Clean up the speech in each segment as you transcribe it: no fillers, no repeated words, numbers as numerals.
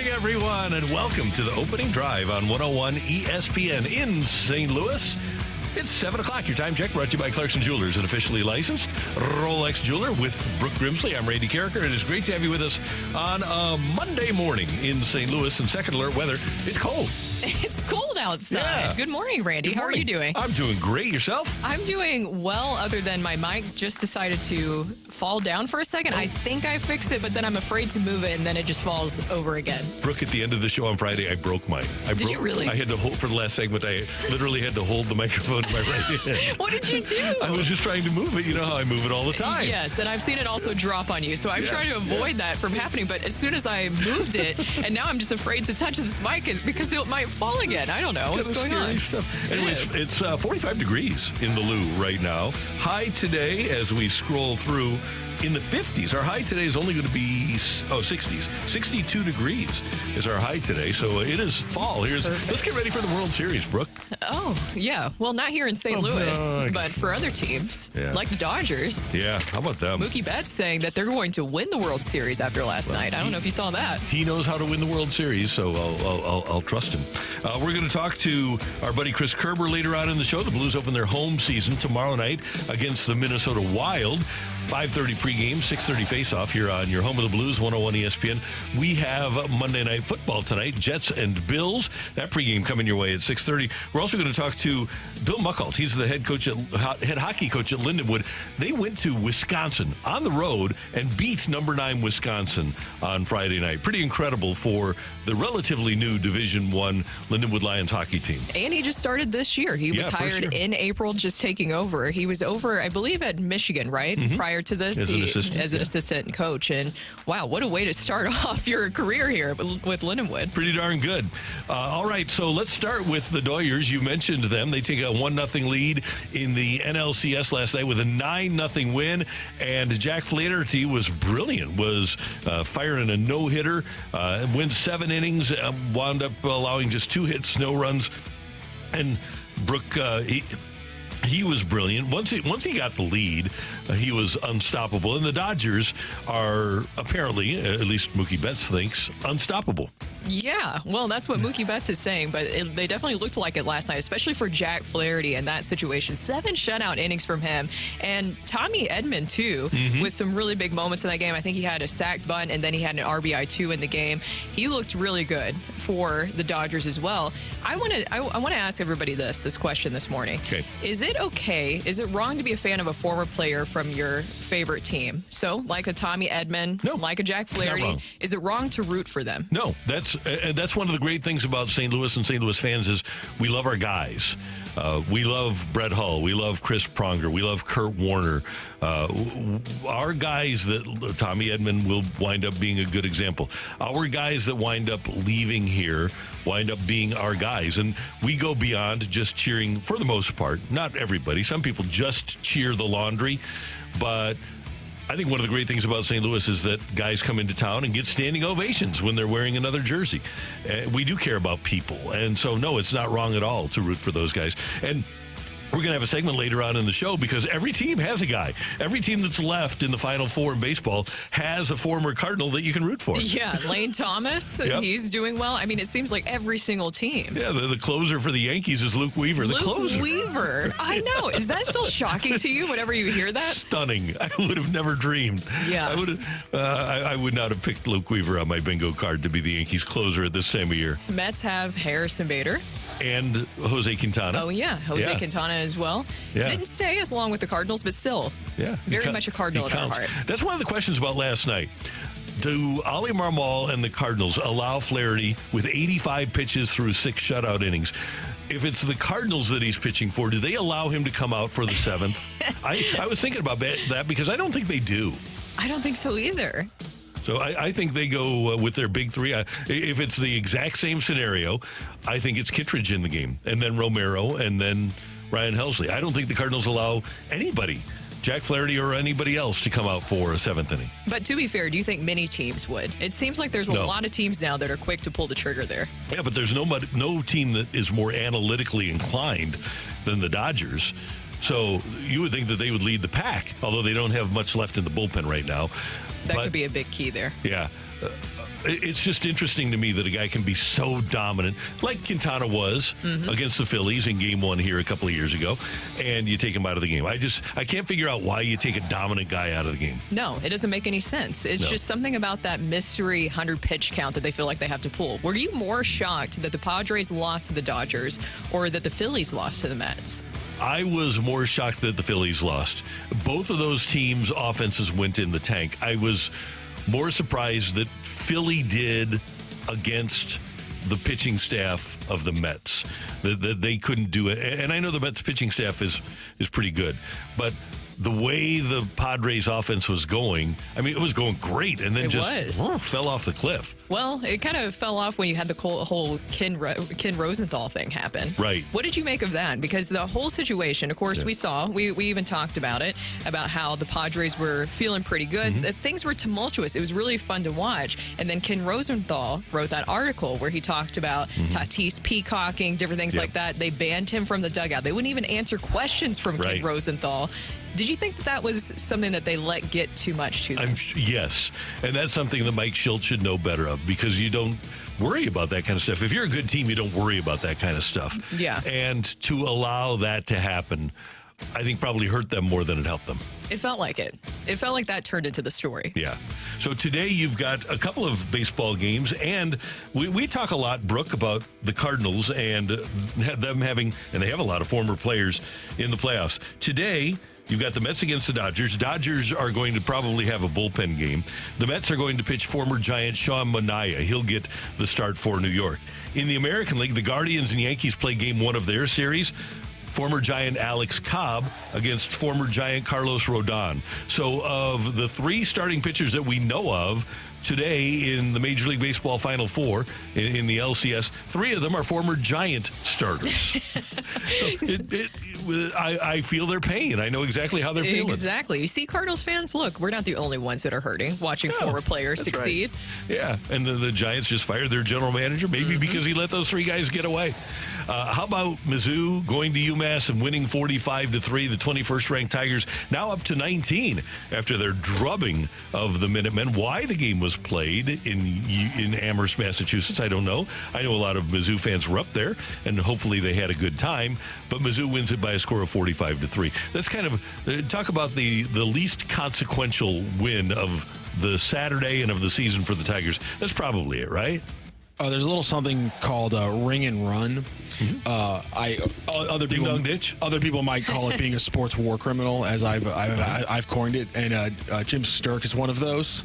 morning, everyone, and welcome to the opening drive on 101 ESPN in St. Louis. It's 7 o'clock. Your time check brought to you by Clarkson Jewelers, an officially licensed Rolex jeweler with Brooke Grimsley. I'm Randy Carricker. It is great to have you with us on a Monday morning in St. Louis. And second alert weather, it's cold. It's cold outside. Yeah. Good morning, Randy. Good morning. How are you doing? I'm doing great. Yourself? I'm doing well, other than my mic just decided to fall down for a second. I think I fixed it, but then I'm afraid to move it, and then it just falls over again. Brooke, at the end of the show on Friday, I broke mine. Did you really? I had to hold, for the last segment, I literally had to hold the microphone in my right hand. What did you do? I was just trying to move it. You know how I move it all the time. Yes, and I've seen it also drop on you, so I'm trying to avoid that from happening, but as soon as I moved it, and now I'm just afraid to touch this mic because it might fall again. I don't know what's going on. Stuff. Anyways, it's 45 degrees in the Lou right now. High today, as we scroll through, in the 50s. Our high today is only going to be 60s. 62 degrees is our high today, so it is fall. Let's get ready for the World Series, Brooke. Oh, yeah. Well, not here in St. Louis, but for other teams, like the Dodgers. Yeah, how about them? Mookie Betts saying that they're going to win the World Series after last night. I don't know if you saw that. He knows how to win the World Series, so I'll trust him. We're going to talk to our buddy Chris Kerber later on in the show. The Blues open their home season tomorrow night against the Minnesota Wild. 5:30 pregame, 6:30 face-off here on your home of the Blues, 101 ESPN. We have Monday Night Football tonight, Jets and Bills. That pregame coming your way at 6:30. We're also going to talk to Bill Mukalt. He's the head hockey coach at Lindenwood. They went to Wisconsin on the road and beat number 9 Wisconsin on Friday night. Pretty incredible for the relatively new Division I Lindenwood Lions hockey team. And he just started this year. He was hired in April, just taking over. He was over, I believe, at Michigan, right? Mm-hmm. Prior to this, as an assistant coach. And wow, what a way to start off your career here with Lindenwood. Pretty darn good. All right, so let's start with the Doyers. You mentioned them. They take a 1-0 lead in the NLCS last night with a 9-0 win. And Jack Flaherty was brilliant, was firing a no-hitter, went 7 innings, wound up allowing just 2 hits, no runs. And Brooke, he was brilliant. Once he got the lead, he was unstoppable. And the Dodgers are apparently, at least Mookie Betts thinks, unstoppable. Yeah, well, that's what Mookie Betts is saying, but they definitely looked like it last night, especially for Jack Flaherty in that situation. 7 shutout innings from him. And Tommy Edman, too, with some really big moments in that game. I think he had a sacked bunt, and then he had an RBI2 in the game. He looked really good for the Dodgers as well. I want to ask everybody this question this morning. Okay. Is it wrong to be a fan of a former player from your favorite team? So, like a Tommy Edman, like a Jack Flaherty, is it wrong to root for them? No, that's one of the great things about St. Louis and St. Louis fans is we love our guys. We love Brett Hull. We love Chris Pronger. We love Kurt Warner. Our guys that Tommy Edman will wind up being a good example. Our guys that wind up leaving here wind up being our guys. And we go beyond just cheering for the most part. Not everybody. Some people just cheer the laundry. But I think one of the great things about St. Louis is that guys come into town and get standing ovations when they're wearing another jersey. We do care about people. And so, no, it's not wrong at all to root for those guys. And we're going to have a segment later on in the show because every team has a guy. Every team that's left in the Final Four in baseball has a former Cardinal that you can root for. Yeah, Lane Thomas, he's doing well. I mean, it seems like every single team. Yeah, the closer for the Yankees is Luke Weaver. Luke Weaver. I know. Is that still shocking to you whenever you hear that? Stunning. I would have never dreamed. Yeah. I would not have picked Luke Weaver on my bingo card to be the Yankees closer at this time of year. Mets have Harrison Bader. And Jose Quintana. Oh, yeah. Jose Quintana as well. Yeah. Didn't stay as long with the Cardinals, but still very much a Cardinal at our heart. That's one of the questions about last night. Do Oli Marmol and the Cardinals allow Flaherty with 85 pitches through 6 shutout innings? If it's the Cardinals that he's pitching for, do they allow him to come out for the 7th? I was thinking about that because I don't think they do. I don't think so either. So I think they go with their big 3. If it's the exact same scenario, I think it's Kittredge in the game, and then Romero, and then Ryan Helsley. I don't think the Cardinals allow anybody, Jack Flaherty or anybody else, to come out for a 7th inning. But to be fair, do you think many teams would? It seems like there's a lot of teams now that are quick to pull the trigger there. Yeah, but there's no team that is more analytically inclined than the Dodgers. So you would think that they would lead the pack, although they don't have much left in the bullpen right now. That could be a big key there. Yeah. It's just interesting to me that a guy can be so dominant, like Quintana was against the Phillies in Game 1 here a couple of years ago, and you take him out of the game. I can't figure out why you take a dominant guy out of the game. No, it doesn't make any sense. It's just something about that mystery 100-pitch count that they feel like they have to pull. Were you more shocked that the Padres lost to the Dodgers or that the Phillies lost to the Mets? I was more shocked that the Phillies lost. Both of those teams' offenses went in the tank. I was more surprised that Philly did against the pitching staff of the Mets, that they couldn't do it. And I know the Mets pitching staff is pretty good, but the way the Padres offense was going, I mean, it was going great, and then fell off the cliff. Well, it kind of fell off when you had the whole Ken Rosenthal thing happen. Right. What did you make of that? Because the whole situation, of course, we saw, we even talked about it, about how the Padres were feeling pretty good. Things were tumultuous. It was really fun to watch. And then Ken Rosenthal wrote that article where he talked about Tatis peacocking, different things like that. They banned him from the dugout. They wouldn't even answer questions from Ken Rosenthal. Did you think that was something that they let get too much to them? Yes. And that's something that Mike Schultz should know better of, because you don't worry about that kind of stuff. If you're a good team, you don't worry about that kind of stuff. Yeah. And to allow that to happen, I think probably hurt them more than it helped them. It felt like it. It felt like that turned into the story. Yeah. So today you've got a couple of baseball games, and we talk a lot, Brooke, about the Cardinals and them having, and they have a lot of former players in the playoffs. Today, you've got the Mets against the Dodgers. Dodgers are going to probably have a bullpen game. The Mets are going to pitch former Giant Sean Manaea. He'll get the start for New York. In the American League, the Guardians and Yankees play Game 1 of their series. Former Giant Alex Cobb against former Giant Carlos Rodon. So of the three starting pitchers that we know of today in the Major League Baseball Final Four in the LCS, three of them are former Giant starters. So I feel their pain. I know exactly how they're feeling. Exactly. You see, Cardinals fans, look, we're not the only ones that are hurting watching former players succeed. Right. Yeah, and the Giants just fired their general manager, maybe because he let those three guys get away. How about Mizzou going to UMass and winning 45-3, the 21st ranked Tigers, now up to 19 after their drubbing of the Minutemen. Why the game was played in Amherst, Massachusetts, I don't know. I know a lot of Mizzou fans were up there, and hopefully they had a good time, but Mizzou wins it by a score of 45-3. That's kind of, talk about the least consequential win of the Saturday and of the season for the Tigers. That's probably it, right? There's a little something called ring and run. Other people might call it being a sports war criminal, as I've coined it. And Jim Sturk is one of those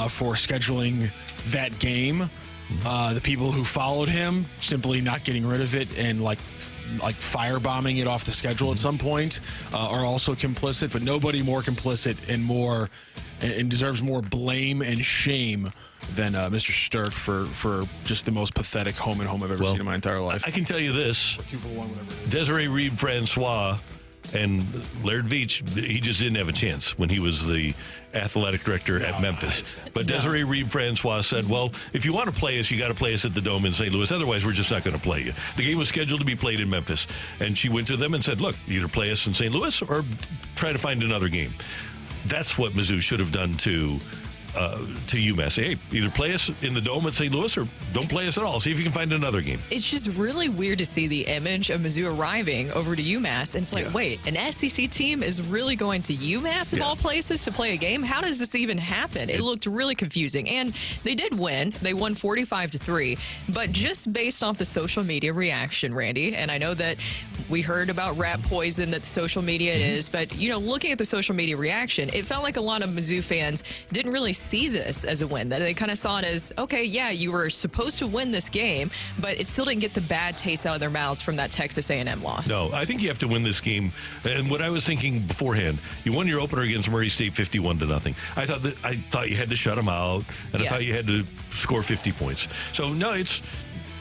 for scheduling that game. The people who followed him simply not getting rid of it and like firebombing it off the schedule at some point are also complicit. But nobody more complicit and deserves more blame and shame than Mr. Sturk for just the most pathetic home and home I've ever seen in my entire life. I can tell you this. 2-for-1, whatever it is. Desiree Reed-Francois and Laird Veach, he just didn't have a chance when he was the athletic director at Memphis. But Desiree Reed-Francois said, well, if you want to play us, you got to play us at the Dome in St. Louis. Otherwise, we're just not going to play you. The game was scheduled to be played in Memphis. And she went to them and said, look, either play us in St. Louis or try to find another game. That's what Mizzou should have done to UMass. Hey, either play us in the Dome at St. Louis or don't play us at all. See if you can find another game. It's just really weird to see the image of Mizzou arriving over to UMass. And it's like, wait, an SEC team is really going to UMass of all places to play a game? How does this even happen? It looked really confusing. And they did win. They won 45-3. But just based off the social media reaction, Randy, and I know that we heard about rat poison that social media is, but, looking at the social media reaction, it felt like a lot of Mizzou fans didn't really see this as a win. That they kind of saw it as, okay, yeah, you were supposed to win this game, but it still didn't get the bad taste out of their mouths from that Texas A&M loss. No, I think you have to win this game. And what I was thinking beforehand, you won your opener against Murray State 51-0. I thought you had to shut them out, and I thought you had to score 50 points. So no,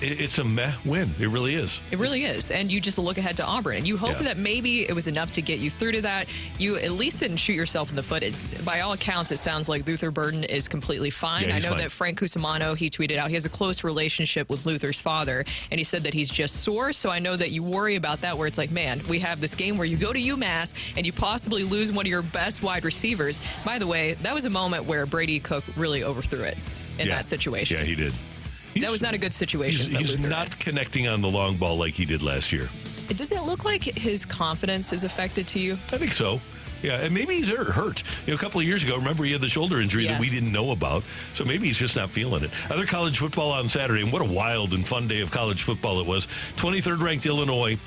it's a meh win. It really is. It really is. And you just look ahead to Auburn, and you hope that maybe it was enough to get you through to that. You at least didn't shoot yourself in the foot. By all accounts, it sounds like Luther Burden is completely fine. Yeah, I he's know fine. that Frank Cusimano, he tweeted out he has a close relationship with Luther's father, and he said that he's just sore. So I know that you worry about that, where it's like, man, we have this game where you go to UMass and you possibly lose one of your best wide receivers. By the way, that was a moment where Brady Cook really overthrew it in that situation. Yeah, he did. That was not a good situation. He's not connecting on the long ball like he did last year. Does it look like his confidence is affected to you? I think so. Yeah, and maybe he's hurt. A couple of years ago, remember he had the shoulder injury that we didn't know about. So maybe he's just not feeling it. Other college football on Saturday, and what a wild and fun day of college football it was. 23rd ranked Illinois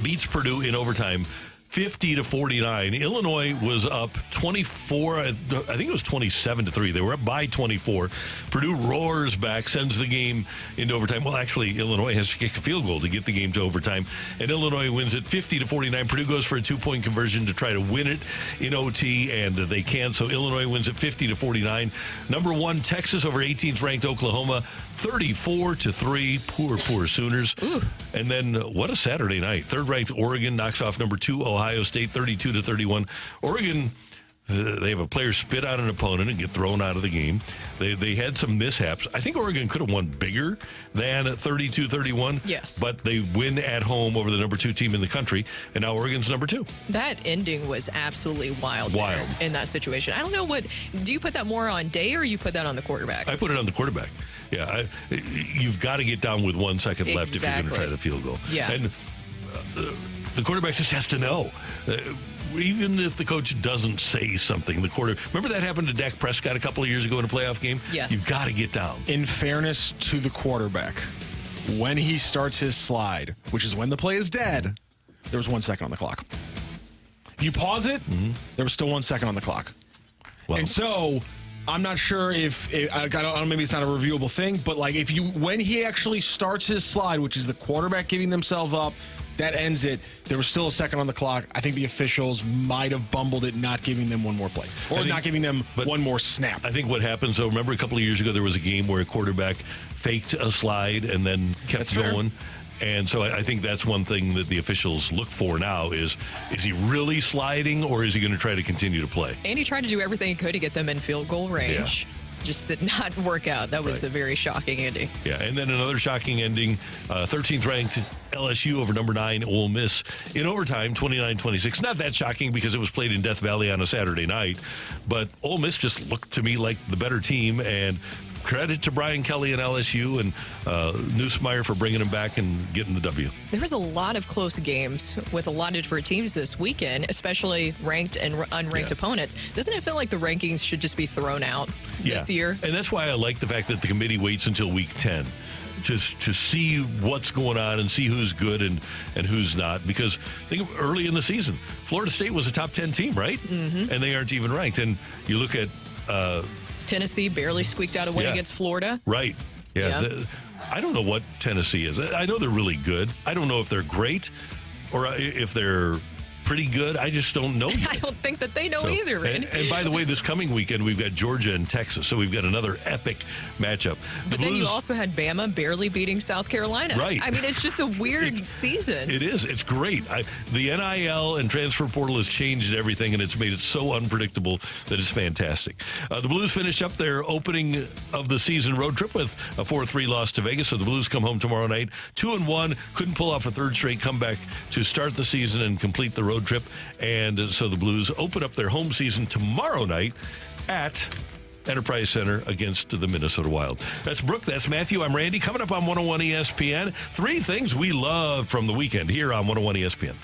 beats Purdue in overtime, 50-49. Illinois was up 24. I think it was 27-3. They were up by 24. Purdue roars back, sends the game into overtime. Well, actually, Illinois has to kick a field goal to get the game to overtime, and Illinois wins it 50-49. Purdue goes for a 2-point conversion to try to win it in OT, and they can. So Illinois wins it 50-49. Number 1, Texas over 18th ranked Oklahoma, 34-3. Poor Sooners. Ooh. And then what a Saturday night. 3rd ranked Oregon knocks off number 2 Ohio State, 32-31. Oregon, they have a player spit out an opponent and get thrown out of the game. They had some mishaps. I think Oregon could have won bigger than 32-31. Yes. But they win at home over the number 2 team in the country, and now Oregon's number 2. That ending was absolutely wild. Wild. There in that situation. I don't know do you put that more on Day or you put that on the quarterback? I put it on the quarterback. Yeah, you've got to get down with 1 second left if you're going to try the field goal. Yeah. And the quarterback just has to know. Even if the coach doesn't say something, remember that happened to Dak Prescott a couple of years ago in a playoff game? Yes. You've got to get down. In fairness to the quarterback, when he starts his slide, which is when the play is dead, there was 1 second on the clock. If you pause it, there was still 1 second on the clock. Well, And so I'm not sure if I don't know, maybe it's not a reviewable thing, but like when he actually starts his slide, which is the quarterback giving themselves up, that ends it. There was still a second on the clock. I think the officials might have bumbled it, not giving them one more play or not giving them one more snap. I think what happens, though, remember a couple of years ago there was a game where a quarterback faked a slide and then kept going. And so I think that's one thing that the officials look for now is he really sliding or is he going to try to continue to play? And he tried to do everything he could to get them in field goal range. Yeah. Just did not work out. That was a very shocking ending. Yeah, and then another shocking ending, 13th ranked LSU over number 9 Ole Miss in overtime, 29-26. Not that shocking because it was played in Death Valley on a Saturday night, but Ole Miss just looked to me like the better team, and credit to Brian Kelly and LSU and Nussmeier for bringing him back and getting the W. There was a lot of close games with a lot of different teams this weekend, especially ranked and unranked opponents. Doesn't it feel like the rankings should just be thrown out this year? And that's why I like the fact that the committee waits until week 10 just to see what's going on and see who's good and who's not. Because think of early in the season, Florida State was a top 10 team, right? Mm-hmm. And they aren't even ranked. And you look at Tennessee barely squeaked out a win against Florida. Right. Yeah. Yeah. I don't know what Tennessee is. I know they're really good. I don't know if they're great or if they're pretty good. I just don't know yet. I don't think that they know either, Randy. And by the way, this coming weekend, we've got Georgia and Texas, so we've got another epic matchup. But then you also had Bama barely beating South Carolina. Right. I mean, it's just a weird season. It is. It's great. The NIL and transfer portal has changed everything, and it's made it so unpredictable that it's fantastic. The Blues finish up their opening of the season road trip with a 4-3 loss to Vegas, so the Blues come home tomorrow night 2-1, couldn't pull off a third straight comeback to start the season and complete the road trip, and so the Blues open up their home season tomorrow night at Enterprise Center against the Minnesota Wild. That's Brooke, that's Matthew, I'm Randy. Coming up on 101 ESPN, 3 things we love from the weekend here on 101 ESPN.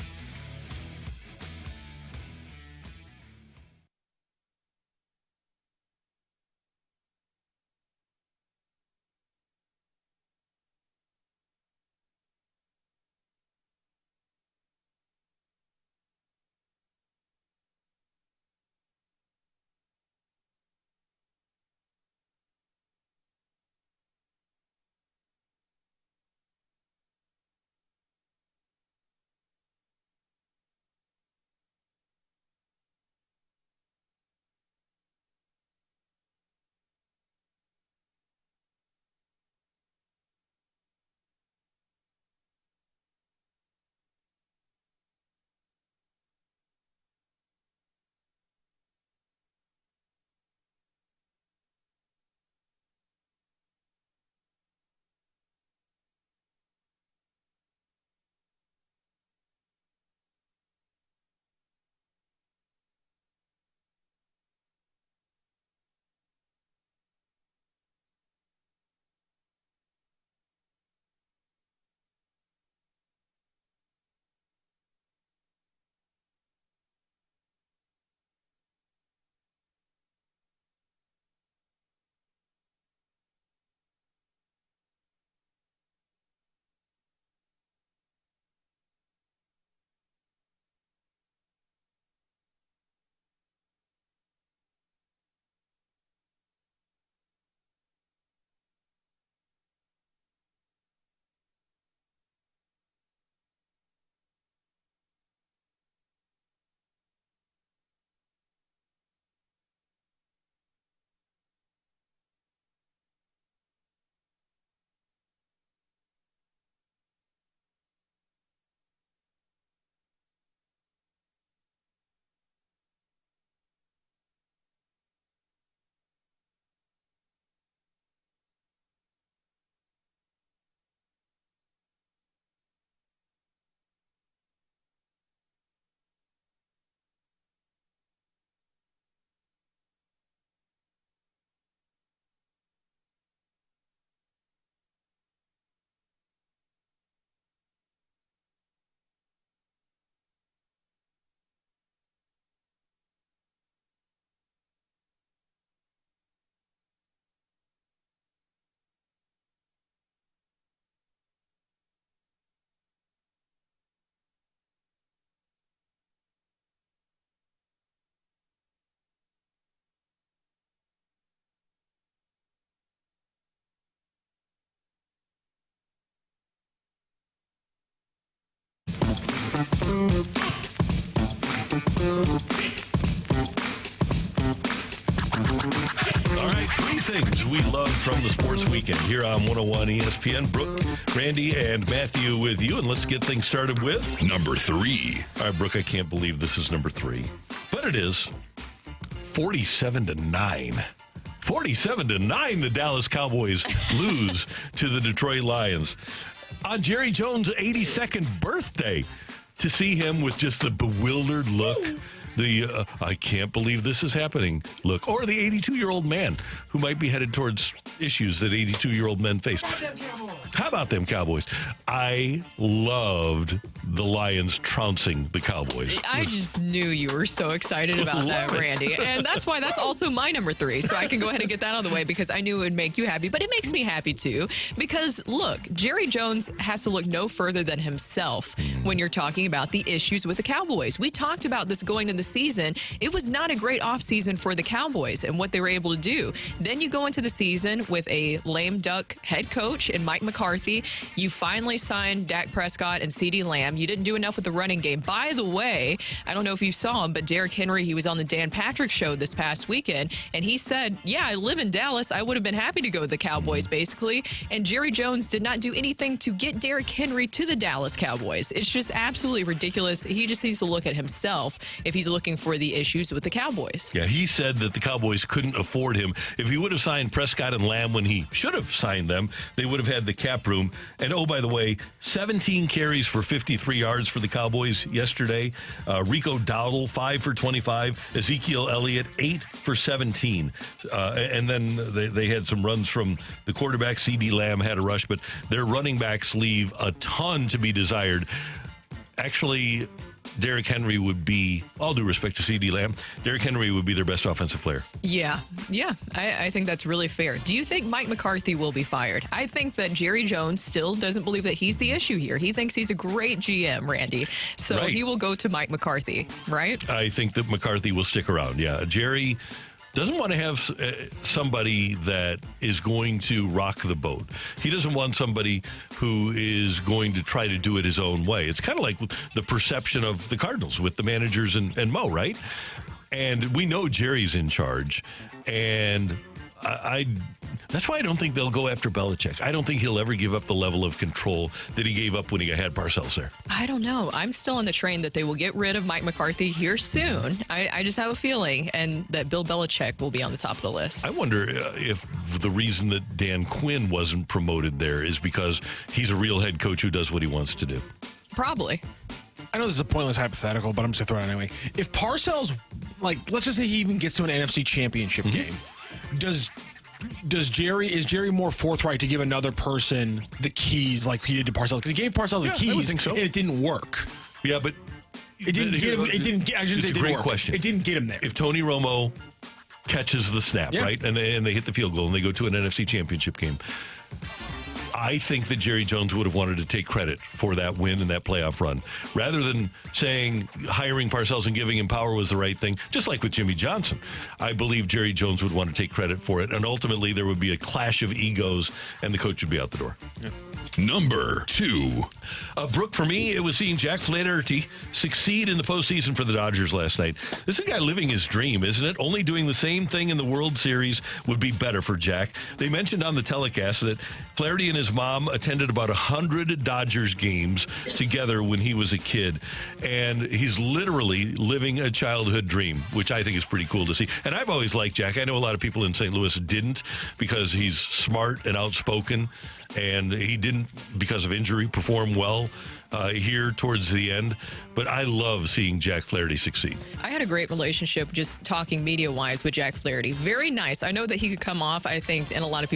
things we love from the sports weekend here on 101 ESPN. Brooke, Randy, and Matthew with you. And let's get things started with number 3. All right, Brooke, I can't believe this is number 3. But it is 47-9. 47-9, the Dallas Cowboys lose to the Detroit Lions. On Jerry Jones' 82nd birthday, to see him with just the bewildered look, the I can't believe this is happening look, or the 82-year-old man who might be headed towards issues that 82-year-old men face. How about them Cowboys? I loved the Lions trouncing the Cowboys. I just knew you were so excited about that, Randy. And that's why that's also my number 3. So I can go ahead and get that out of the way because I knew it would make you happy. But it makes me happy, too. Because, look, Jerry Jones has to look no further than himself when you're talking about the issues with the Cowboys. We talked about this going into the season. It was not a great offseason for the Cowboys and what they were able to do. Then you go into the season with a lame duck head coach and Mike McCarthy. You finally signed Dak Prescott and CeeDee Lamb. You didn't do enough with the running game. By the way, I don't know if you saw him, but Derrick Henry, he was on the Dan Patrick show this past weekend, and he said, yeah, I live in Dallas. I would have been happy to go to the Cowboys, basically. And Jerry Jones did not do anything to get Derrick Henry to the Dallas Cowboys. It's just absolutely ridiculous. He just needs to look at himself if he's looking for the issues with the Cowboys. Yeah, he said that the Cowboys couldn't afford him. If he would have signed Prescott and Lamb when he should have signed them, they would have had the cap room. And oh, by the way, 17 carries for 53 yards for the Cowboys yesterday. Rico Dowdle, 5 for 25. Ezekiel Elliott, 8 for 17. And then they had some runs from the quarterback. CeeDee Lamb had a rush, but their running backs leave a ton to be desired. Actually, Derrick Henry would be, all due respect to CeeDee Lamb, Derrick Henry would be their best offensive player. Yeah. I think that's really fair. Do you think Mike McCarthy will be fired? I think that Jerry Jones still doesn't believe that he's the issue here. He thinks he's a great GM, Randy. So Right. he will go to Mike McCarthy, right? I think that McCarthy will stick around. Yeah, Jerry doesn't want to have somebody that is going to rock the boat. He doesn't want somebody who is going to try to do it his own way. It's kind of like the perception of the Cardinals with the managers and Mo, right? And we know Jerry's in charge. And that's why I don't think they'll go after Belichick. I don't think he'll ever give up the level of control that he gave up when he had Parcells there. I don't know. I'm still on the train that they will get rid of Mike McCarthy here soon. I just have a feeling, and that Bill Belichick will be on the top of the list. I wonder if the reason that Dan Quinn wasn't promoted there is because he's a real head coach who does what he wants to do. Probably. I know this is a pointless hypothetical, but I'm just going to throw it out anyway. If Parcells, let's just say he even gets to an NFC championship game, is Jerry more forthright to give another person the keys like he did to Parcells? Because he gave Parcells the keys, think so. and it didn't work. Yeah, but It didn't get him. It's a great question. It didn't get him there. If Tony Romo catches the snap, right, and they hit the field goal and they go to an NFC championship game, I think that Jerry Jones would have wanted to take credit for that win and that playoff run. Rather than saying hiring Parcells and giving him power was the right thing, just like with Jimmy Johnson, I believe Jerry Jones would want to take credit for it. And ultimately, there would be a clash of egos and the coach would be out the door. Yeah. Number 2. Brooke, for me, it was seeing Jack Flaherty succeed in the postseason for the Dodgers last night. This is a guy living his dream, isn't it? Only doing the same thing in the World Series would be better for Jack. They mentioned on the telecast that Flaherty and his mom attended about 100 Dodgers games together when he was a kid. And he's literally living a childhood dream, which I think is pretty cool to see. And I've always liked Jack. I know a lot of people in St. Louis didn't because he's smart and outspoken. And he didn't, because of injury, perform well here towards the end. But I love seeing Jack Flaherty succeed. I had a great relationship just talking media-wise with Jack Flaherty. Very nice. I know that he could come off, I think, in a lot of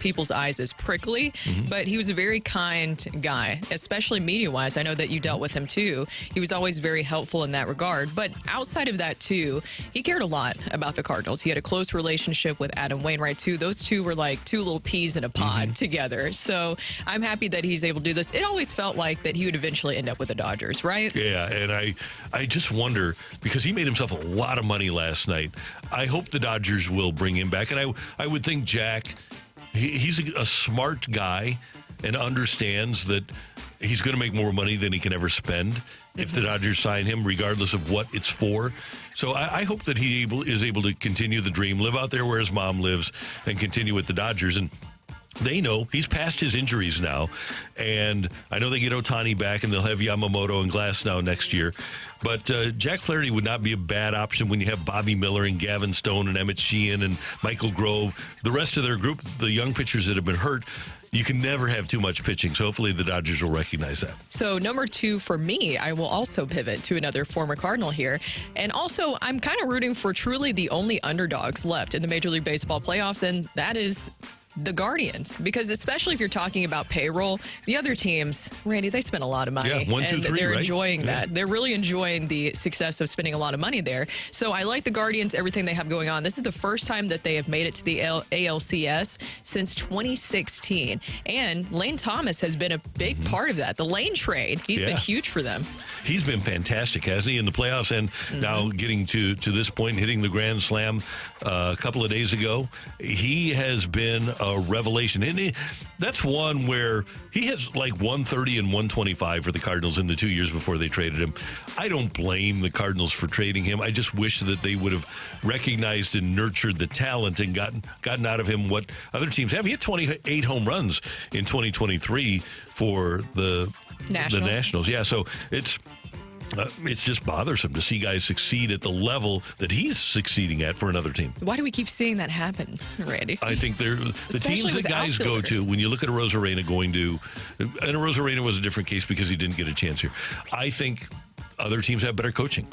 people's eyes as prickly, but he was a very kind guy, especially media-wise. I know that you dealt with him, too. He was always very helpful in that regard. But outside of that, too, he cared a lot about the Cardinals. He had a close relationship with Adam Wainwright, too. Those two were like two little peas in a pod together. So I'm happy that he's able to do this. It always felt like that he would eventually end up with the Dodgers, right? Yeah, and I just wonder, because he made himself a lot of money last night, I hope the Dodgers will bring him back. And I would think Jack, he's a smart guy and understands that he's going to make more money than he can ever spend if the Dodgers sign him, regardless of what it's for. So I hope that he is able to continue the dream, live out there where his mom lives, and continue with the Dodgers. And they know he's past his injuries now, and I know they get Ohtani back, and they'll have Yamamoto and Glasnow next year. But Jack Flaherty would not be a bad option when you have Bobby Miller and Gavin Stone and Emmett Sheehan and Michael Grove. The rest of their group, the young pitchers that have been hurt, you can never have too much pitching. So hopefully the Dodgers will recognize that. So number 2 for me, I will also pivot to another former Cardinal here. And also, I'm kind of rooting for truly the only underdogs left in the Major League Baseball playoffs, and that is the Guardians, because especially if you're talking about payroll, the other teams, Randy, they spend a lot of money. Yeah, 1, 2, 3, they're right? enjoying that. They're really enjoying the success of spending a lot of money there. So I like the Guardians, everything they have going on. This is the first time that they have made it to the ALCS since 2016. And Lane Thomas has been a big part of that. The Lane trade, he's been huge for them. He's been fantastic, hasn't he, in the playoffs, and now getting to this point, hitting the Grand Slam a couple of days ago. He has been a revelation. And that's one where he has like 130 and 125 for the Cardinals in the 2 years before they traded him. I don't blame the Cardinals for trading him. I just wish that they would have recognized and nurtured the talent and gotten out of him what other teams have. He had 28 home runs in 2023 for the Nationals. Yeah, so it's just bothersome to see guys succeed at the level that he's succeeding at for another team. Why do we keep seeing that happen, Randy? I think they're the teams that guys go to. When you look at a Rosarena going to, and a Rosarena was a different case because he didn't get a chance here. I think other teams have better coaching.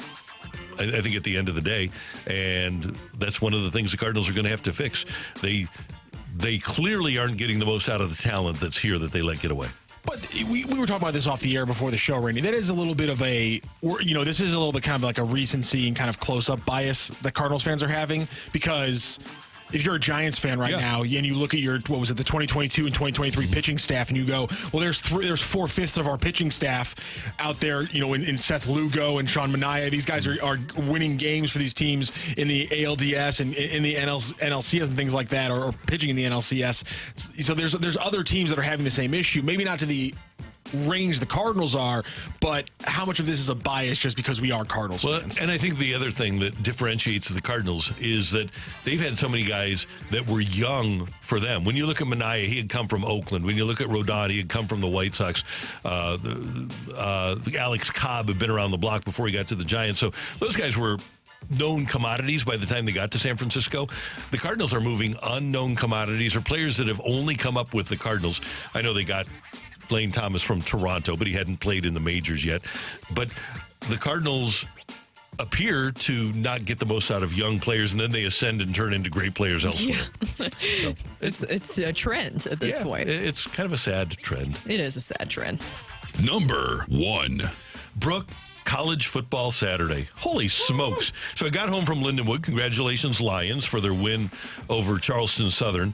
I think at the end of the day, and that's one of the things the Cardinals are going to have to fix. They clearly aren't getting the most out of the talent that's here that they let get away. But we were talking about this off the air before the show, Randy. That is a little bit of this is a little bit kind of like a recency and kind of close-up bias that Cardinals fans are having, because if you're a Giants fan right now and you look at the 2022 and 2023 pitching staff, and you go, well, there's 4/5 of our pitching staff out there, in Seth Lugo and Sean Manaea. These guys are winning games for these teams in the ALDS and in the NLCS and things like that, or pitching in the NLCS. So there's other teams that are having the same issue, maybe not to the range the Cardinals are, but how much of this is a bias just because we are Cardinals fans? And I think the other thing that differentiates the Cardinals is that they've had so many guys that were young for them. When you look at Manaea, he had come from Oakland. When you look at Rodon, he had come from the White Sox. Alex Cobb had been around the block before he got to the Giants. So those guys were known commodities by the time they got to San Francisco. The Cardinals are moving unknown commodities, or players that have only come up with the Cardinals. I know they got Lane Thomas from Toronto, but he hadn't played in the majors yet. But the Cardinals appear to not get the most out of young players, and then they ascend and turn into great players elsewhere. Yeah. So, it's a trend at this point. It's kind of a sad trend. It is a sad trend. Number 1. Brooke, college football Saturday. Holy smokes. So I got home from Lindenwood. Congratulations, Lions, for their win over Charleston Southern.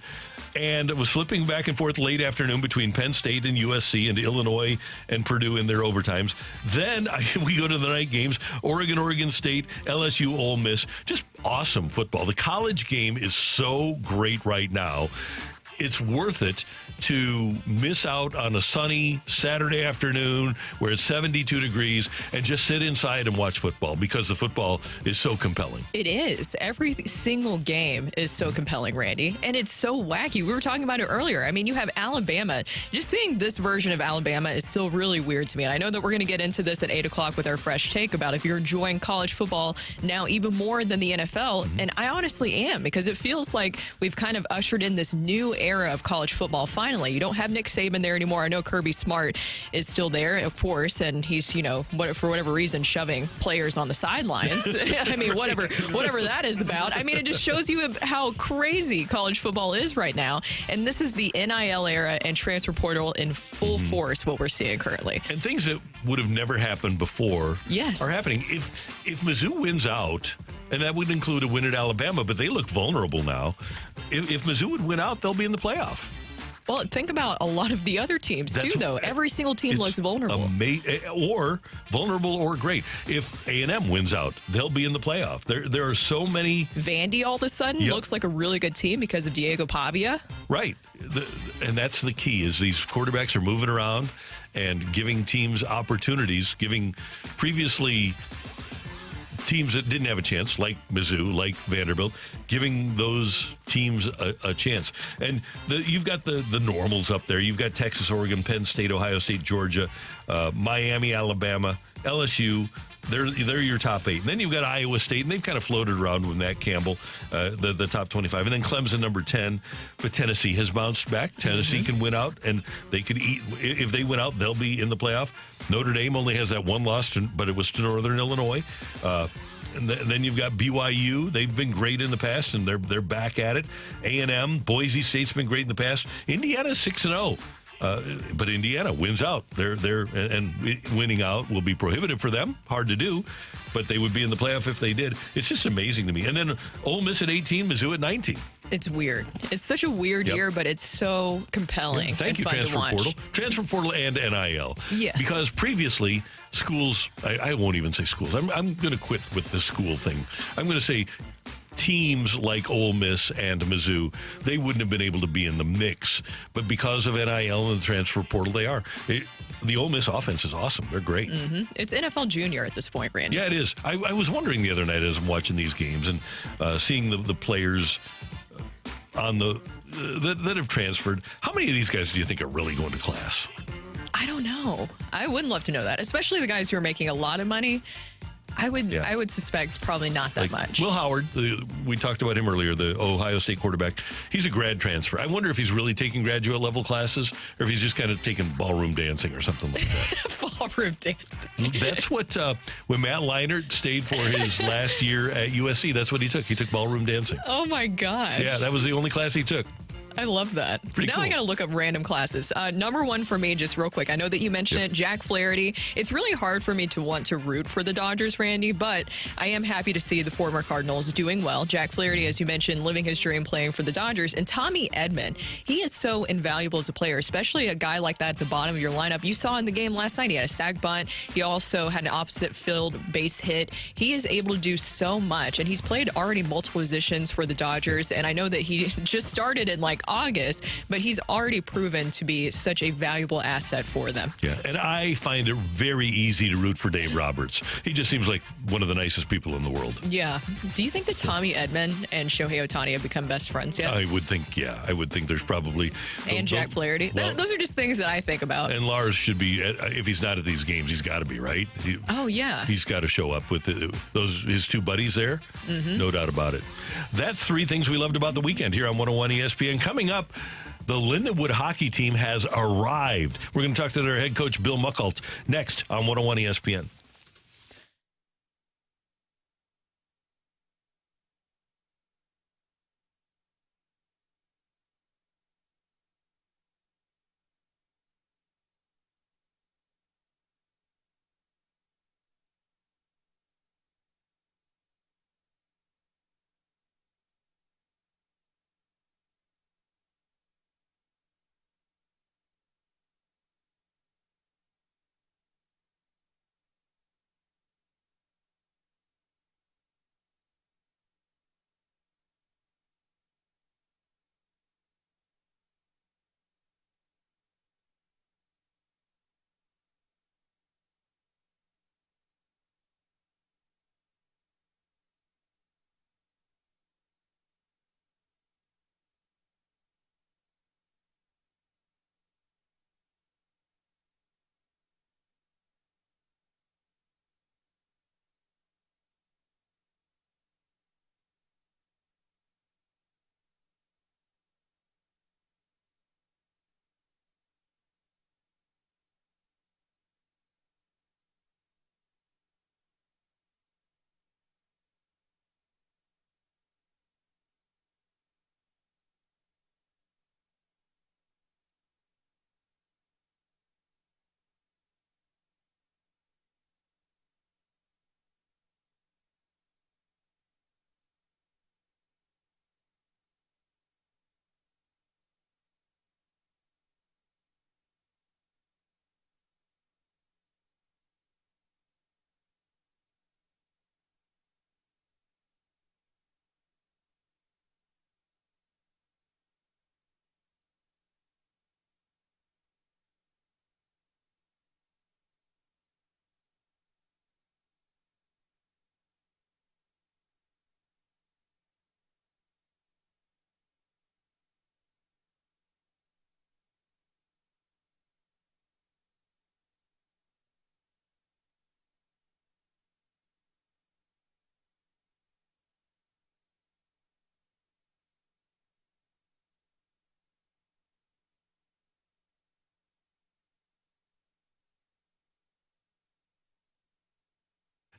And it was flipping back and forth late afternoon between Penn State and USC and Illinois and Purdue in their overtimes. Then we go to the night games, Oregon State, LSU, Ole Miss. Just awesome football. The college game is so great right now. It's worth it to miss out on a sunny Saturday afternoon where it's 72 degrees and just sit inside and watch football, because the football is so compelling. It is. Every single game is so compelling, Randy, and it's so wacky. We were talking about it earlier. I mean, you have Alabama. Just seeing this version of Alabama is still really weird to me. And I know that we're going to get into this at 8 o'clock with our fresh take about if you're enjoying college football now even more than the NFL. And I honestly am, because it feels like we've kind of ushered in this new era of college football. Finally, you don't have Nick Saban there anymore. I know Kirby Smart is still there, of course, and he's, for whatever reason, shoving players on the sidelines. I mean, whatever that is about. I mean, it just shows you how crazy college football is right now. And this is the NIL era and transfer portal in full force, what we're seeing currently. And things that would have never happened before are happening. If Mizzou wins out, and that would include a win at Alabama, but they look vulnerable now. If Mizzou would win out, they'll be in the playoff. Well, think about a lot of the other teams, too, though. Every single team looks vulnerable. Or vulnerable or great. If A&M wins out, they'll be in the playoff. There are so many. Vandy all of a sudden looks like a really good team because of Diego Pavia. Right. And that's the key is these quarterbacks are moving around and giving teams opportunities, giving previously teams that didn't have a chance, like Mizzou, like Vanderbilt, giving those teams a chance. And you've got the normals up there. You've got Texas, Oregon, Penn State, Ohio State, Georgia, Miami, Alabama, LSU. They're your top 8. And then you've got Iowa State, and they've kind of floated around with Matt Campbell, the top 25. And then Clemson, number 10. But Tennessee has bounced back. Tennessee can win out, and they could eat. If they win out, they'll be in the playoff. Notre Dame only has that one loss, but it was to Northern Illinois. And then you've got BYU. They've been great in the past, and they're back at it. A&M, Boise State's been great in the past. Indiana's 6-0. But Indiana wins out. And winning out will be prohibitive for them. Hard to do, but they would be in the playoff if they did. It's just amazing to me. And then Ole Miss at 18, Mizzou at 19. It's weird. It's such a weird year, but it's so compelling. Thank you, Transfer Portal. Transfer Portal and NIL. Yes. Because previously, schools, I won't even say schools. I'm going to quit with the school thing. I'm going to say teams like Ole Miss and Mizzou, they wouldn't have been able to be in the mix. But because of NIL and the Transfer Portal, they are. The Ole Miss offense is awesome. They're great. Mm-hmm. It's NFL Junior at this point, Randy. Yeah, it is. I was wondering the other night as I'm watching these games and seeing the players on that have transferred. How many of these guys do you think are really going to class? I don't know. I would love to know that, especially the guys who are making a lot of money. I would suspect probably not that much. Will Howard, we talked about him earlier, the Ohio State quarterback. He's a grad transfer. I wonder if he's really taking graduate level classes or if he's just kind of taking ballroom dancing or something like that. Ballroom dancing. That's what, when Matt Leinart stayed for his last year at USC, that's what he took. He took ballroom dancing. Oh, my gosh. Yeah, that was the only class he took. I love that. Now cool. I got to look up random classes. Number one for me, just real quick. I know that you mentioned it, Jack Flaherty. It's really hard for me to want to root for the Dodgers, Randy, but I am happy to see the former Cardinals doing well. Jack Flaherty, as you mentioned, living his dream playing for the Dodgers. And Tommy Edman, he is so invaluable as a player, especially a guy like that at the bottom of your lineup. You saw in the game last night, he had a sac bunt. He also had an opposite field base hit. He is able to do so much, and he's played already multiple positions for the Dodgers. And I know that he just started in August, but he's already proven to be such a valuable asset for them. Yeah, and I find it very easy to root for Dave Roberts. He just seems like one of the nicest people in the world. Yeah. Do you think that Tommy Edman and Shohei Ohtani have become best friends yet? I would think, yeah. I would think there's probably... And Jack Flaherty. Well, those are just things that I think about. And Lars should be, if he's not at these games, he's got to be, right? Yeah. He's got to show up with his two buddies there. Mm-hmm. No doubt about it. That's 3 things we loved about the weekend here on 101 ESPN. Coming up, the Lindenwood hockey team has arrived. We're going to talk to their head coach, Bill Mukalt, next on 101 ESPN.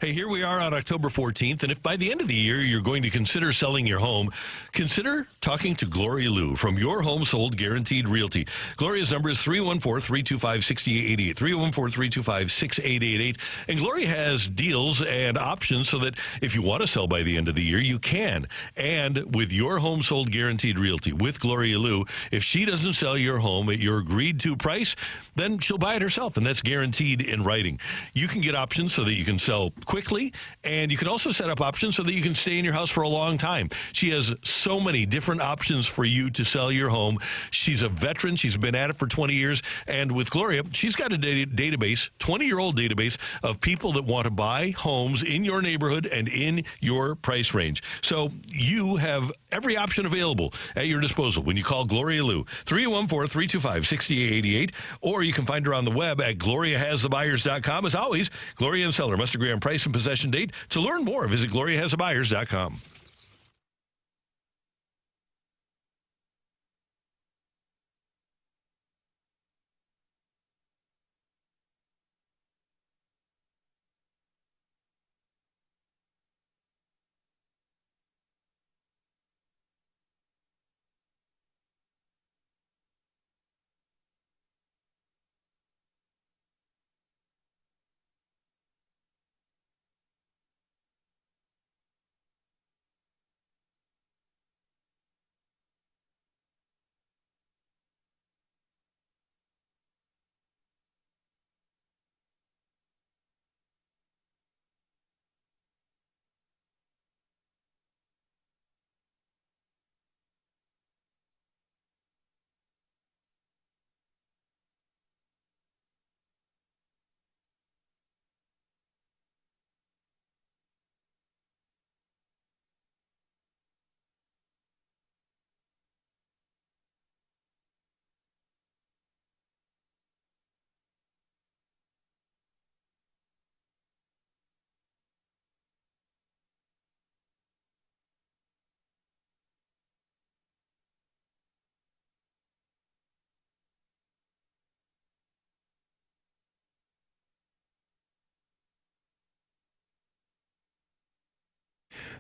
Hey, here we are on October 14th, and if by the end of the year you're going to consider selling your home, consider talking to Gloria Liu from Your Home Sold Guaranteed Realty. Gloria's number is 314-325-6888, 314-325-6888, and Gloria has deals and options so that if you want to sell by the end of the year, you can. And with Your Home Sold Guaranteed Realty, with Gloria Liu, if she doesn't sell your home at your agreed-to price, then she'll buy it herself, and that's guaranteed in writing. You can get options so that you can sell quickly, and you can also set up options so that you can stay in your house for a long time. She has so many different options for you to sell your home. She's a veteran. She's been at it for 20 years, and with Gloria, she's got a database, 20-year-old database of people that want to buy homes in your neighborhood and in your price range. So you have every option available at your disposal when you call Gloria Liu, 314-325-6888, or you can find her on the web at gloriahasthebuyers.com. As always, Gloria and seller must agree on price and possession date. To learn more, visit gloriahasthebuyers.com.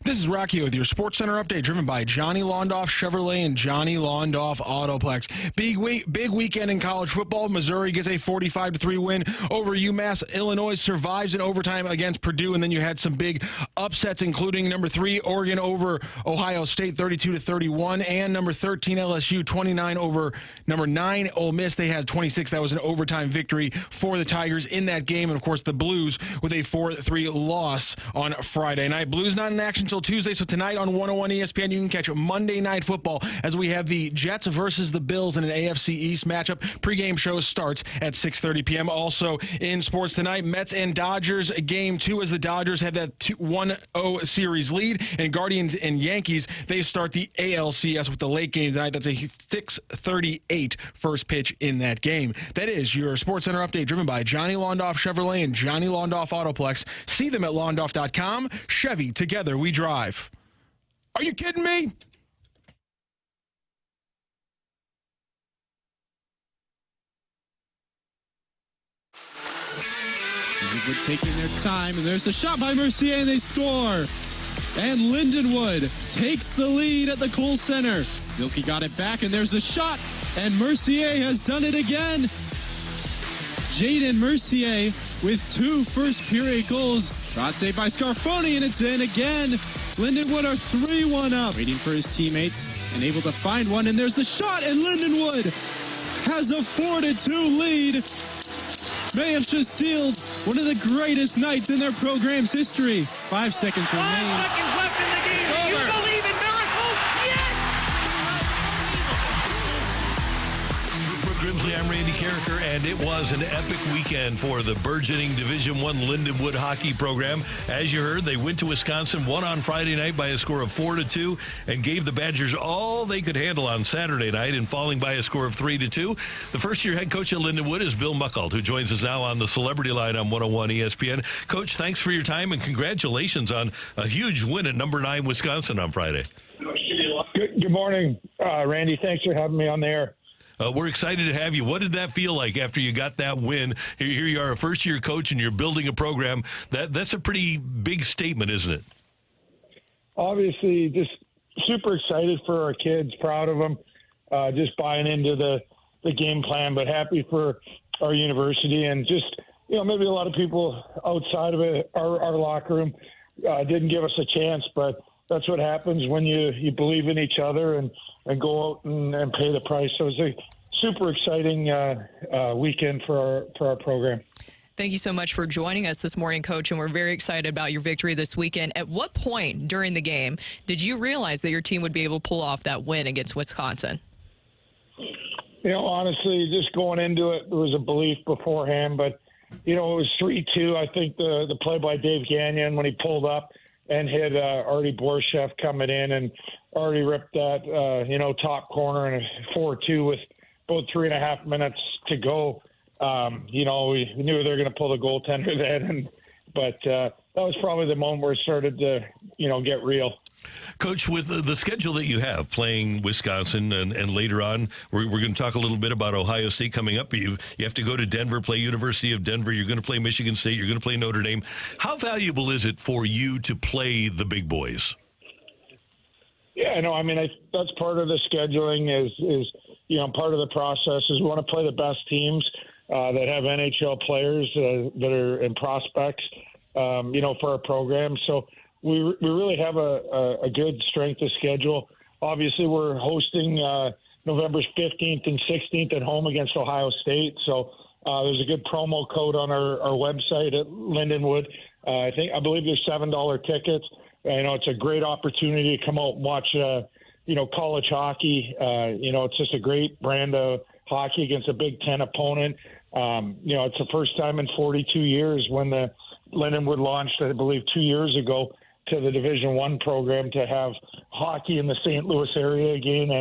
This is Rocky with your Sports Center update, driven by Johnny Londoff Chevrolet and Johnny Londoff Autoplex. Big weekend in college football. Missouri gets a 45-3 win over UMass. Illinois survives in overtime against Purdue, and then you had some big upsets, including number 3 Oregon over Ohio State 32-31, and number 13 LSU 29 over number 9 Ole Miss. They had 26. That was an overtime victory for the Tigers in that game, and of course the Blues with a 4-3 loss on Friday night. Blues not in action until Tuesday, so tonight on 101 ESPN you can catch Monday Night Football as we have the Jets versus the Bills in an AFC East matchup. Pre-game show starts at 6:30 p.m. Also in sports tonight, Mets and Dodgers game 2 as the Dodgers have that 1-0 series lead, and Guardians and Yankees, they start the ALCS with the late game tonight. That's a 6:38 first pitch in that game. That is your Sports Center update, driven by Johnny Londoff Chevrolet and Johnny Londoff Autoplex. See them at londoff.com. Chevy, together we drive. Are you kidding me? Lindenwood taking their time, and there's the shot by Mercier, and they score. And Lindenwood takes the lead at the Kohl Center. Zilke got it back, and there's the shot, and Mercier has done it again. Jaden Mercier with 2 first-period goals. Shot saved by Scarfoni, and it's in again. Lindenwood are 3-1 up. Waiting for his teammates and able to find one, and there's the shot, and Lindenwood has a 4-2 lead. May have just sealed one of the greatest nights in their program's history. 5 seconds remain. 5 seconds left in the game. Do you believe in miracles? Yes! Grimsley, I'm Randy Carricker, and it was an epic weekend for the burgeoning Division I Lindenwood hockey program. As you heard, they went to Wisconsin, won on Friday night by a score of 4-2, and gave the Badgers all they could handle on Saturday night in falling by a score of 3-2. The first-year head coach at Lindenwood is Bill Mukalt, who joins us now on the Celebrity Line on 101 ESPN. Coach, thanks for your time, and congratulations on a huge win at number 9 Wisconsin on Friday. Good morning, Randy. Thanks for having me on the air. We're excited to have you. What did that feel like after you got that win? Here you are, a first-year coach, and you're building a program. That's a pretty big statement, isn't it? Obviously, just super excited for our kids, proud of them, just buying into the game plan, but happy for our university. And just, maybe a lot of people outside of it, our locker room didn't give us a chance, but that's what happens when you believe in each other and go out and pay the price. So it was a super exciting weekend for our program. Thank you so much for joining us this morning, Coach, and we're very excited about your victory this weekend. At what point during the game did you realize that your team would be able to pull off that win against Wisconsin? Honestly, just going into it, there was a belief beforehand, but, it was 3-2. I think the play by Dave Gagnon when he pulled up and hit Artie Borshev coming in and already ripped that, top corner and a 4-2 with about 3.5 minutes to go. We knew they were going to pull the goaltender then, but that was probably the moment where it started to, get real. Coach, with the schedule that you have, playing Wisconsin and later on, we're going to talk a little bit about Ohio State coming up. You have to go to Denver, play University of Denver. You're going to play Michigan State. You're going to play Notre Dame. How valuable is it for you to play the big boys? Yeah, that's part of the scheduling is part of the process is we want to play the best teams that have NHL players that are in prospects, for our program. So we really have a good strength of schedule. Obviously, we're hosting November 15th and 16th at home against Ohio State. So there's a good promo code on our website at Lindenwood. I believe there's $7 tickets. It's a great opportunity to come out and watch, college hockey. It's just a great brand of hockey against a Big Ten opponent. It's the first time in 42 years when the Lindenwood launched, I believe, 2 years ago to the Division I program to have hockey in the St. Louis area again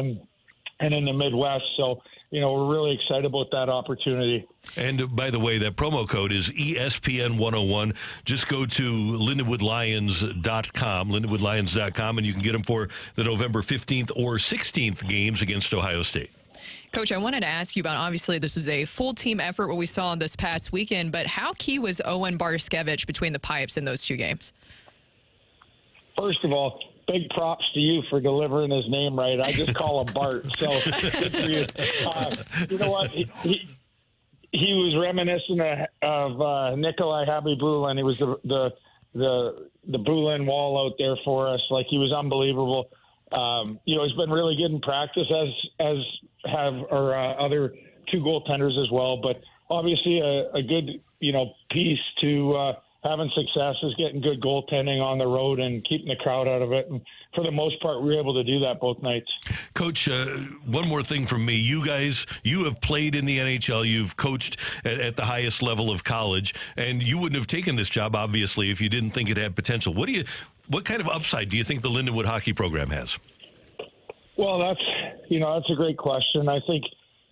and in the Midwest. So, we're really excited about that opportunity. And by the way, that promo code is ESPN 101. Just go to lindenwoodlions.com, and you can get them for the November 15th or 16th games against Ohio State. Coach, I wanted to ask you about, obviously, this was a full team effort, what we saw this past weekend, but how key was Owen Barskevich between the pipes in those two games? First of all, big props to you for delivering his name right. I just call him Bart. So good for you. You know what? He was reminiscent of Nikolai Habibulin. He was the Bulin wall out there for us. Like, he was unbelievable. He's been really good in practice, as have our other two goaltenders as well. But obviously a good, piece to having success is getting good goaltending on the road and keeping the crowd out of it. And for the most part, we were able to do that both nights. Coach, one more thing from me. You guys, you have played in the NHL. You've coached at the highest level of college, and you wouldn't have taken this job, obviously, if you didn't think it had potential. What kind of upside do you think the Lindenwood hockey program has? Well, that's a great question. I think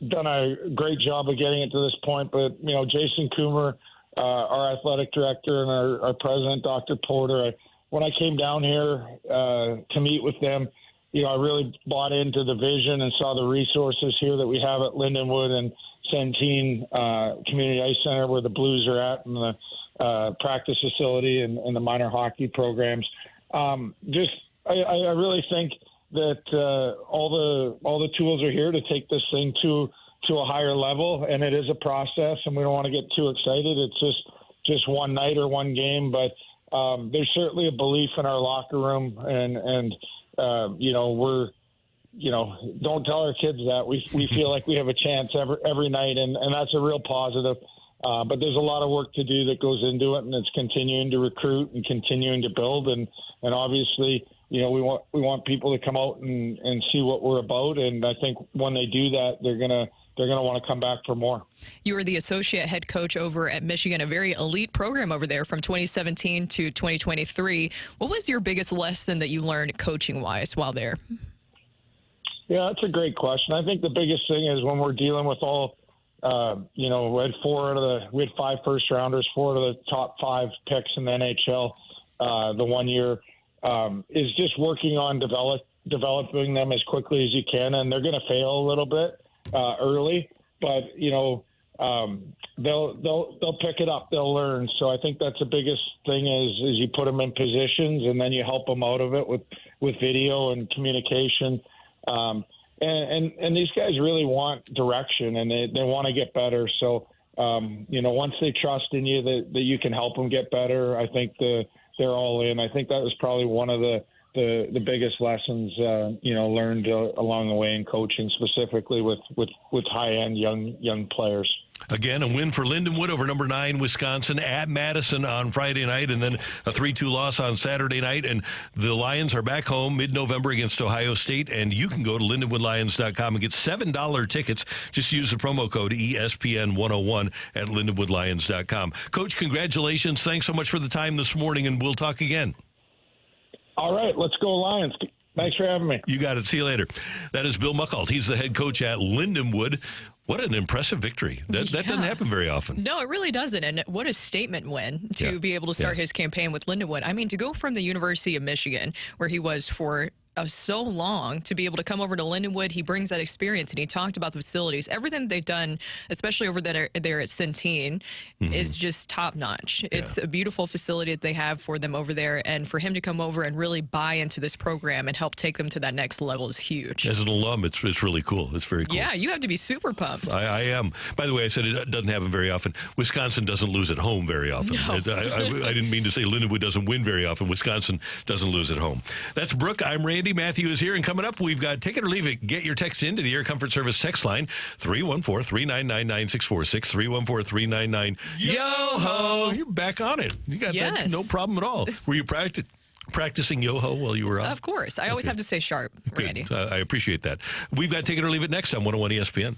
done a great job of getting it to this point, but, Jason Coomer, our athletic director, and our president, Dr. Porter, when I came down here to meet with them, I really bought into the vision and saw the resources here that we have at Lindenwood and Centene Community Ice Center, where the Blues are at, and the practice facility and the minor hockey programs. I really think that all the tools are here to take this thing to a higher level, and it is a process, and we don't want to get too excited. It's just one night or one game, but there's certainly a belief in our locker room, and we're don't tell our kids that we feel like we have a chance every night, and that's a real positive. But there's a lot of work to do that goes into it, and it's continuing to recruit and continuing to build, and obviously, we want people to come out and see what we're about, and I think when they do that, they're gonna want to come back for more. You were the associate head coach over at Michigan, a very elite program over there from 2017 to 2023. What was your biggest lesson that you learned coaching-wise while there? Yeah, that's a great question. I think the biggest thing is when we're dealing with all, we had 5 first-rounders, 4 of the top 5 picks in the NHL the 1 year, is just working on developing them as quickly as you can, and they're going to fail a little bit. early, but they'll pick it up. They'll learn. So I think that's the biggest thing is you put them in positions and then you help them out of it with video and communication. And these guys really want direction and they want to get better. So, once they trust in you that you can help them get better, I think they're all in. I think that was probably one of the biggest lessons, learned along the way in coaching, specifically with high-end young players. Again, a win for Lindenwood over number 9 Wisconsin at Madison on Friday night, and then a 3-2 loss on Saturday night. And the Lions are back home mid-November against Ohio State, and you can go to lindenwoodlions.com and get $7 tickets. Just use the promo code ESPN101 at lindenwoodlions.com. Coach, congratulations. Thanks so much for the time this morning, and we'll talk again. All right, let's go Lions. Thanks for having me. You got it. See you later. That is Bill Mukalt. He's the head coach at Lindenwood. What an impressive victory. That doesn't happen very often. No, it really doesn't. And what a statement win to be able to start his campaign with Lindenwood. I mean, to go from the University of Michigan, where he was for so long, to be able to come over to Lindenwood, he brings that experience, and he talked about the facilities. Everything they've done, especially over there at Centene, is just top-notch. It's a beautiful facility that they have for them over there, and for him to come over and really buy into this program and help take them to that next level is huge. As an alum, it's really cool. It's very cool. Yeah, you have to be super pumped. I am. By the way, I said it doesn't happen very often. Wisconsin doesn't lose at home very often. No. I didn't mean to say Lindenwood doesn't win very often. Wisconsin doesn't lose at home. That's Brooke. I'm Randy. Matthew is here, and coming up, we've got Take It or Leave It. Get your text into the Air Comfort Service text line, 314-399-9646, 314-399-YO-HO. You're back on it. You got that, no problem at all. Were you practicing yo-ho while you were on? Of course. I always have to stay sharp, Randy. I appreciate that. We've got Take It or Leave It next on 101 ESPN.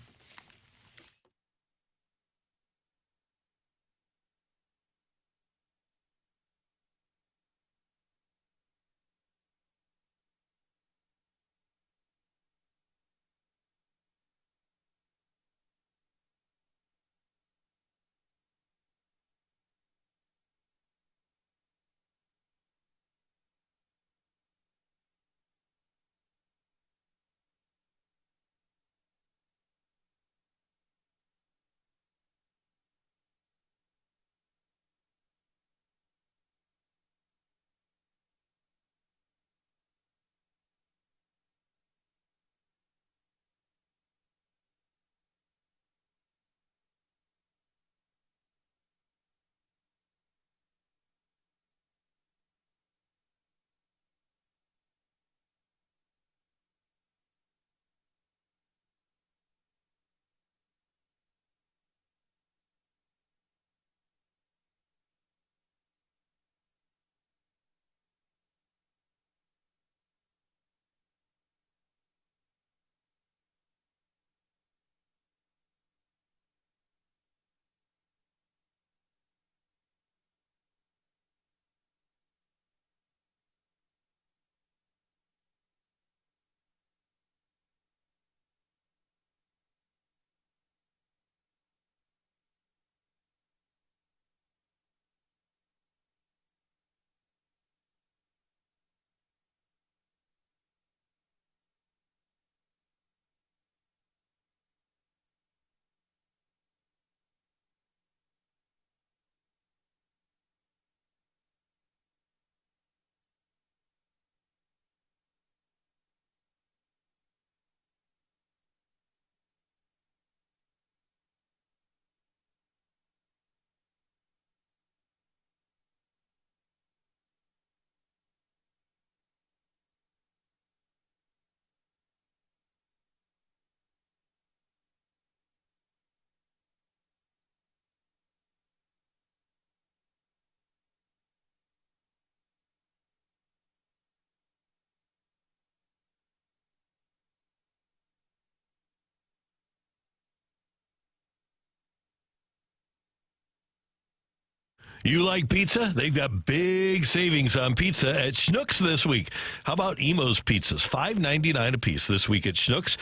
You like pizza? They've got big savings on pizza at Schnucks this week. How about Emo's Pizzas? $5.99 a piece this week at Schnucks.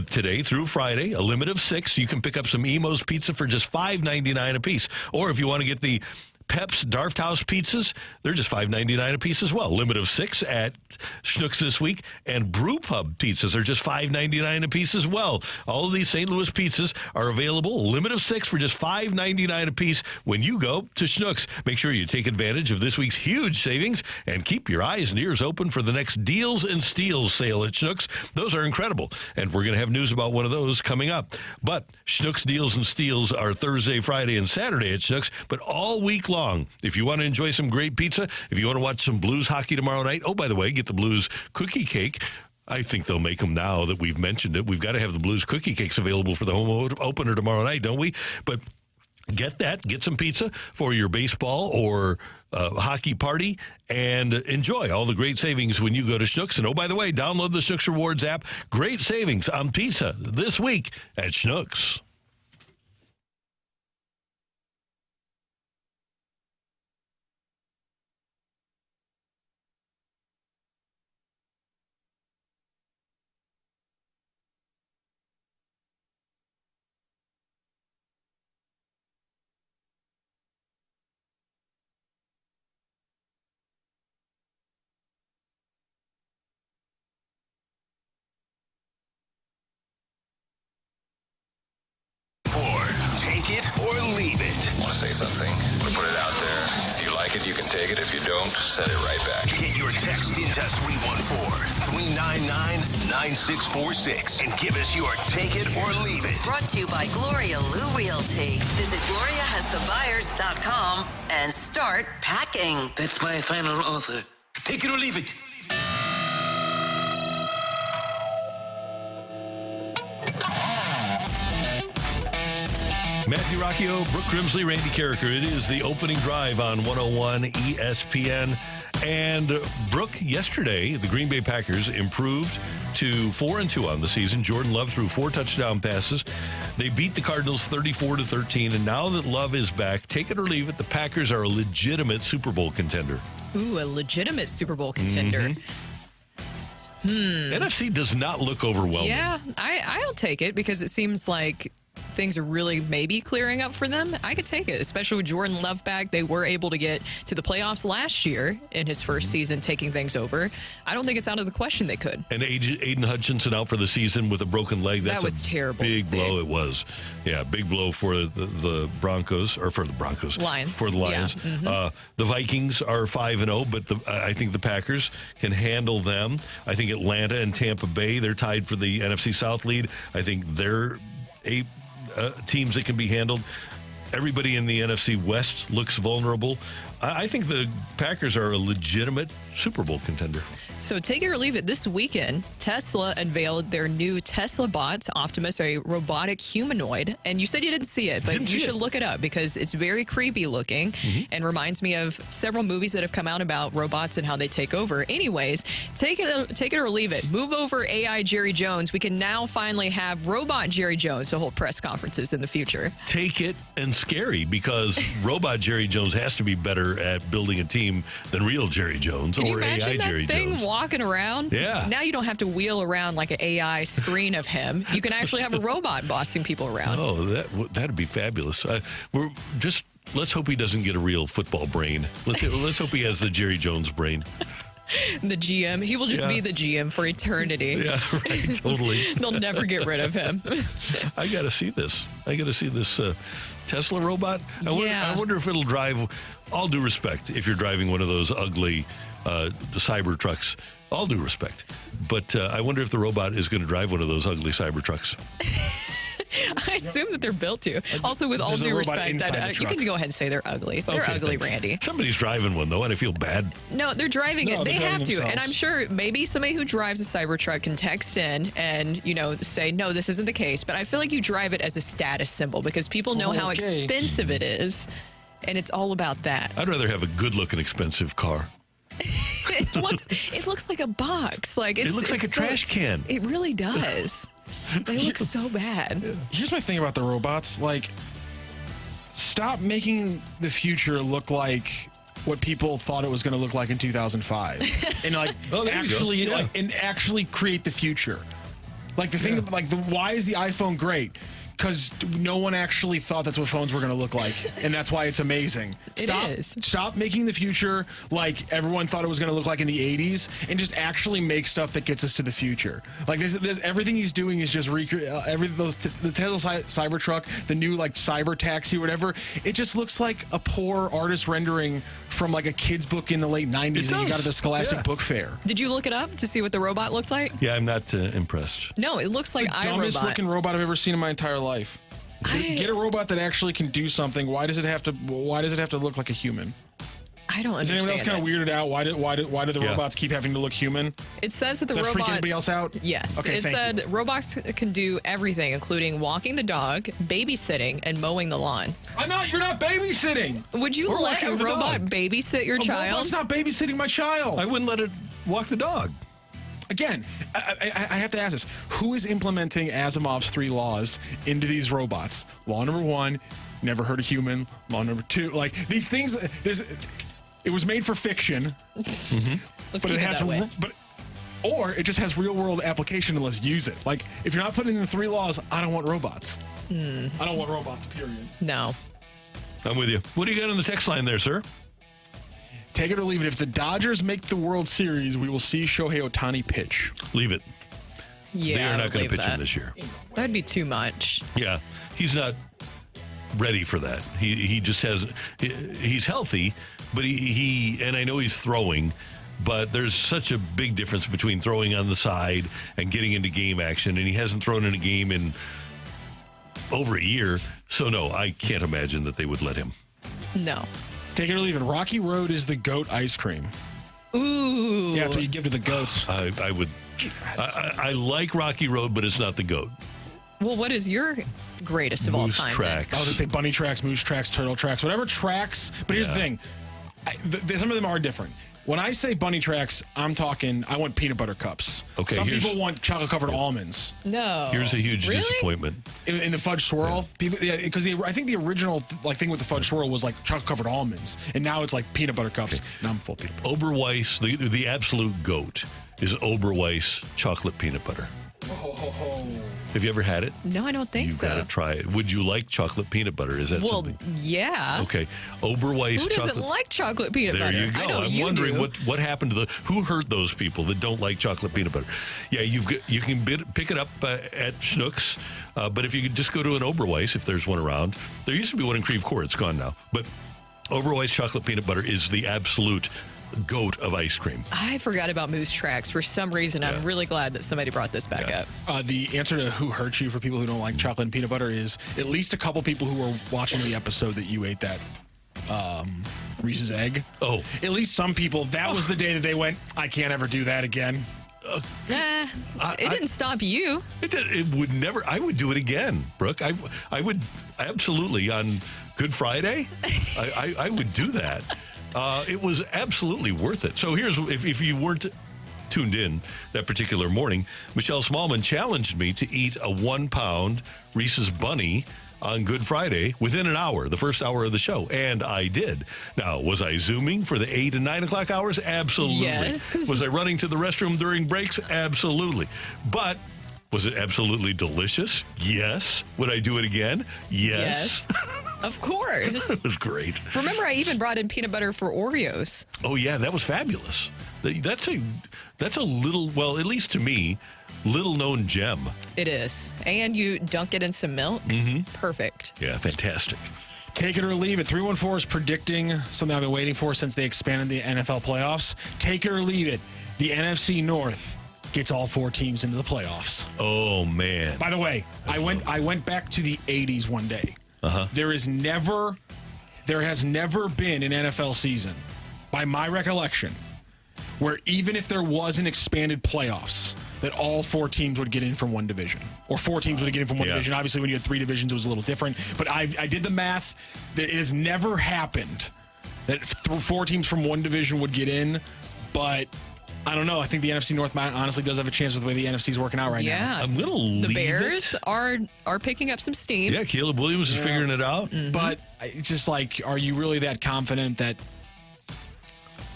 Today through Friday, a limit of 6. You can pick up some Emo's Pizza for just $5.99 a piece. Or if you want to get the Pep's Darf House pizzas, they're just $5.99 a piece as well. Limit of 6 at Schnucks this week. And Brew Pub pizzas are just $5.99 a piece as well. All of these St. Louis pizzas are available. Limit of 6 for just $5.99 a piece when you go to Schnucks. Make sure you take advantage of this week's huge savings and keep your eyes and ears open for the next Deals and Steals sale at Schnucks. Those are incredible. And we're going to have news about one of those coming up. But Schnucks Deals and Steals are Thursday, Friday, and Saturday at Schnucks. But all week long, if you want to enjoy some great pizza, if you want to watch some Blues hockey tomorrow night, oh, by the way, get the Blues cookie cake. I think they'll make them now that we've mentioned it. We've got to have the Blues cookie cakes available for the home opener tomorrow night, don't we? But get that. Get some pizza for your baseball or hockey party and enjoy all the great savings when you go to Schnucks. And, oh, by the way, download the Schnucks Rewards app. Great savings on pizza this week at Schnucks. Take it or leave it. Want to say something? Want to put it out there. If you like it, you can take it. If you don't, set it right back. Get your text into 314-399-9646 and give us your take it or leave it. Brought to you by Gloria Lou Realty. Visit GloriaHasTheBuyers.com and start packing. That's my final offer. Take it or leave it. Matthew Rocchio, Brooke Grimsley, Randy Carricker. It is the opening drive on 101 ESPN. And Brooke, yesterday, the Green Bay Packers improved to 4-2 on the season. Jordan Love threw 4 touchdown passes. They beat the Cardinals 34-13. And now that Love is back, take it or leave it, the Packers are a legitimate Super Bowl contender. Ooh, a legitimate Super Bowl contender. NFC does not look overwhelming. Yeah, I'll take it because it seems like things are really maybe clearing up for them. I could take it, especially with Jordan Love back. They were able to get to the playoffs last year in his first season, taking things over. I don't think it's out of the question they could. And Aiden Hutchinson out for the season with a broken leg. That was terrible. Big blow it was. Yeah, big blow for the Broncos, or for the Broncos. Lions. For the Lions. Yeah. The Vikings are 5-0, but I think the Packers can handle them. I think Atlanta and Tampa Bay, they're tied for the NFC South lead. I think they're teams that can be handled. Everybody in the NFC West looks vulnerable. I think the Packers are a legitimate Super Bowl contender. So take it or leave it. This weekend, Tesla unveiled their new Tesla bot, Optimus, a robotic humanoid. And you said you didn't see it, but you should look it up because it's very creepy looking and reminds me of several movies that have come out about robots and how they take over. Anyways, take it or leave it. Move over AI Jerry Jones. We can now finally have robot Jerry Jones to hold press conferences in the future. Take it and scary because robot Jerry Jones has to be better at building a team than real Jerry Jones or AI Jerry Jones. Walking around. Yeah. Now you don't have to wheel around like an AI screen of him. You can actually have a robot bossing people around. Oh, that'd be fabulous. Let's hope he doesn't get a real football brain. Let's hope he has the Jerry Jones brain. The GM. He will just be the GM for eternity. Yeah, right. Totally. They'll never get rid of him. I got to see this. Tesla robot. I wonder if it'll drive. All due respect, if you're driving one of those ugly cyber trucks, all due respect. But I wonder if the robot is going to drive one of those ugly cyber trucks. I assume that they're built to. Also, with all due respect, you can go ahead and say they're ugly. They're ugly, thanks. Randy. Somebody's driving one, though, and I feel bad. No, they're driving it. They have to. Themselves. And I'm sure maybe somebody who drives a Cybertruck can text in and, say, no, this isn't the case. But I feel like you drive it as a status symbol because people know how expensive it is. And it's all about that. I'd rather have a good-looking, expensive car. It looks like a box. It looks like a trash can. It really does. They look so bad. Yeah. Here's my thing about the robots. Stop making the future look like what people thought it was going to look like in 2005, and actually create the future. Why is the iPhone great? because no one actually thought that's what phones were going to look like, and that's why it's amazing. Stop making the future like everyone thought it was going to look like in the 80s, and just actually make stuff that gets us to the future. Like there's everything he's doing is just the Tesla Cybertruck, the new like Cyber Taxi or whatever. It just looks like a poor artist rendering from like a kid's book in the late 90s that you got at the Scholastic Book Fair. Did you look it up to see what the robot looked like? Yeah, I'm not impressed. No, it looks like the dumbest looking robot I've ever seen in my entire life. Get a robot that actually can do something. Why does it have to look like a human? I don't understand. Is anyone else kind of weirded out? Why do the robots keep having to look human? It says that the Does that robots freak anybody else out? Yes. Okay, it said robots can do everything, including walking the dog, babysitting, and mowing the lawn. You're not babysitting. Would you let a robot babysit your child? Robot's not babysitting my child. I wouldn't let it walk the dog. Again, I have to ask this. Who is implementing Asimov's 3 laws into these robots? Law number 1, never hurt a human. Law number 2, like these things, it was made for fiction. Mm-hmm. But it has, or it just has real world application and let's use it. Like, if you're not putting in the 3 laws, I don't want robots. I don't want robots, period. No. I'm with you. What do you got on the text line there, sir? Take it or leave it. If the Dodgers make the World Series, we will see Shohei Ohtani pitch. Leave it. Yeah, they are not going to pitch him this year. That'd be too much. Yeah, he's not ready for that. He just has. He's healthy, but he and I know he's throwing, but there's such a big difference between throwing on the side and getting into game action, and he hasn't thrown in a game in over a year. So no, I can't imagine that they would let him. No. Take it or leave it. Rocky Road is the goat ice cream. Ooh. Yeah, that's what you give to the goats. I would. I like Rocky Road, but it's not the goat. Well, what is your greatest of all time? Tracks. I was going to say bunny tracks, moose tracks, turtle tracks, whatever tracks. But here's the thing. Some of them are different. When I say bunny tracks, I'm talking, I want peanut butter cups. Okay, some people want chocolate-covered almonds. No. Here's a huge disappointment. In the fudge swirl, because I think the original thing with the fudge swirl was like chocolate-covered almonds, and now it's like peanut butter cups. Now I'm full peanut butter. Oberweis, the absolute goat, is Oberweis chocolate peanut butter. Have you ever had it? No, I don't think so. You've got to try it. Would you like chocolate peanut butter? Is that something? Well, yeah. Okay. Oberweis Who doesn't like chocolate peanut butter? There you go. I know I'm wondering what happened to who hurt those people that don't like chocolate peanut butter. Yeah, you can pick it up at Schnucks, but if you could just go to an Oberweis, if there's one around. There used to be one in Creve Coeur. It's gone now. But Oberweis chocolate peanut butter is the absolute goat of ice cream. I forgot about moose tracks for some reason. Yeah. I'm really glad that somebody brought this back up. The answer to who hurt you for people who don't like chocolate and peanut butter is at least a couple people who were watching the episode that you ate that Reese's egg. Oh. At least some people, that was the day that they went, I can't ever do that again. It didn't stop you. It would never. I would do it again, Brooke. I would absolutely on Good Friday. I would do that. It was absolutely worth it. So here's, if you weren't tuned in that particular morning, Michelle Smallman challenged me to eat a 1-pound Reese's Bunny on Good Friday within an hour, the first hour of the show. And I did. Now, was I Zooming for the 8 and 9 o'clock hours? Absolutely. Yes. Was I running to the restroom during breaks? Absolutely. But was it absolutely delicious? Yes. Would I do it again? Yes. Of course. It was great. Remember, I even brought in peanut butter for Oreos. Oh, yeah, that was fabulous. That's a little, well, at least to me, little known gem. It is. And you dunk it in some milk. Mm-hmm. Perfect. Yeah, fantastic. Take it or leave it. 314 is predicting something I've been waiting for since they expanded the NFL playoffs. Take it or leave it. The NFC North gets all 4 teams into the playoffs. Oh, man. By the way, I went back to the 80s one day. Uh-huh. There has never been an NFL season, by my recollection, where even if there was an expanded playoffs, that all 4 teams would get in from one division. Or 4 teams would get in from one division. Obviously, when you had 3 divisions, it was a little different. But I did the math that it has never happened that 4 teams from one division would get in. But I don't know. I think the NFC North honestly does have a chance with the way the NFC is working out right now. Yeah. I'm going to leave The Bears are picking up some steam. Yeah, Caleb Williams is figuring it out. Mm-hmm. But it's just like, are you really that confident that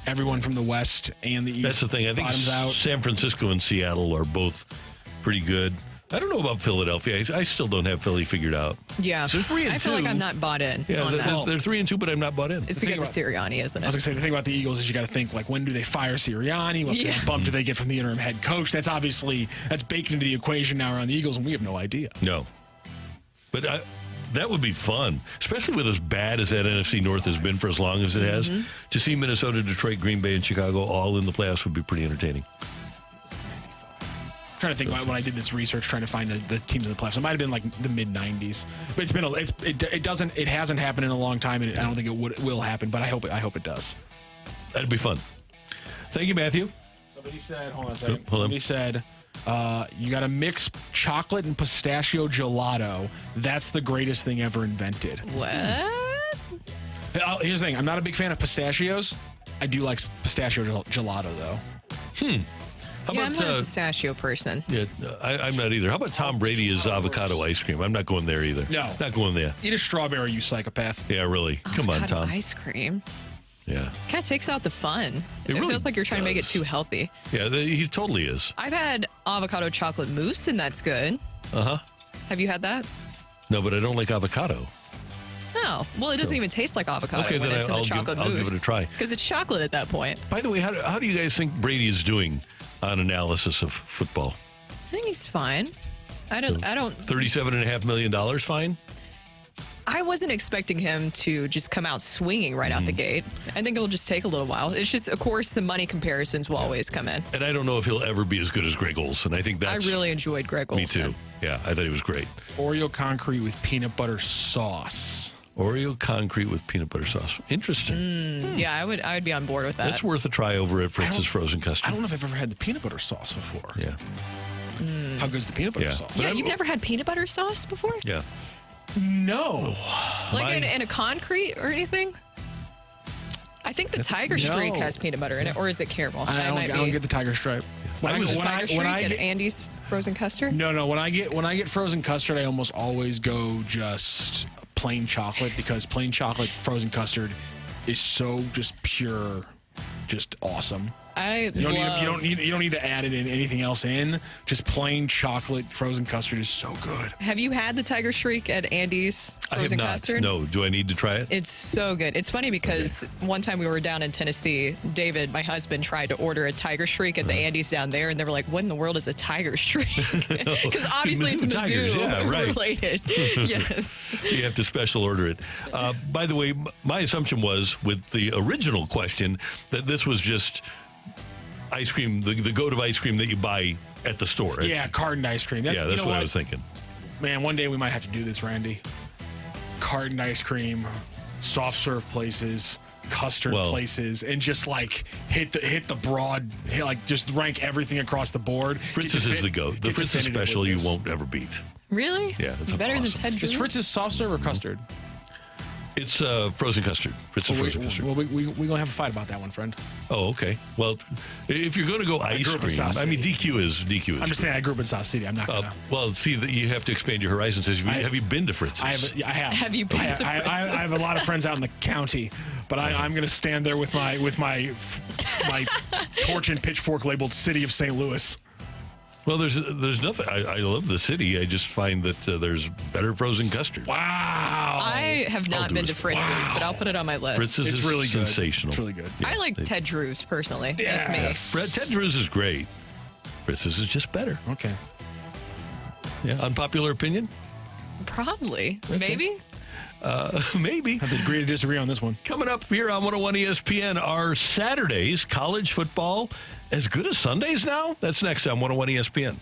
everyone from the West and the East That's the thing. I think bottoms out? San Francisco and Seattle are both pretty good. I don't know about Philadelphia. I still don't have Philly figured out. Yeah. They're 3-2. I feel like I'm not bought in. Yeah, on that. they're 3-2, but I'm not bought in. It's because of Sirianni, isn't it? I was going to say, the thing about the Eagles is you got to think, like, when do they fire Sirianni? What kind of bump do they get from the interim head coach? That's baked into the equation now around the Eagles, and we have no idea. No. But that would be fun, especially with as bad as that NFC North has been for as long as it has. To see Minnesota, Detroit, Green Bay, and Chicago all in the playoffs would be pretty entertaining. Trying to think when I did this research, trying to find the teams in the playoffs. It might have been like the mid '90s, but it hasn't happened in a long time, and I don't think it will happen. But I hope it does. That'd be fun. Thank you, Matthew. Somebody said, hold on a second. Hold on. Somebody said, you got to mix chocolate and pistachio gelato. That's the greatest thing ever invented. What? Here's the thing. I'm not a big fan of pistachios. I do like pistachio gelato, though. How I'm about, not a pistachio person. Yeah, I'm not either. How about Tom Brady's avocado ice cream? I'm not going there either. No. Not going there. Eat a strawberry, you psychopath. Yeah, really. Come on, Avocado Tom. ice cream. Yeah. Kind of takes out the fun. It really feels like you're trying to make it does. too healthy. Yeah, he totally is. I've had avocado chocolate mousse, and that's good. Uh-huh. Have you had that? No, but I don't like avocado. No. Well, it doesn't even taste like avocado Okay, when then it's in the chocolate mousse. I'll give it a try. Because it's chocolate at that point. By the way, how do you guys think Brady is doing on analysis of football? I think he's fine. I don't. $37.5 million fine? I wasn't expecting him to just come out swinging right out the gate. I think it'll just take a little while. It's just, of course, the money comparisons will always come in. And I don't know if he'll ever be as good as Greg Olsen. I think that's... I really enjoyed Greg Olsen. Me too. Yeah, I thought he was great. Oreo concrete with peanut butter sauce. Oreo concrete with peanut butter sauce. Interesting. Yeah, I would be on board with that. That's worth a try over at Fritz's Frozen Custard. I don't know if I've ever had the peanut butter sauce before. Yeah. How good's the peanut butter sauce? Yeah, you've never had peanut butter sauce before? Yeah. No. Like in a concrete or anything? I think the Tiger Streak has peanut butter in it, or is it caramel? I don't get the Tiger Stripe. Tiger Streak at Andy's frozen custard? No. When I get frozen custard, I almost always go just plain chocolate, because plain chocolate frozen custard is so just pure, just awesome. You don't need to add it in anything else in. Just plain chocolate frozen custard is so good. Have you had the Tiger Streak at Andy's frozen custard? No. Do I need to try it? It's so good. It's funny because one time we were down in Tennessee, David, my husband, tried to order a Tiger Streak at the Andy's down there, and they were like, what in the world is a Tiger Streak? Because obviously it's Mizzou related. Yes. You have to special order it. By the way, my assumption was, with the original question, that this was just ice cream, the goat of ice cream that you buy at the store. Yeah, Cardinal ice cream. That's what I was thinking. Man, one day we might have to do this, Randy. Cardinal ice cream, soft serve places, custard places, and just like hit the broad, just rank everything across the board. Fritz's is the goat. The Fritz's special you won't ever beat. Really? Yeah, it's better awesome. than Ted Drew's? Is Fritz's soft serve or custard? It's frozen custard. Fritz's frozen custard. Well, we're going to have a fight about that one, friend. Oh, okay. Well, if you're going to go ice cream, DQ is. I'm just saying I grew up in South City. I'm not going to. Well, see, you have to expand your horizons. Have you been to Fritz's? I have. Have you been to Fritz's? I have a lot of friends out in the county, but I'm going to stand there with my torch and pitchfork labeled City of St. Louis. Well, there's nothing. I love the city. I just find that there's better frozen custard. Wow. I have not been to Fritz's, but I'll put it on my list. Fritz's is really sensational. It's really good. Yeah, I like Ted Drew's personally. Yeah. That's me. Ted Drew's is great. Fritz's is just better. Okay. Yeah. Unpopular opinion? Probably. Okay. Maybe. Maybe. I have to agree to disagree on this one. Coming up here on 101 ESPN are Saturdays, college football, as good as Sundays now? That's next on 101 ESPN.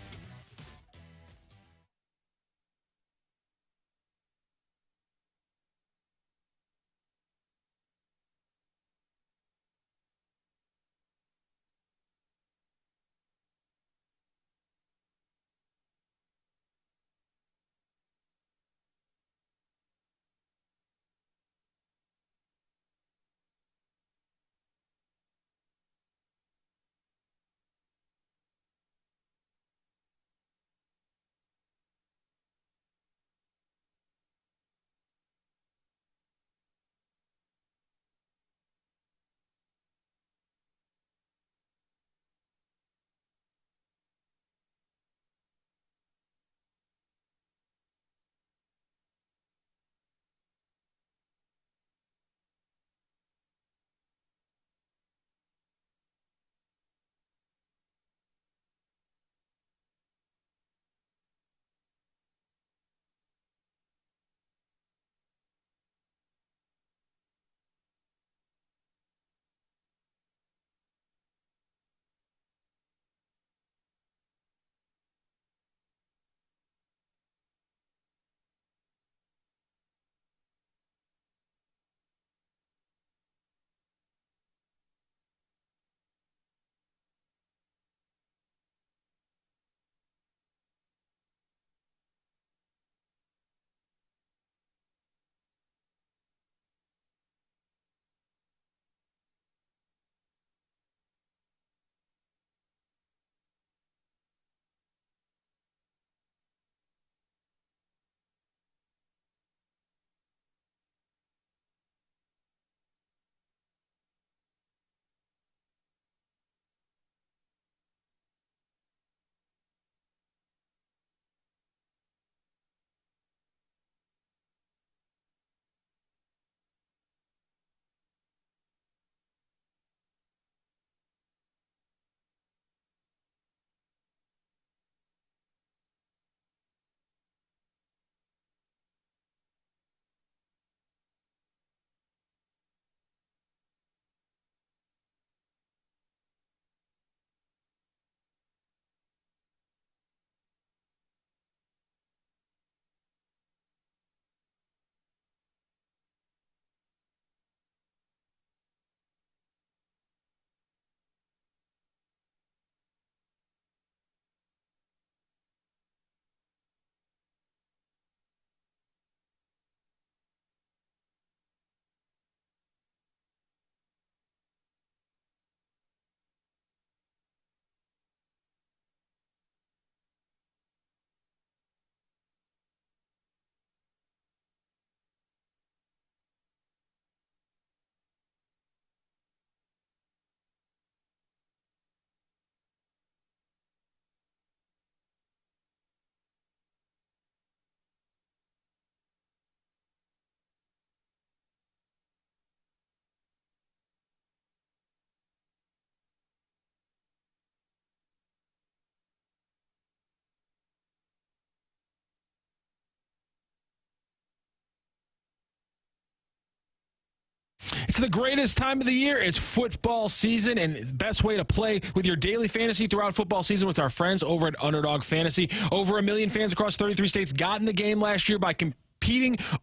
It's the greatest time of the year. It's football season, and the best way to play with your daily fantasy throughout football season with our friends over at Underdog Fantasy. Over 1 million fans across 33 states got in the game last year by competing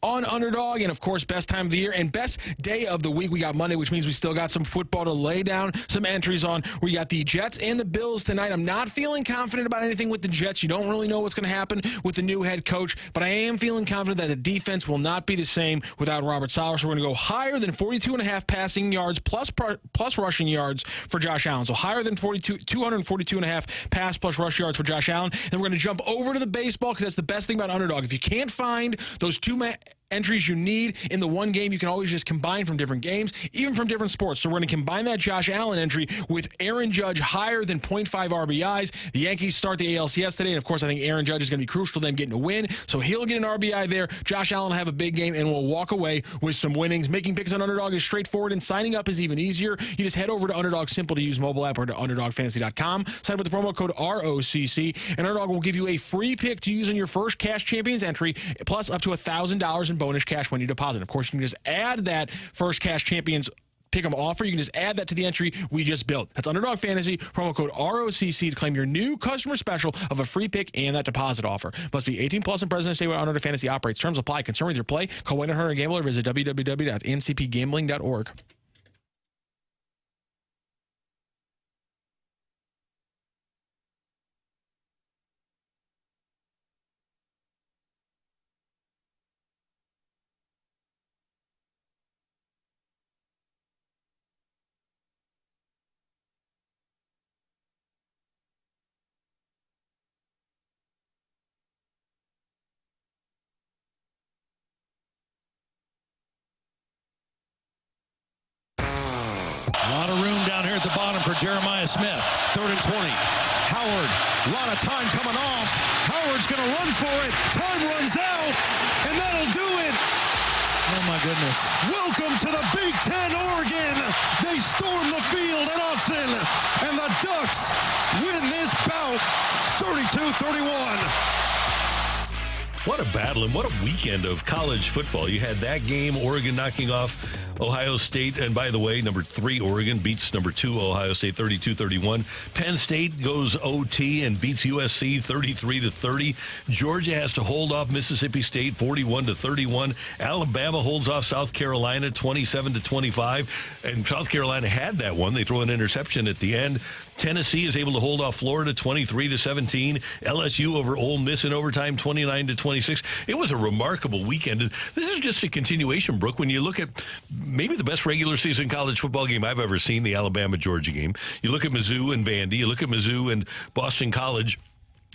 on Underdog, and of course, best time of the year and best day of the week. We got Monday, which means we still got some football to lay down some entries on. We got the Jets and the Bills tonight. I'm not feeling confident about anything with the Jets. You don't really know what's going to happen with the new head coach, but I am feeling confident that the defense will not be the same without Robert Saleh. So we're going to go higher than 42.5 passing yards plus rushing yards for Josh Allen. So higher than 242.5 pass plus rush yards for Josh Allen. Then we're going to jump over to the baseball because that's the best thing about Underdog. If you can't find those two entries you need in the one game, you can always just combine from different games, even from different sports. So we're going to combine that Josh Allen entry with Aaron Judge higher than 0.5 RBIs. The Yankees start the ALCS today, and of course I think Aaron Judge is going to be crucial to them getting a win. So he'll get an RBI there. Josh Allen will have a big game, and we'll walk away with some winnings. Making picks on Underdog is straightforward, and signing up is even easier. You just head over to Underdog's simple-to-use mobile app or to UnderdogFantasy.com. Sign up with the promo code ROCC, and Underdog will give you a free pick to use on your first Cash Champions entry, plus up to $1,000 in bonus cash when you deposit. Of course, you can just add that first Cash Champions pick'em offer. You can just add that to the entry we just built. That's Underdog Fantasy, promo code ROCC to claim your new customer special of a free pick and that deposit offer. Must be 18 plus and present and stay where Underdog Fantasy operates. Terms apply. Concerned with your play? Call 1-800-GAMBLER or visit www.ncpgambling.org. A lot of room down here at the bottom for Jeremiah Smith. 3rd and 20. Howard, a lot of time coming off. Howard's going to run for it. Time runs out, and that'll do it. Oh, my goodness. Welcome to the Big Ten, Oregon. They storm the field at Autzen, and the Ducks win this bout 32-31. What a battle and what a weekend of college football. You had that game, Oregon knocking off Ohio State. And by the way, number 3 Oregon beats number 2 Ohio State 32-31. Penn State goes OT and beats USC 33-30. Georgia has to hold off Mississippi State 41-31. Alabama holds off South Carolina 27-25. And South Carolina had that one. They throw an interception at the end. Tennessee is able to hold off Florida 23-17. LSU over Ole Miss in overtime 29-26. It was a remarkable weekend. And this is just a continuation, Brooke. When you look at maybe the best regular season college football game I've ever seen, the Alabama-Georgia game. You look at Mizzou and Vandy. You look at Mizzou and Boston College.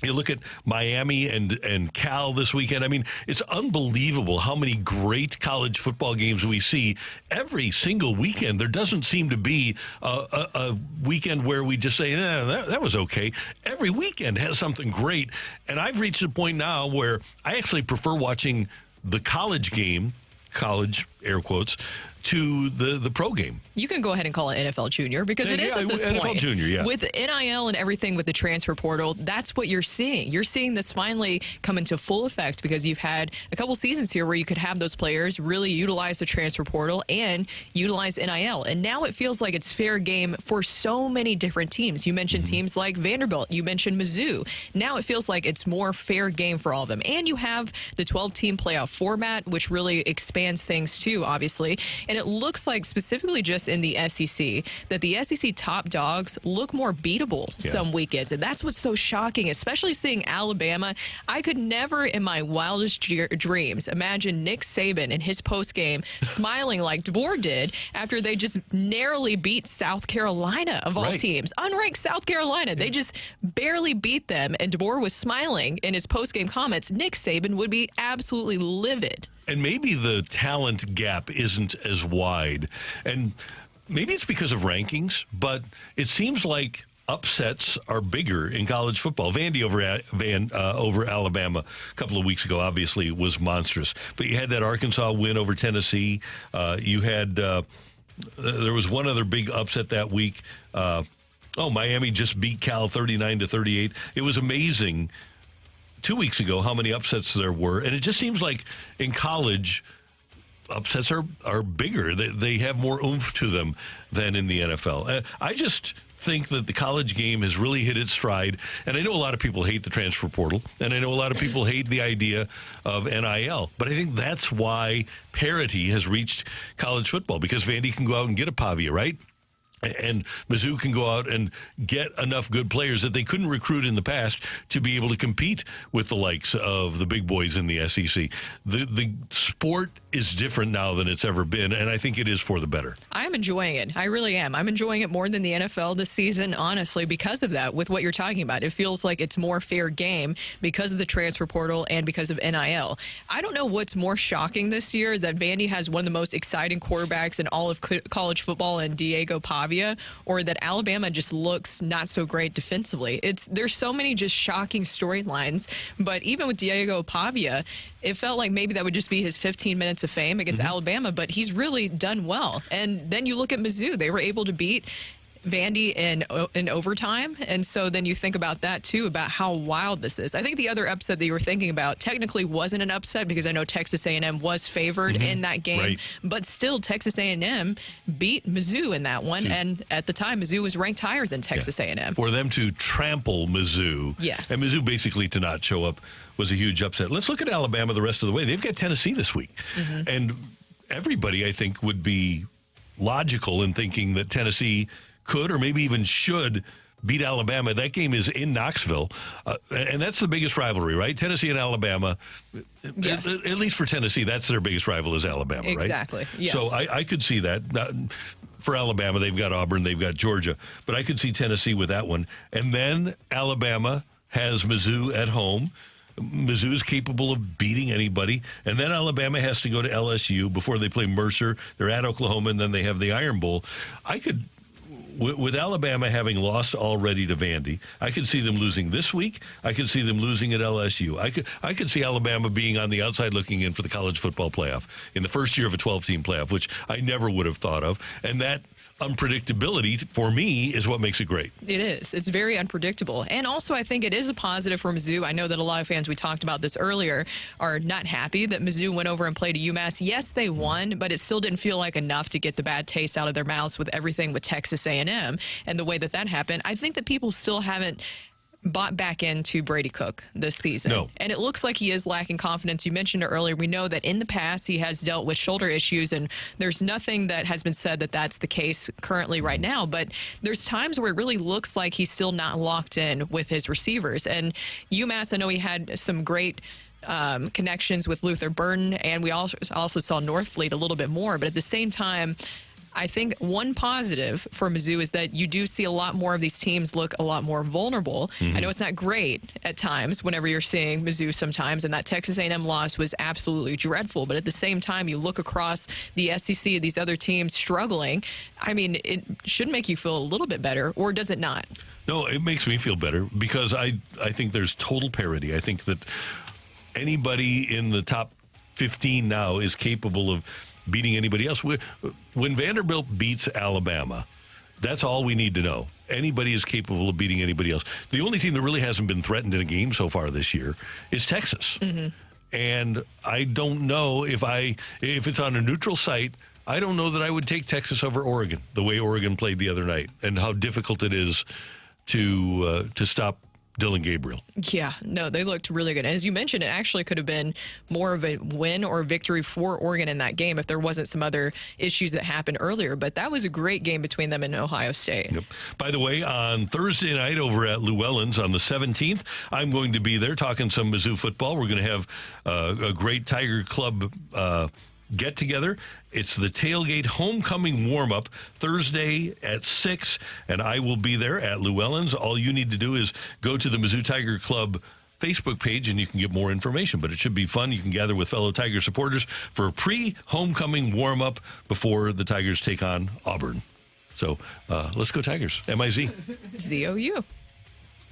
You look at Miami and Cal this weekend. I mean, it's unbelievable how many great college football games we see every single weekend. There doesn't seem to be a weekend where we just say, that was okay. Every weekend has something great. And I've reached a point now where I actually prefer watching the college game, college, air quotes, to the pro game. You can go ahead and call it NFL Junior because it is at this NFL point. Junior, yeah. With NIL and everything with the transfer portal, that's what you're seeing. You're seeing this finally come into full effect because you've had a couple seasons here where you could have those players really utilize the transfer portal and utilize NIL. And now it feels like it's fair game for so many different teams. You mentioned teams like Vanderbilt. You mentioned Mizzou. Now it feels like it's more fair game for all of them. And you have the 12-team playoff format, which really expands things too, obviously. And it looks like specifically just in the SEC that the SEC top dogs look more beatable some weekends. And that's what's so shocking, especially seeing Alabama. I could never in my wildest dreams imagine Nick Saban in his postgame smiling like DeBoer did after they just narrowly beat South Carolina of all teams. Unranked South Carolina. They just barely beat them. And DeBoer was smiling in his postgame comments. Nick Saban would be absolutely livid. And maybe the talent gap isn't as wide. And maybe it's because of rankings, but it seems like upsets are bigger in college football. Vandy over Alabama a couple of weeks ago obviously was monstrous. But you had that Arkansas win over Tennessee. You had there was one other big upset that week. Miami just beat Cal 39-38. It was amazing 2 weeks ago how many upsets there were. And it just seems like in college, upsets are bigger. They have more oomph to them than in the NFL. I just think that the college game has really hit its stride. And I know a lot of people hate the transfer portal, and I know a lot of people hate the idea of NIL. But I think that's why parity has reached college football, because Vandy can go out and get a Pavia, right? And Mizzou can go out and get enough good players that they couldn't recruit in the past to be able to compete with the likes of the big boys in the SEC. The sport is different now than it's ever been, and I think it is for the better. I'm enjoying it. I really am. I'm enjoying it more than the NFL this season, honestly, because of that, with what you're talking about. It feels like it's more fair game because of the transfer portal and because of NIL. I don't know what's more shocking this year, that Vandy has one of the most exciting quarterbacks in all of college football in Diego Pavia, or that Alabama just looks not so great defensively. There's so many just shocking storylines, but even with Diego Pavia, it felt like maybe that would just be his 15 minutes of fame against Alabama, but he's really done well. And then you look at Mizzou, they were able to beat Vandy in overtime, and so then you think about that too, about how wild this is. I think the other upset that you were thinking about technically wasn't an upset, because I know Texas A&M was favored in that game, right, but still Texas A&M beat Mizzou in that one, and at the time Mizzou was ranked higher than Texas A&M. For them to trample Mizzou, yes, and Mizzou basically to not show up was a huge upset. Let's look at Alabama the rest of the way. They've got Tennessee this week, and everybody, I think, would be logical in thinking that Tennessee could or maybe even should beat Alabama. That game is in Knoxville, and that's the biggest rivalry, right? Tennessee and Alabama. Yes. At least for Tennessee, that's their biggest rival is Alabama, right? Exactly, yes. So I could see that. For Alabama, they've got Auburn, they've got Georgia, but I could see Tennessee with that one. And then Alabama has Mizzou at home. Mizzou is capable of beating anybody. And then Alabama has to go to LSU before they play Mercer. They're at Oklahoma, and then they have the Iron Bowl. I could, with Alabama having lost already to Vandy, I could see them losing this week. I could see them losing at LSU. I could see Alabama being on the outside looking in for the college football playoff in the first year of a 12-team playoff, which I never would have thought of. And that unpredictability, for me, is what makes it great. It is. It's very unpredictable. And also, I think it is a positive for Mizzou. I know that a lot of fans, we talked about this earlier, are not happy that Mizzou went over and played a UMass. Yes, they won, but it still didn't feel like enough to get the bad taste out of their mouths with everything with Texas A&M and the way that happened. I think that people still haven't bought back into Brady Cook this season. No. And it looks like he is lacking confidence. You mentioned it earlier. We know that in the past he has dealt with shoulder issues, and there's nothing that has been said that that's the case currently right now. But there's times where it really looks like he's still not locked in with his receivers. And UMass, I know he had some great connections with Luther Burden, and we also saw Northfleet a little bit more. But at the same time, I think one positive for Mizzou is that you do see a lot more of these teams look a lot more vulnerable. I know it's not great at times whenever you're seeing Mizzou sometimes, and that Texas A&M loss was absolutely dreadful. But at the same time, you look across the SEC, these other teams struggling. I mean, it should make you feel a little bit better, or does it not? No, it makes me feel better because I think there's total parity. I think that anybody in the top 15 now is capable of beating anybody else. When Vanderbilt beats Alabama, that's all we need to know. Anybody is capable of beating anybody else. The only team that really hasn't been threatened in a game so far this year is Texas. And I don't know if it's on a neutral site, I don't know that I would take Texas over Oregon, the way Oregon played the other night, and how difficult it is to stop Dylan Gabriel. Yeah, no, they looked really good. And as you mentioned, it actually could have been more of a win or a victory for Oregon in that game if there wasn't some other issues that happened earlier. But that was a great game between them and Ohio State. Yep. By the way, on Thursday night over at Llewellyn's on the 17th, I'm going to be there talking some Mizzou football. We're going to have a great Tiger Club get together. It's the Tailgate Homecoming warm-up Thursday at 6, and I will be there at Llewellyn's. All you need to do is go to the Mizzou Tiger Club Facebook page, and you can get more information. But it should be fun. You can gather with fellow Tiger supporters for a pre-homecoming warm-up before the Tigers take on Auburn. So let's go Tigers. M-I-Z. Z-O-U.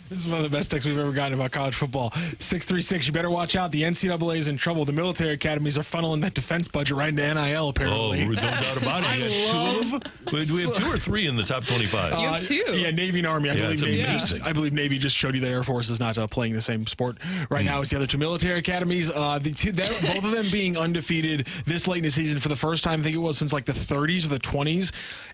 This is one of the best texts we've ever gotten about college football. 636, you better watch out. The NCAA is in trouble. The military academies are funneling that defense budget right into NIL, apparently. Oh, no doubt about it. Do we have 2 or 3 in the top 25? You have 2. Yeah, Navy and Army. I believe Navy just showed you the Air Force is not playing the same sport right now as the other 2 military academies. Both of them being undefeated this late in the season for the first time, I think it was since like the 30s or the 20s.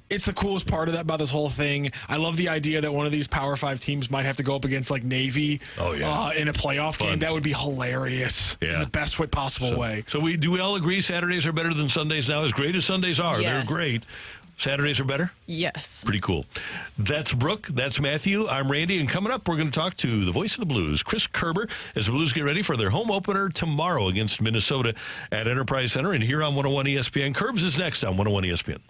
It's the coolest part about this whole thing. I love the idea that one of these Power 5 teams might have to go up against like Navy in a playoff game. That would be hilarious in the best possible way. So do we all agree Saturdays are better than Sundays now? As great as Sundays are, they're great. Saturdays are better? Yes. Pretty cool. That's Brooke. That's Matthew. I'm Randy. And coming up, we're going to talk to the voice of the Blues, Chris Kerber, as the Blues get ready for their home opener tomorrow against Minnesota at Enterprise Center. And here on 101 ESPN, Kerbs is next on 101 ESPN.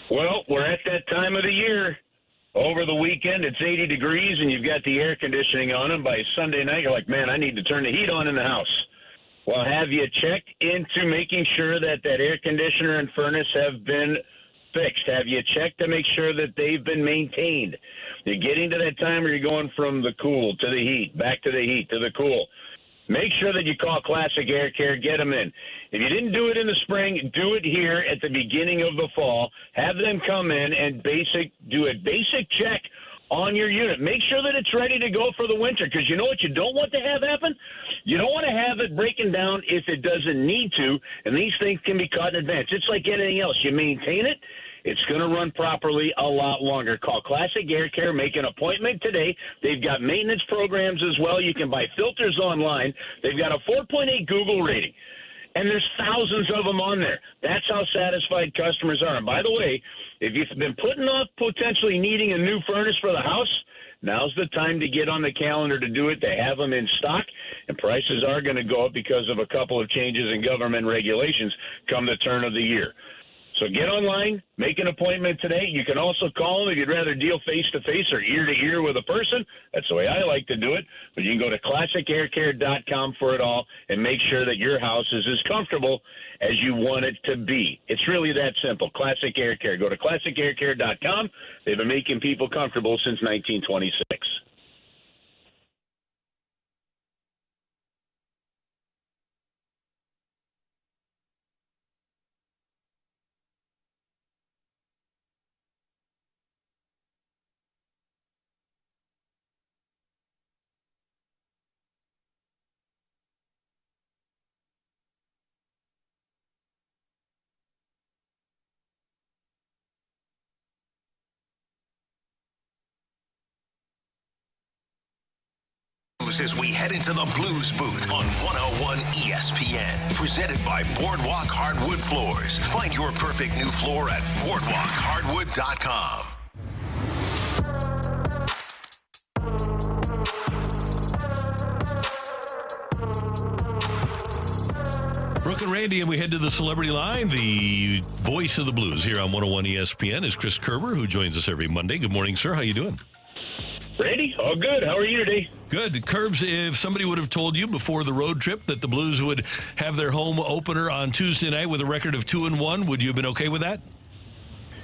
Well, we're at that time of the year. Over the weekend, it's 80 degrees, and you've got the air conditioning on, and by Sunday night, you're like, man, I need to turn the heat on in the house. Well, have you checked into making sure that air conditioner and furnace have been fixed? Have you checked to make sure that they've been maintained? You're getting to that time where you're going from the cool to the heat, back to the heat to the cool. Make sure that you call Classic Air Care, get them in. If you didn't do it in the spring, do it here at the beginning of the fall. Have them come in and do a basic check on your unit. Make sure that it's ready to go for the winter, because you know what you don't want to have happen? You don't want to have it breaking down if it doesn't need to, and these things can be caught in advance. It's like anything else. You maintain it, it's going to run properly a lot longer. Call Classic Air Care. Make an appointment today. They've got maintenance programs as well. You can buy filters online. They've got a 4.8 Google rating, and there's thousands of them on there. That's how satisfied customers are. And by the way, if you've been putting off potentially needing a new furnace for the house, now's the time to get on the calendar to do it. They have them in stock, and prices are going to go up because of a couple of changes in government regulations come the turn of the year. So get online, make an appointment today. You can also call them if you'd rather deal face-to-face or ear-to-ear with a person. That's the way I like to do it. But you can go to ClassicAirCare.com for it all and make sure that your house is as comfortable as you want it to be. It's really that simple. Classic Air Care. Go to ClassicAirCare.com. They've been making people comfortable since 1926. As we head into the Blues booth on 101 ESPN. Presented by Boardwalk Hardwood Floors. Find your perfect new floor at boardwalkhardwood.com. Brooke and Randy, and we head to the celebrity line. The voice of the Blues here on 101 ESPN is Chris Kerber, who joins us every Monday. Good morning, sir. How you doing? Randy, all good. How are you today? Good. Curbs, if somebody would have told you before the road trip that the Blues would have their home opener on Tuesday night with a record of 2-1, would you have been okay with that?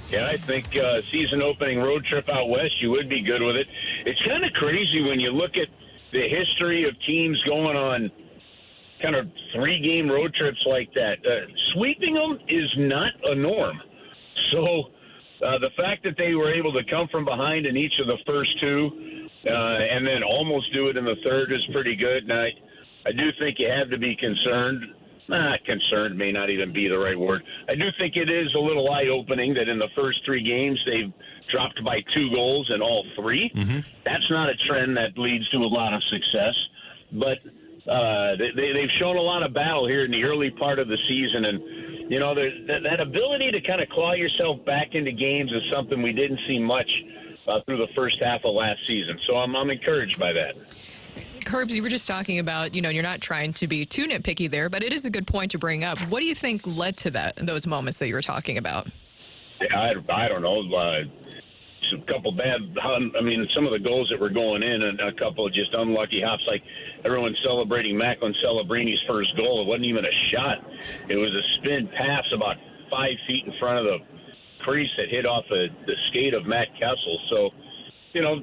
Yeah, I think season opening road trip out west, you would be good with it. It's kind of crazy when you look at the history of teams going on kind of 3-game road trips like that. Sweeping them is not a norm. So the fact that they were able to come from behind in each of the first two and then almost do it in the third is pretty good. And I do think you have to be concerned. Concerned may not even be the right word. I do think it is a little eye-opening that in the first 3 games they've dropped by 2 goals in all 3. Mm-hmm. That's not a trend that leads to a lot of success. But they've shown a lot of battle here in the early part of the season. And, you know, that ability to kind of claw yourself back into games is something we didn't see much through the first half of last season. So I'm encouraged by that. Curbs, you were just talking about, you know, you're not trying to be too nitpicky there, but it is a good point to bring up. What do you think led to those moments that you were talking about? Yeah, I don't know. A couple bad, some of the goals that were going in and a couple of just unlucky hops, like everyone celebrating Macklin Celebrini's first goal. It wasn't even a shot. It was a spin pass about 5 feet in front of the crease that hit off the skate of Matt Kessel. So, you know,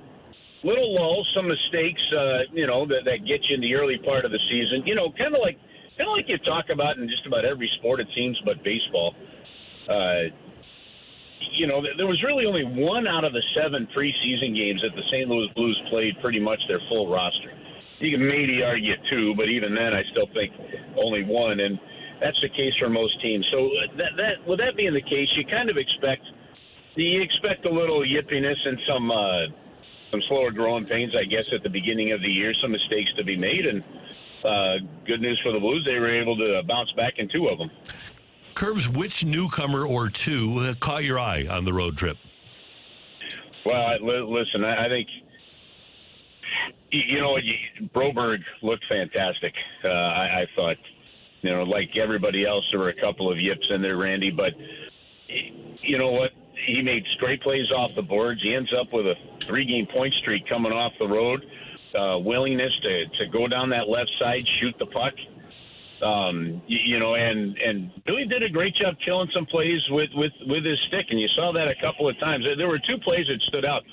little lulls, some mistakes, that get you in the early part of the season. You know, kind of like you talk about in just about every sport, it seems, but baseball. There was really only 1 out of the 7 preseason games that the St. Louis Blues played pretty much their full roster. You can maybe argue 2, but even then I still think only 1, and that's the case for most teams. So with that being the case, you kind of expect a little yippiness and some slower growing pains, I guess, at the beginning of the year, some mistakes to be made, and good news for the Blues, they were able to bounce back in 2 of them. Curbs, which newcomer or 2 caught your eye on the road trip? Well, listen, I think, Broberg looked fantastic. I thought, like everybody else, there were a couple of yips in there, Randy, but you know what? He made great plays off the boards. He ends up with a 3-game point streak coming off the road. Willingness to go down that left side, shoot the puck. And really did a great job killing some plays with his stick, and you saw that a couple of times. There were 2 plays that stood out.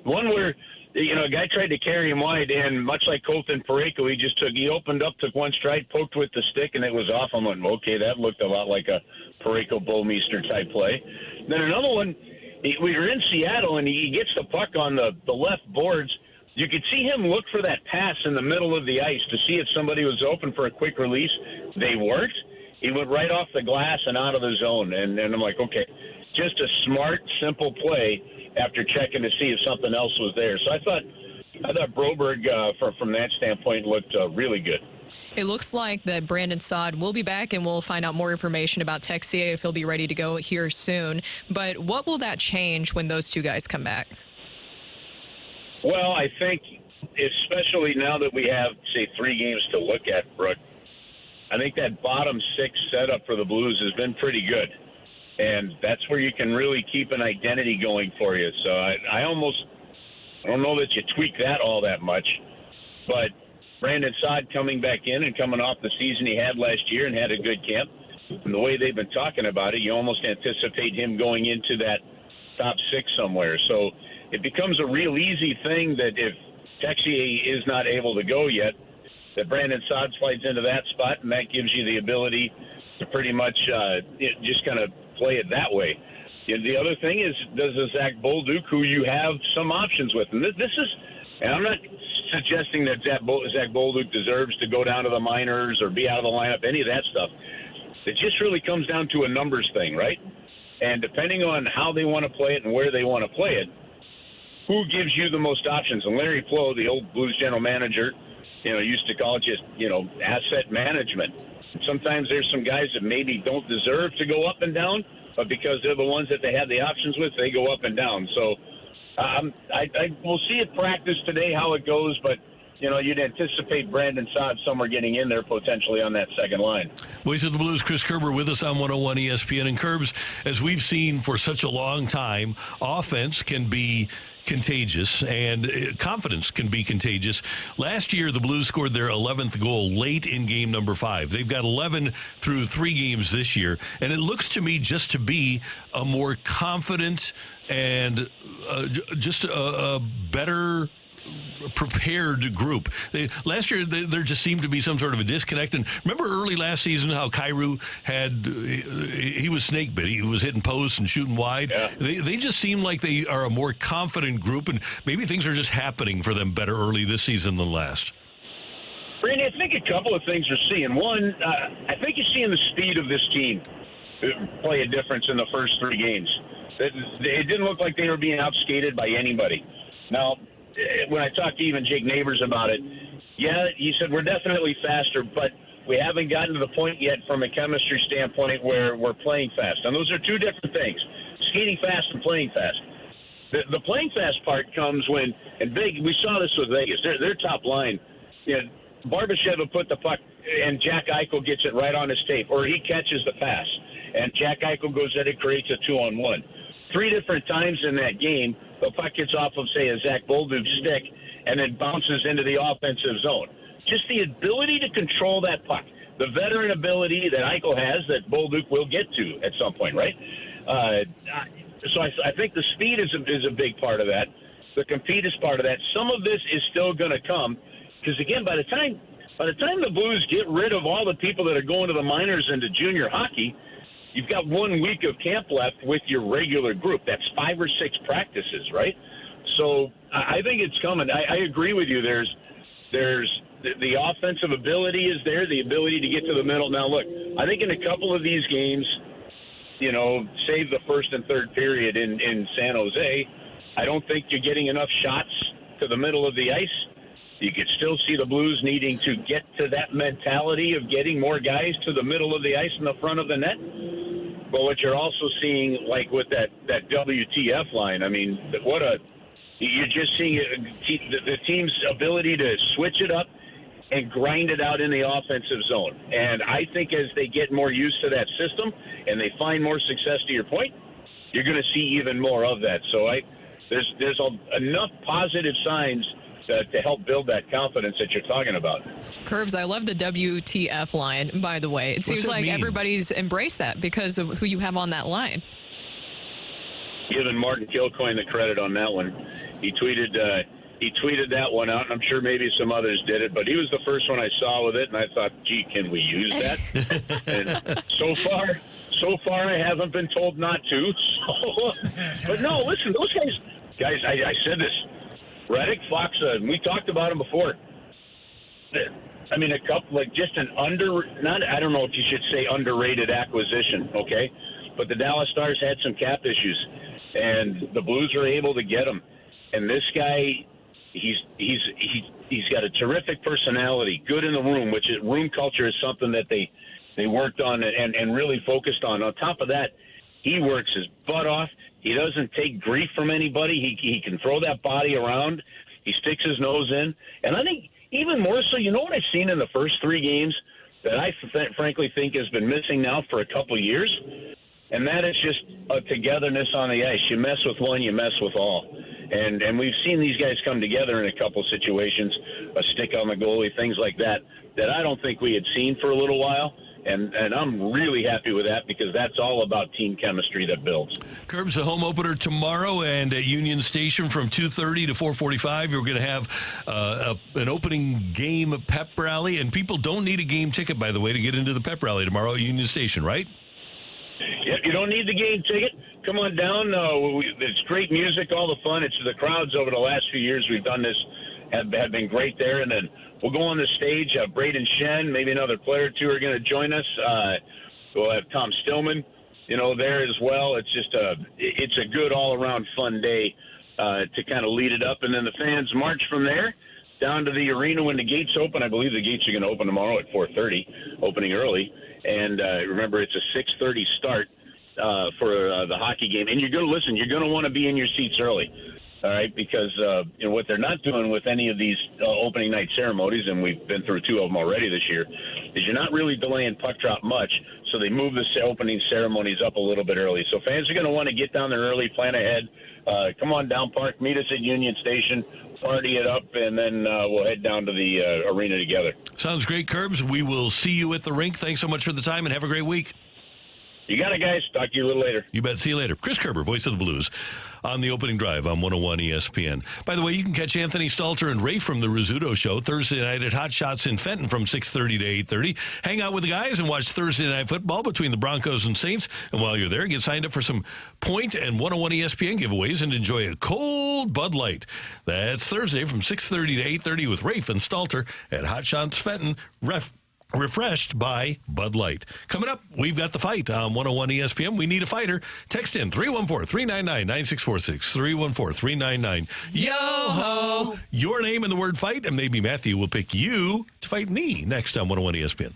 One where, a guy tried to carry him wide, and much like Colton Parayko, he opened up, took 1 stride, poked with the stick, and it was off. I'm like, okay, that looked a lot like a Parayko-Bouwmeester type play. Then another one, we were in Seattle, and he gets the puck on the left boards. You could see him look for that pass in the middle of the ice to see if somebody was open for a quick release. They weren't. He went right off the glass and out of the zone. And I'm like, okay, just a smart, simple play after checking to see if something else was there. So I thought Broberg, from that standpoint, looked really good. It looks like that Brandon Saad will be back, and we'll find out more information about Texier if he'll be ready to go here soon. But what will that change when those 2 guys come back? Well, I think, especially now that we have, say, 3 games to look at, Brooke, I think that bottom 6 setup for the Blues has been pretty good. And that's where you can really keep an identity going for you. So I don't know that you tweak that all that much. But Brandon Saad coming back in and coming off the season he had last year and had a good camp, and the way they've been talking about it, you almost anticipate him going into that top 6 somewhere. So it becomes a real easy thing that if Texier is not able to go yet, that Brandon Saad slides into that spot, and that gives you the ability to pretty much just kind of play it that way. The other thing is, does a Zach Bolduc, who you have some options with, and this is, and I'm not suggesting that Zach Bolduc deserves to go down to the minors or be out of the lineup, any of that stuff. It just really comes down to a numbers thing, right? And depending on how they want to play it and where they want to play it, who gives you the most options? And Larry Plow, the old Blues general manager, used to call it just, asset management. Sometimes there's some guys that maybe don't deserve to go up and down, but because they're the ones that they have the options with, they go up and down. So we'll see at practice today how it goes, but you'd anticipate Brandon Saad somewhere getting in there potentially on that second line. Voice of the Blues, Chris Kerber with us on 101 ESPN. And Kerbs, as we've seen for such a long time, offense can be contagious and confidence can be contagious. Last year, the Blues scored their 11th goal late in game number 5. They've got 11 through 3 games this year, and it looks to me just to be a more confident and just a better prepared group. Last year, there just seemed to be some sort of a disconnect. And remember early last season how Kyrou he was snake bit. He was hitting posts and shooting wide. Yeah. They just seem like they are a more confident group, and maybe things are just happening for them better early this season than last. Randy, I think a couple of things we're seeing. One, I think you're seeing the speed of this team play a difference in the first 3 games. It didn't look like they were being outskated by anybody. Now, when I talked to even Jake Neighbors about it, he said we're definitely faster, but we haven't gotten to the point yet from a chemistry standpoint where we're playing fast. And those are 2 different things, skating fast and playing fast. The playing fast part comes when, and we saw this with Vegas, their top line, Barbashev will put the puck and Jack Eichel gets it right on his tape, or he catches the pass, and Jack Eichel goes in and creates a 2-on-1. 3 different times in that game, the puck gets off of, say, a Zach Bolduc stick and then bounces into the offensive zone. Just the ability to control that puck, the veteran ability that Eichel has that Bolduc will get to at some point, right? So I think the speed is a big part of that. The compete is part of that. Some of this is still going to come because, again, by the time the Blues get rid of all the people that are going to the minors and to junior hockey, you've got 1 week of camp left with your regular group. That's 5 or 6 practices, right? So I think it's coming. I agree with you. There's the offensive ability is there, the ability to get to the middle. Now, look, I think in a couple of these games, save the first and third period in San Jose, I don't think you're getting enough shots to the middle of the ice. You could still see the Blues needing to get to that mentality of getting more guys to the middle of the ice in the front of the net. But what you're also seeing, like with that WTF line, I mean, you're just seeing the team's ability to switch it up and grind it out in the offensive zone. And I think as they get more used to that system and they find more success, to your point, you're going to see even more of that. So there's enough positive signs to help build that confidence that you're talking about. Kerbs, I love the WTF line, by the way. It seems like everybody's embraced that because of who you have on that line. Giving Martin Kilcoyne the credit on that one. He tweeted that one out, and I'm sure maybe some others did it, but he was the first one I saw with it, and I thought, gee, can we use that? And so far I haven't been told not to. So, but no, listen, those guys, I said this. Reddick, Fox, we talked about him before. I mean, a couple, just an I don't know if you should say underrated acquisition, okay? But the Dallas Stars had some cap issues, and the Blues were able to get him. And this guy, he's got a terrific personality, good in the room, which is room culture is something that they worked on and really focused on. On top of that, he works his butt off. He doesn't take grief from anybody. He can throw that body around. He sticks his nose in. And I think even more so, what I've seen in the first 3 games that I frankly think has been missing now for a couple of years, and that is just a togetherness on the ice. You mess with one, you mess with all. And we've seen these guys come together in a couple situations, a stick on the goalie, things like that I don't think we had seen for a little while. And I'm really happy with that because that's all about team chemistry that builds. Kerb's the home opener tomorrow, and at Union Station from 2:30 to 4:45, you're going to have an opening game pep rally. And people don't need a game ticket, by the way, to get into the pep rally tomorrow at Union Station, right? Yep, you don't need the game ticket. Come on down. It's great music, all the fun. It's the crowds over the last few years we've done this have been great there. And then we'll go on the stage. Braden Shen, maybe another player or 2 are going to join us. We'll have Tom Stillman, there as well. It's just it's a good all-around fun day to kind of lead it up. And then the fans march from there. down to the arena when the gates open. I believe the gates are going to open tomorrow at 4:30, opening early. And remember, it's a 6:30 start for the hockey game. And you're going to listen. You're going to want to be in your seats early. All right, because what they're not doing with any of these opening night ceremonies, and we've been through 2 of them already this year, is you're not really delaying puck drop much, so they move the opening ceremonies up a little bit early. So fans are going to want to get down there early, plan ahead. Come on down, Park, meet us at Union Station, party it up, and then we'll head down to the arena together. Sounds great, Curbs. We will see you at the rink. Thanks so much for the time, and have a great week. You got it, guys. Talk to you a little later. You bet. See you later. Chris Kerber, voice of the Blues, on the opening drive on 101 ESPN. By the way, you can catch Anthony Stalter and Ray from the Rizzuto Show Thursday night at Hot Shots in Fenton from 6:30 to 8:30. Hang out with the guys and watch Thursday night football between the Broncos and Saints. And while you're there, get signed up for some Point and 101 ESPN giveaways and enjoy a cold Bud Light. That's Thursday from 6:30 to 8:30 with Rafe and Stalter at Hot Shots Fenton. Refreshed by Bud Light. Coming up, we've got the fight on 101 ESPN. We need a fighter. Text in 314-399-9646. 314-399-YO-HO. Your name and the word fight, and maybe Matthew will pick you to fight me next on 101 ESPN.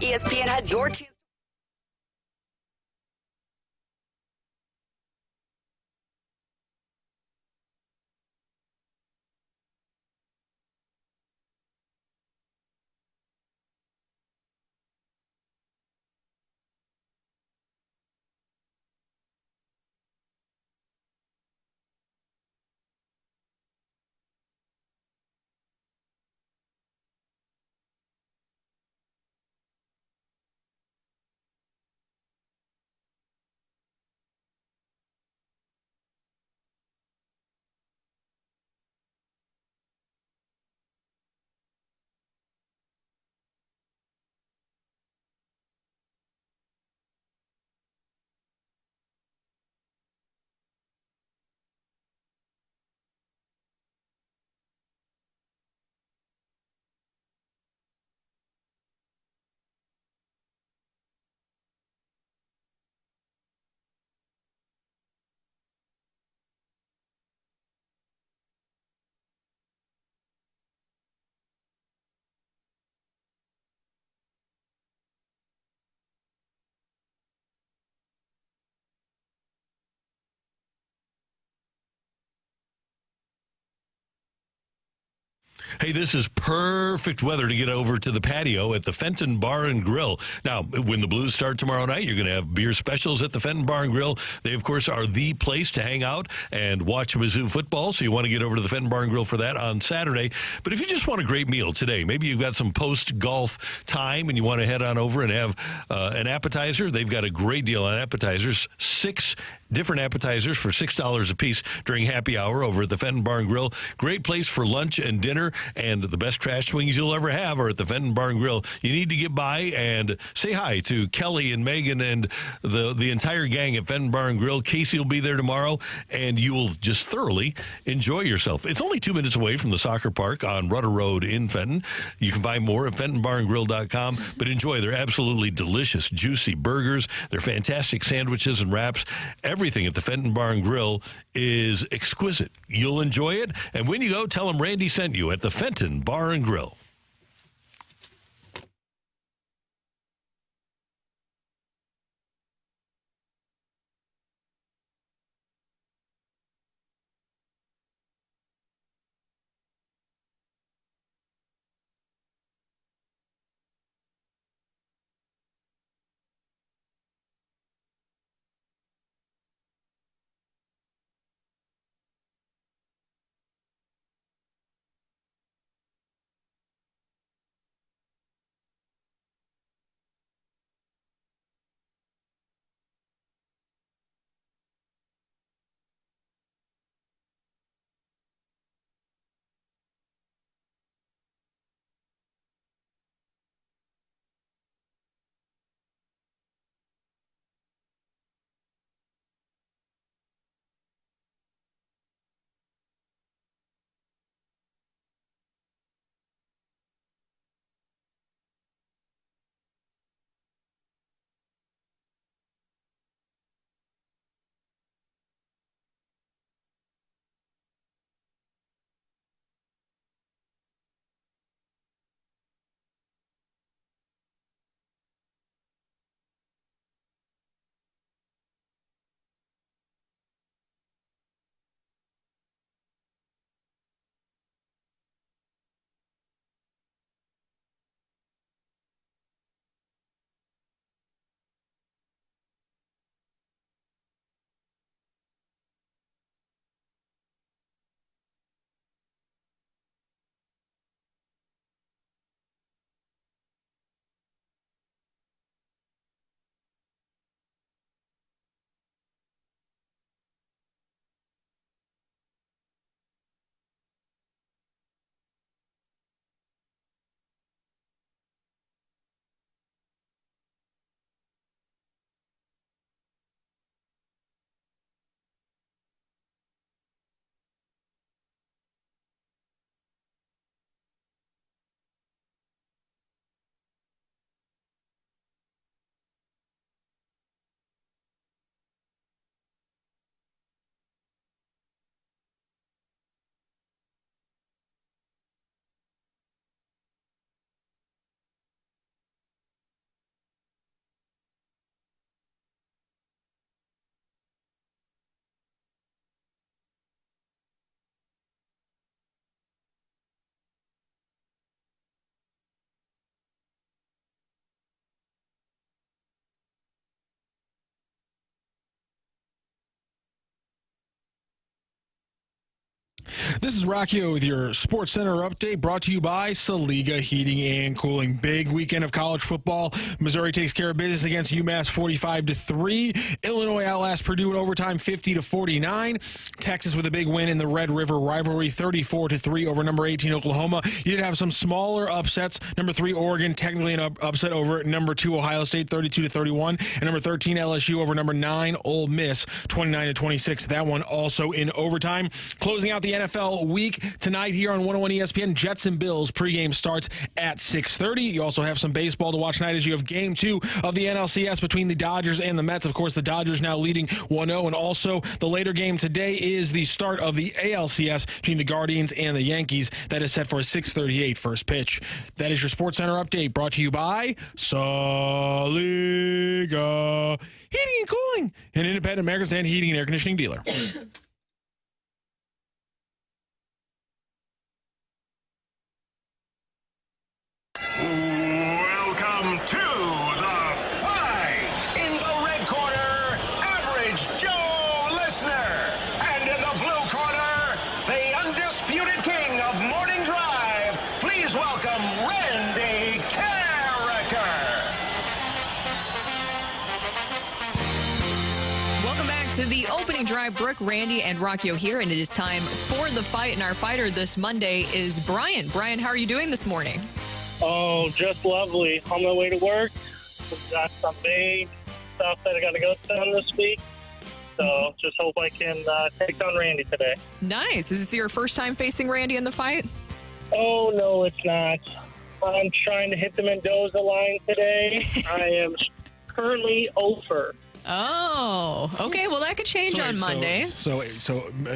ESPN has your chance. Hey, this is perfect weather to get over to the patio at the Fenton Bar and Grill. Now, when the Blues start tomorrow night, you're going to have beer specials at the Fenton Bar and Grill. They, of course, are the place to hang out and watch Mizzou football, so you want to get over to the Fenton Bar and Grill for that on Saturday. But if you just want a great meal today, maybe you've got some post-golf time and you want to head on over and have an appetizer, they've got a great deal on appetizers. 6 different appetizers for $6 a piece during happy hour over at the Fenton Bar and Grill. Great place for lunch and dinner, and the best trash swings you'll ever have are at the Fenton Bar and Grill. You need to get by and say hi to Kelly and Megan and the entire gang at Fenton Bar and Grill. Casey will be there tomorrow, and you will just thoroughly enjoy yourself. It's only 2 minutes away from the soccer park on Rudder Road in Fenton. You can find more at FentonBarandGrill.com, but enjoy their absolutely delicious, juicy burgers, their fantastic sandwiches and wraps. Everything at the Fenton Bar and Grill is exquisite. You'll enjoy it. And when you go, tell them Randy sent you at the Fenton Bar and Grill. This is Rocky with your Sports Center update brought to you by Saliga Heating and Cooling. Big weekend of college football. Missouri takes care of business against UMass 45-3. Illinois outlasts Purdue in overtime 50-49. Texas with a big win in the Red River rivalry 34-3 over number 18 Oklahoma. You did have some smaller upsets. Number 3 Oregon technically an upset over number 2 Ohio State 32-31. And number 13 LSU over number 9 Ole Miss 29-26. That one also in overtime. Closing out the NFL week tonight here on 101 ESPN, Jets and Bills pregame starts at 6:30. You also have some baseball to watch tonight as you have Game 2 of the NLCS between the Dodgers and the Mets. Of course, the Dodgers now leading 1-0, and also the later game today is the start of the ALCS between the Guardians and the Yankees. That is set for a 6:38 first pitch. That is your Sports Center update brought to you by Saliga Heating and Cooling, an independent American Stand heating and air conditioning dealer. Welcome to the fight. In the red corner, Average Joe Listener. And in the blue corner, the undisputed king of morning drive. Please welcome Randy Carricker. Welcome back to the opening drive. Brooke, Randy, and Rockio here, and it is time for the fight. And our fighter this Monday is Brian. Brian, how are you doing this morning? Oh, just lovely. On my way to work. Got some big stuff that I got to go done this week. So just hope I can take on Randy today. Nice. Is this your first time facing Randy in the fight? Oh, no, it's not. I'm trying to hit the Mendoza line today. I am currently over. Oh, okay. Well, that could change on Monday. So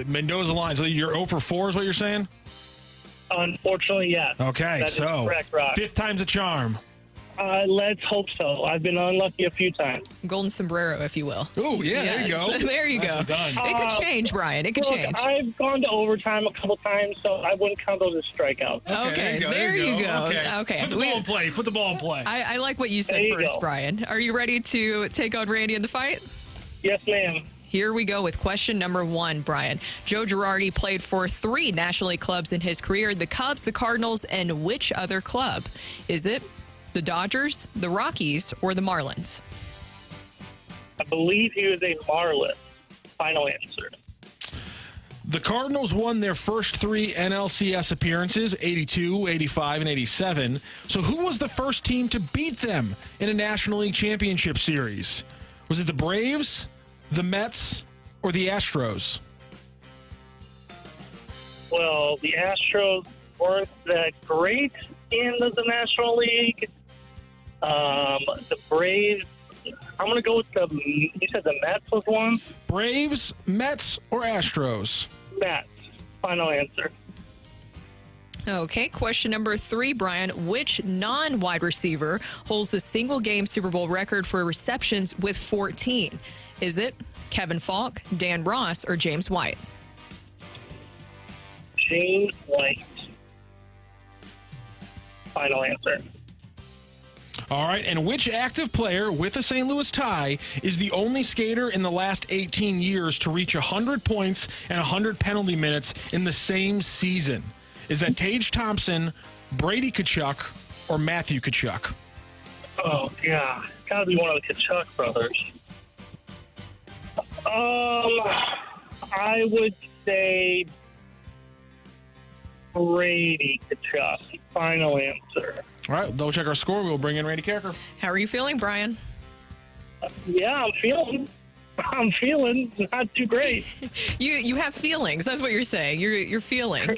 Mendoza line. So you're 0 for 4 is what you're saying? Unfortunately, yes. Okay, that so is correct, Rock. 5th time's a charm. Let's hope so. I've been unlucky a few times. Golden sombrero, if you will. Oh, yeah, yes. There you go. There you go. Done. It could change, Brian. It could change. I've gone to overtime a couple times, so I wouldn't count those as strikeouts. Okay, there you go. Okay. Put the ball in play. Put the ball in play. I like what you said first, Brian. Are you ready to take on Randy in the fight? Yes, ma'am. Here we go with question number 1, Brian. Joe Girardi played for 3 National League clubs in his career, the Cubs, the Cardinals, and which other club? Is it the Dodgers, the Rockies, or the Marlins? I believe he was a Marlin. Final answer. The Cardinals won their first 3 NLCS appearances, 82, 85, and 87. So who was the first team to beat them in a National League Championship Series? Was it the Braves, the Mets, or the Astros? Well, the Astros weren't that great in the National League. The Braves, I'm going to go with you said the Mets was one? Braves, Mets, or Astros? Mets. Final answer. Okay, question number 3, Brian. Which non-wide receiver holds the single-game Super Bowl record for receptions with 14? Is it Kevin Falk, Dan Ross, or James White? James White. Final answer. All right, and which active player with a St. Louis tie is the only skater in the last 18 years to reach 100 points and 100 penalty minutes in the same season? Is that Tage Thompson, Brady Tkachuk, or Matthew Tkachuk? Oh, yeah. Got to be one of the Tkachuk brothers. I would say Brady Tkachuk. Final answer. All right, double check our score. We'll bring in Randy Carricker. How are you feeling, Brian? Yeah, I'm feeling not too great. You have feelings. That's what you're saying. You're feeling.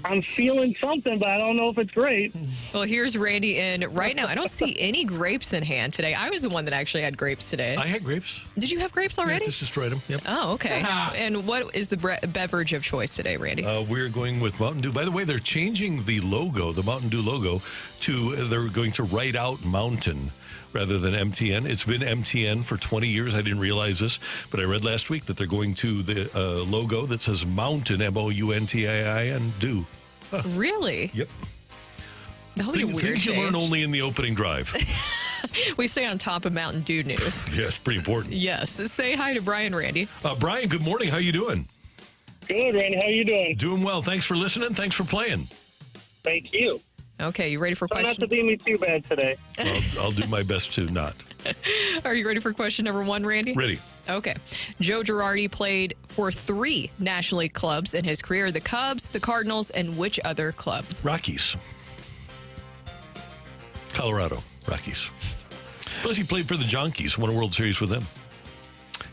I'm feeling something, but I don't know if it's great. Well, here's Randy in right now. I don't see any grapes in hand today. I was the one that actually had grapes today. I had grapes. Did you have grapes already? Yeah, just destroyed them. Yep. Oh, okay. And what is the beverage of choice today, Randy? We're going with Mountain Dew. By the way, they're changing the logo, the Mountain Dew logo, to they're going to write out Mountain rather than MTN. It's been MTN for 20 years. I didn't realize this, but I read last week that they're going to the logo that says Mountain, MOUNTAIN, Dew. Huh. Really? Yep. That would be a weird Things you change. learn only in the opening drive. We stay on top of Mountain Dew news. Yeah, it's pretty important. Yes. Say hi to Brian, Randy. Brian, good morning. How you doing? Good, Randy. How you doing? Doing well. Thanks for listening. Thanks for playing. Thank you. Okay, you ready for Try question? not to beat me too bad today. I'll do my best to not. Are you ready for question number 1, Randy? Ready. Okay. Joe Girardi played for 3 National League clubs in his career: the Cubs, the Cardinals, and which other club? Rockies. Colorado Rockies. Plus, he played for the Jonkeys, won a World Series with them.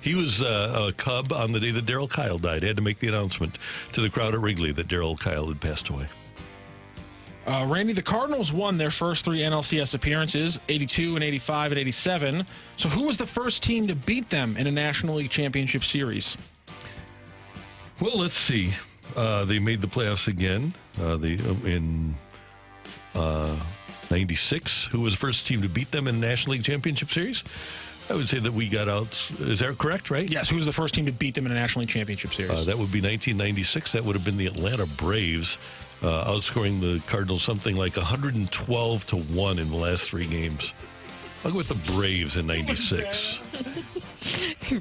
He was a Cub on the day that Darryl Kyle died. He had to make the announcement to the crowd at Wrigley that Darryl Kyle had passed away. Randy, the Cardinals won their first 3 NLCS appearances, 82 and 85 and 87. So who was the first team to beat them in a National League Championship Series? Well, let's see. They made the playoffs again in 96. Who was the first team to beat them in the National League Championship Series? I would say that we got out. Is that correct, right? Yes, who was the first team to beat them in a National League Championship Series? That would be 1996. That would have been the Atlanta Braves, outscoring the Cardinals something like 112-1 in the last 3 games. I'll go with the Braves in 96.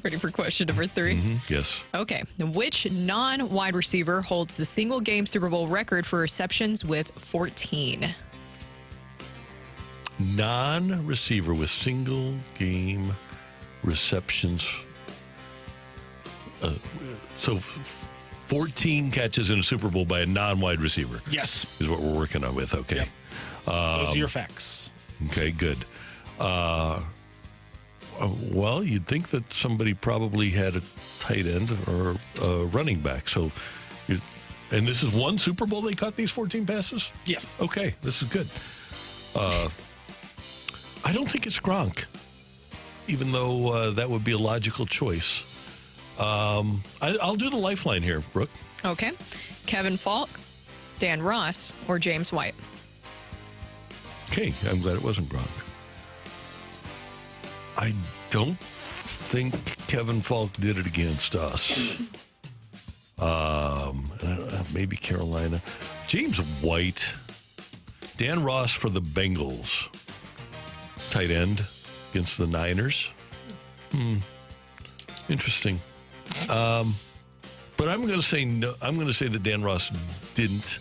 Ready for question number 3? Mm-hmm. Yes. Okay. Which non-wide receiver holds the single-game Super Bowl record for receptions with 14? Non-receiver with single-game receptions. So 14 catches in a Super Bowl by a non-wide receiver. Yes. Is what we're working on with. Okay. Yep. Those are your facts. Okay, good. Well, you'd think that somebody probably had a tight end or a running back. So, and this is one Super Bowl they caught these 14 passes? Yes. Okay, this is good. I don't think it's Gronk, even though that would be a logical choice. I'll do the lifeline here, Brooke. Okay. Kevin Falk, Dan Ross, or James White? Okay, I'm glad it wasn't Gronk. I don't think Kevin Falk did it against us. Maybe Carolina. James White. Dan Ross for the Bengals. Tight end against the Niners. Interesting. But I'm going to say no. I'm going to say that Dan Ross didn't.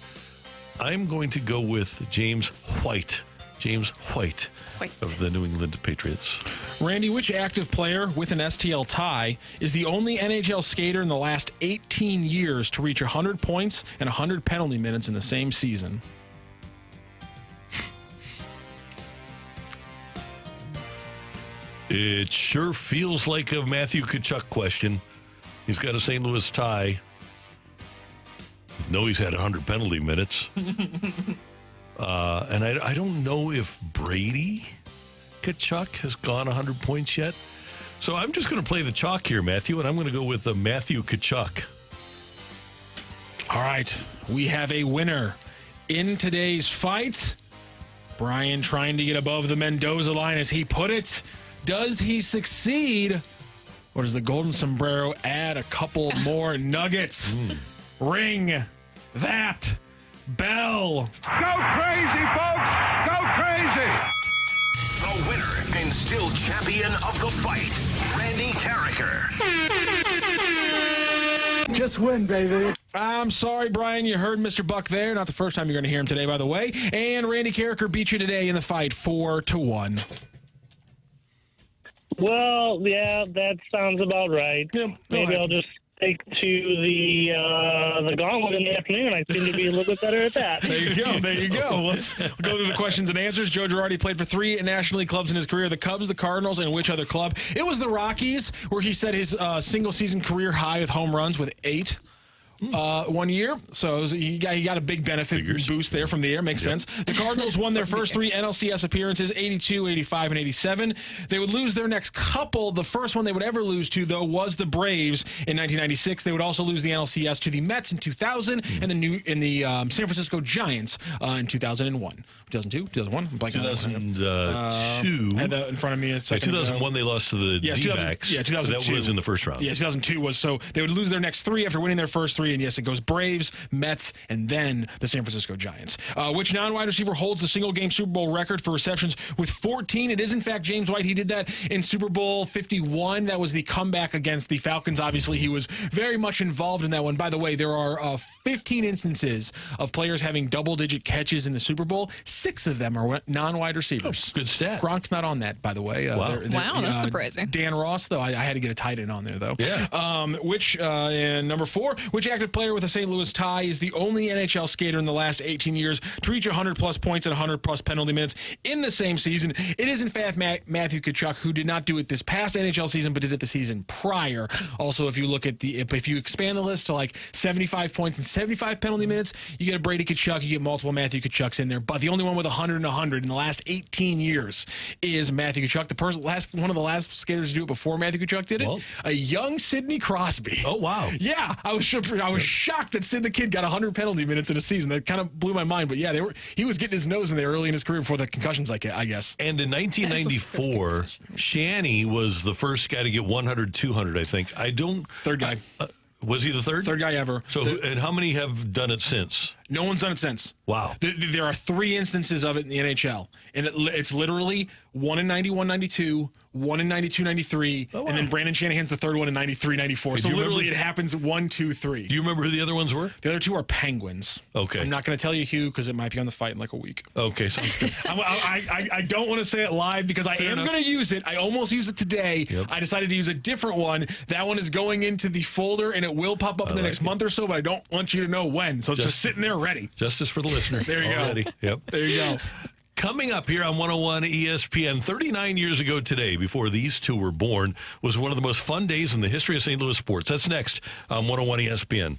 I'm going to go with James White. James White of the New England Patriots. Randy, which active player with an STL tie is the only NHL skater in the last 18 years to reach 100 points and 100 penalty minutes in the same season? It sure feels like a Matthew Tkachuk question. He's got a St. Louis tie. No, he's had 100 penalty minutes. And I don't know if Brady Tkachuk has gone 100 points yet. So I'm just going to play the chalk here, Matthew, and I'm going to go with Matthew Tkachuk. All right, we have a winner in today's fight. Brian trying to get above the Mendoza line, as he put it. Does he succeed? Or does the Golden Sombrero add a couple more nuggets? Ring that bell. Go crazy, folks! Go crazy! The winner and still champion of the fight, Randy Carricker. Just win, baby. I'm sorry, Brian. You heard Mr. Buck there. Not the first time you're going to hear him today, by the way. And Randy Carricker beat you today in the fight 4-1. Well, yeah, that sounds about right. Yep, Maybe I'll just take to the gauntlet in the afternoon. I seem to be a little bit better at that. There you go. There you go. Let's go through the questions and answers. Joe Girardi played for 3 National League clubs in his career: the Cubs, the Cardinals, and which other club? It was the Rockies, where he set his single-season career high with home runs with 8. 1 year, so he got a big benefit boost there from the air. Makes sense. The Cardinals won their first 3 NLCS appearances, 82, 85, and 87. They would lose their next couple. The first one they would ever lose to, though, was the Braves in 1996. They would also lose the NLCS to the Mets in 2000 and the San Francisco Giants in 2001. 2002? 2001? I'm blanking. 2002. I had that in front of me a second 2001 they lost to the D-backs. Yeah, 2002. That was in the first round. Yeah, 2002 was. So they would lose their next 3 after winning their first 3. 3, and yes, it goes Braves, Mets, and then the San Francisco Giants. Which non-wide receiver holds the single-game Super Bowl record for receptions with 14? It is, in fact, James White. He did that in Super Bowl 51. That was the comeback against the Falcons. Obviously, he was very much involved in that one. By the way, there are 15 instances of players having double-digit catches in the Super Bowl. 6 of them are non-wide receivers. Good stat. Gronk's not on that, by the way. Wow, that's surprising. Dan Ross, though, I had to get a tight end on there, though. Yeah. And number 4, which active player with a St. Louis tie is the only NHL skater in the last 18 years to reach 100-plus points and 100-plus penalty minutes in the same season? It is, in fact, Matthew Tkachuk, who did not do it this past NHL season, but did it the season prior. Also, if you look at if you expand the list to like 75 points and 75 penalty minutes, you get a Brady Tkachuk, you get multiple Matthew Tkachuks in there. But the only one with 100 and 100 in the last 18 years is Matthew Tkachuk. One of the last skaters to do it before Matthew Tkachuk did it, a young Sidney Crosby. Oh, wow. Yeah, I was shocked that Sid the Kid got 100 penalty minutes in a season. That kind of blew my mind. But yeah, he was getting his nose in there early in his career before the concussions, I guess. And in 1994, Shanny was the first guy to get 100, 200, I think. Third guy. Was he the third? Third guy ever. So, and how many have done it since? No one's done it since. Wow. There are 3 instances of it in the NHL. And it's literally 1 in 91, 92, 1 in 92, 93, and then Brandon Shanahan's the third one in 93, 94. So literally it happens 1, 2, 3. Do you remember who the other ones were? The other 2 are Penguins. Okay. I'm not going to tell you who because it might be on the fight in like a week. Okay. Sounds good. I don't want to say it live because I am going to use it. I almost used it today. Yep. I decided to use a different one. That one is going into the folder and it will pop up in the next month or so, but I don't want you to know when. So it's just sitting there ready. Justice for the listener. There you already. go. Yep. There you go. Coming up here on 101 ESPN, 39 years ago today, before these two were born, was one of the most fun days in the history of St. Louis sports. That's next on 101 ESPN.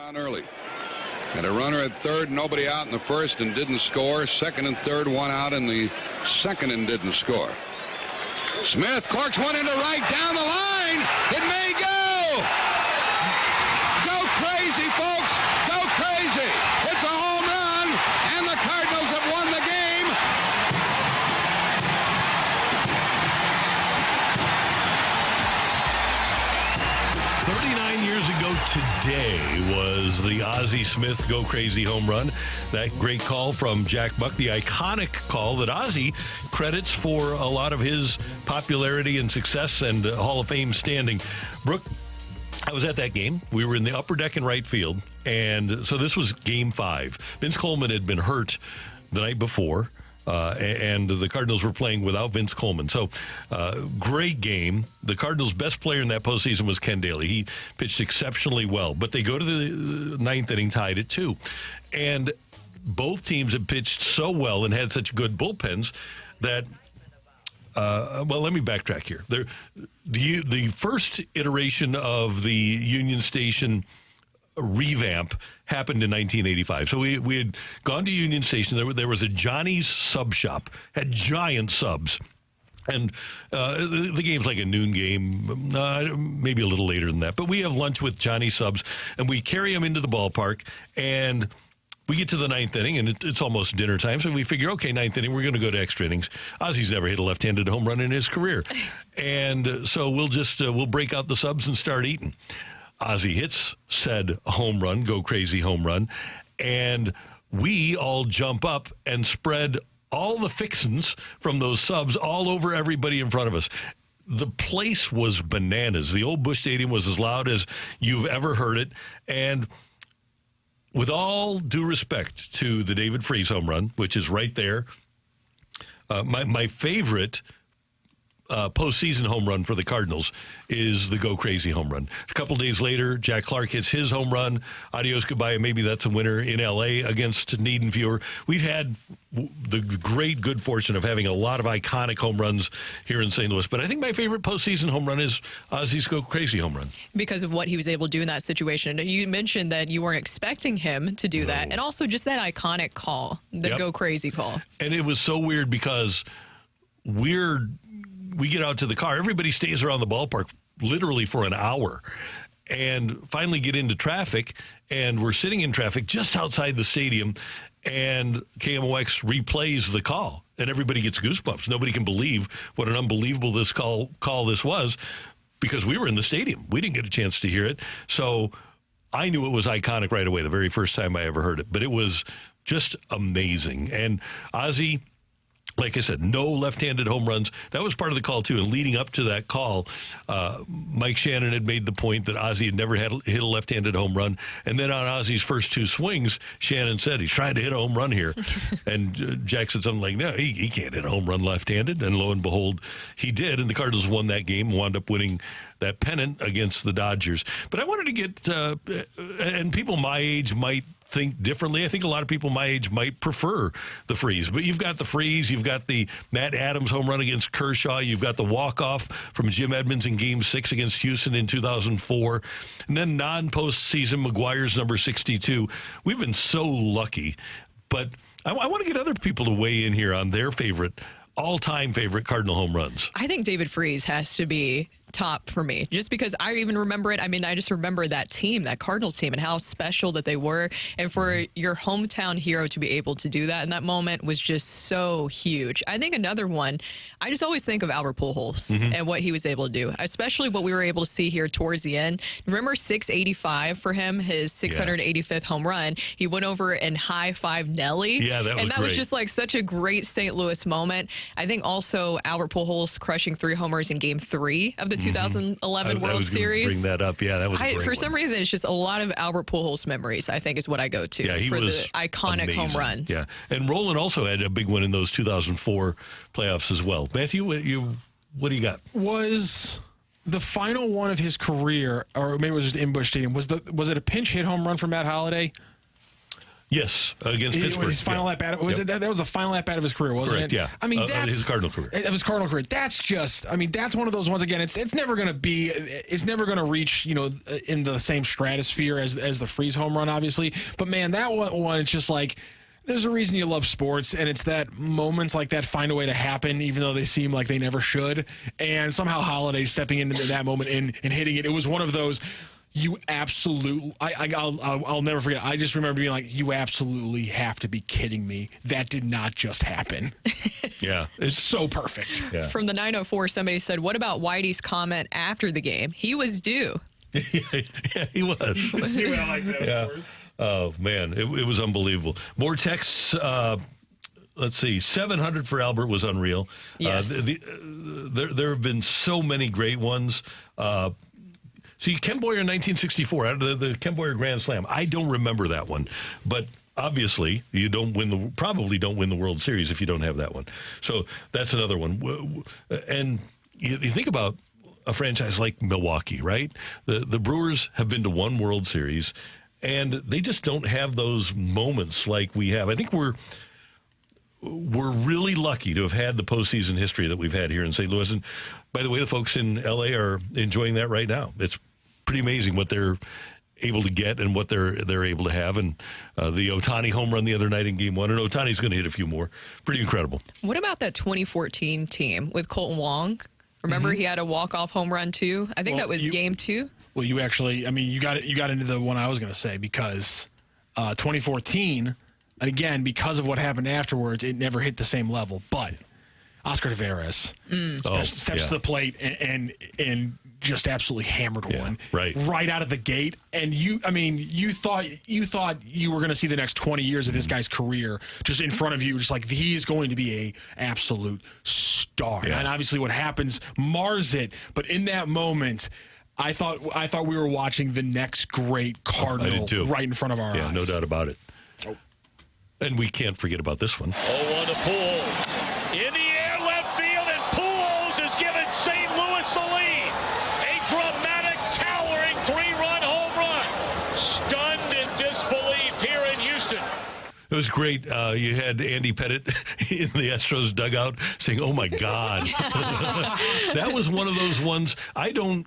On early. Had a runner at third, nobody out in the first and didn't score. Second and third, one out in the second and didn't score. Smith corks one into right down the line. It may go. Go crazy, folks. Go crazy. It's a home run, and the Cardinals have won the game. 39 years ago today was the Ozzie Smith Go Crazy home run. That great call from Jack Buck, the iconic call that Ozzie credits for a lot of his popularity and success and Hall of Fame standing. Brooke, I was at that game. We were in the upper deck in right field, and so this was Game 5. Vince Coleman had been hurt the night before. And the Cardinals were playing without Vince Coleman. So, great game. The Cardinals' best player in that postseason was Ken Daly. He pitched exceptionally well. But they go to the ninth inning, tied at 2. And both teams had pitched so well and had such good bullpens that, well, let me backtrack here. The first iteration of the Union Station revamp happened in 1985. So we had gone to Union Station. There was a Johnny's sub shop, had giant subs. And the game's like a noon game, maybe a little later than that. But we have lunch with Johnny subs, and we carry them into the ballpark, and we get to the ninth inning, and it's almost dinner time. So we figure, okay, ninth inning, we're going to go to extra innings. Ozzie's never hit a left-handed home run in his career. And so we'll break out the subs and start eating. Ozzie hits said home run, Go Crazy home run, and we all jump up and spread all the fixins from those subs all over everybody in front of us. The place was bananas. The old Busch Stadium was as loud as you've ever heard it, and with all due respect to the David Freese home run, which is right there, my favorite postseason home run for the Cardinals is the Go Crazy home run. A couple days later, Jack Clark hits his home run. Adios, goodbye, and maybe that's a winner in L.A. against Niedenfuhr. We've had the great good fortune of having a lot of iconic home runs here in St. Louis, but I think my favorite postseason home run is Ozzie's Go Crazy home run. Because of what he was able to do in that situation. You mentioned that you weren't expecting him to do that, and also just that iconic call, the Go Crazy call. And it was so weird because we get out to the car. Everybody stays around the ballpark literally for an hour and finally get into traffic. And we're sitting in traffic just outside the stadium, and KMOX replays the call, and everybody gets goosebumps. Nobody can believe what an unbelievable call this was, because we were in the stadium. We didn't get a chance to hear it. So I knew it was iconic right away, the very first time I ever heard it. But it was just amazing. And Ozzie, like I said, no left-handed home runs. That was part of the call, too. And leading up to that call, Mike Shannon had made the point that Ozzie had never hit a left-handed home run. And then on Ozzie's first 2 swings, Shannon said, he's trying to hit a home run here. And Jack said something like, no, he can't hit a home run left-handed. And lo and behold, he did. And the Cardinals won that game, wound up winning that pennant against the Dodgers. But I wanted to get, and people my age might think differently. I think a lot of people my age might prefer the Freeze. But you've got the Freeze, you've got the Matt Adams home run against Kershaw, you've got the walk-off from Jim Edmonds in Game 6 against Houston in 2004, and then non-postseason McGuire's number 62. We've been so lucky. But I want to get other people to weigh in here on their all-time favorite Cardinal home runs. I think David Freese has to be top for me, just because I even remember it. I mean, I just remember that team, that Cardinals team, and how special that they were. And for your hometown hero to be able to do that in that moment was just so huge. I think another one, I just always think of Albert Pujols and what he was able to do, especially what we were able to see here towards the end. Remember 685 for him, his 685th home run. He went over and high-fived Nelly. Yeah, that was And that great. Was just like such a great St. Louis moment. I think also Albert Pujols crushing 3 homers in Game 3 of the 2011 World Series. Bring that up. Yeah, that was a great For one. some reason, it's just a lot of Albert Pujols memories, I think, is what I go to for the iconic home runs. Yeah, and Roland also had a big one in those 2004 playoffs as well. Matthew, what do you got? Was the final one of his career, or maybe it was just in Busch Stadium, was it a pinch hit home run for Matt Holliday? Yes, against Pittsburgh. His final at bat. That was the final at bat of his career, wasn't Correct, it? Yeah. I mean, that's his Cardinal career. Of his Cardinal career. That's just. I mean, that's one of those ones. Again, it's never going to be. It's never going to reach in the same stratosphere as the Freese home run, obviously. But man, that one, it's just like. There's a reason you love sports, and it's that moments like that find a way to happen, even though they seem like they never should. And somehow Holiday stepping into that moment and hitting it. It was one of those. You absolutely, I'll never forget. I just remember being like, you absolutely have to be kidding me. That did not just happen. Yeah. It's so perfect. Yeah. From the 904, somebody said, what about Whitey's comment after the game? He was due. Yeah, he was. I like that, yeah. Of course. Oh, man. It was unbelievable. More texts. Let's see. 700 for Albert was unreal. Yes. There have been so many great ones. See, Ken Boyer in 1964, out of the Ken Boyer Grand Slam. I don't remember that one, but obviously you probably don't win the World Series if you don't have that one. So that's another one. And you think about a franchise like Milwaukee, right? The Brewers have been to one World Series, and they just don't have those moments like we have. I think we're really lucky to have had the postseason history that we've had here in St. Louis. And by the way, the folks in LA are enjoying that right now. It's pretty amazing what they're able to get and what they're able to have. And the Ohtani home run the other night in Game 1, and Ohtani's going to hit a few more. Pretty incredible. What about that 2014 team with Colton Wong? Remember he had a walk-off home run too? I think that was Game 2. Well, you actually, I mean, you got into the one I was going to say because 2014, and again, because of what happened afterwards, it never hit the same level. But Oscar Taveras steps to the plate and just absolutely hammered one right out of the gate. And you thought you were going to see the next 20 years of this guy's career just in front of you, just like he is going to be a absolute star. Yeah. And obviously, what happens mars it. But in that moment, I thought we were watching the next great Cardinal right in front of our eyes. Yeah, no doubt about it. Oh. And we can't forget about this one. 0-1 to Poole. In the air, left field, and Pujols has given St. Louis the lead. A dramatic, towering 3-run home run. Stunned in disbelief here in Houston. It was great. You had Andy Pettit in the Astros dugout saying, "Oh, my God." That was one of those ones. I don't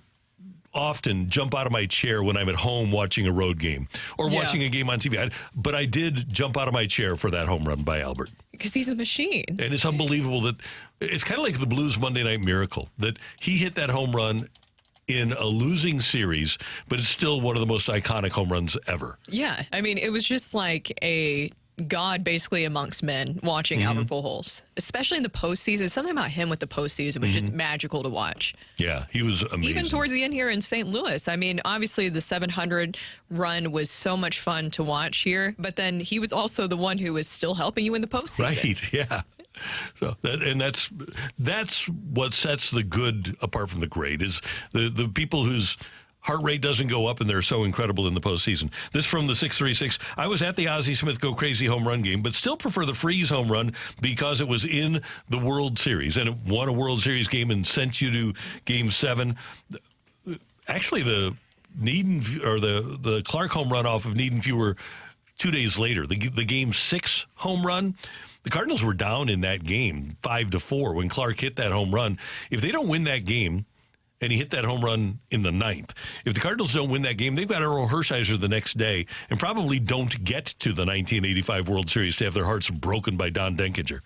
often jump out of my chair when I'm at home watching a road game or watching a game on TV. But I did jump out of my chair for that home run by Albert. Because he's a machine. And it's unbelievable that it's kind of like the Blues Monday Night Miracle that he hit that home run in a losing series, but it's still one of the most iconic home runs ever. Yeah. I mean, it was just like a god basically amongst men watching Albert Pujols, especially in the postseason. Something about him with the postseason was just magical to watch. Yeah, he was amazing. Even towards the end here in St. Louis. I mean, obviously the 700 run was so much fun to watch here, but then he was also the one who was still helping you in the postseason. Right, yeah. So that's what sets the good apart from the great is the people whose heart rate doesn't go up, and they're so incredible in the postseason. This from the 636. I was at the Ozzie Smith Go Crazy home run game, but still prefer the Freese home run because it was in the World Series, and it won a World Series game and sent you to Game 7. Actually, the the Clark home run off of Niedenfuhr were 2 days later. The Game 6 home run, the Cardinals were down in that game 5-4 when Clark hit that home run. If they don't win that game, and he hit that home run in the 9th. If the Cardinals don't win that game, they've got Earl Hershiser the next day and probably don't get to the 1985 World Series to have their hearts broken by Don Denkinger.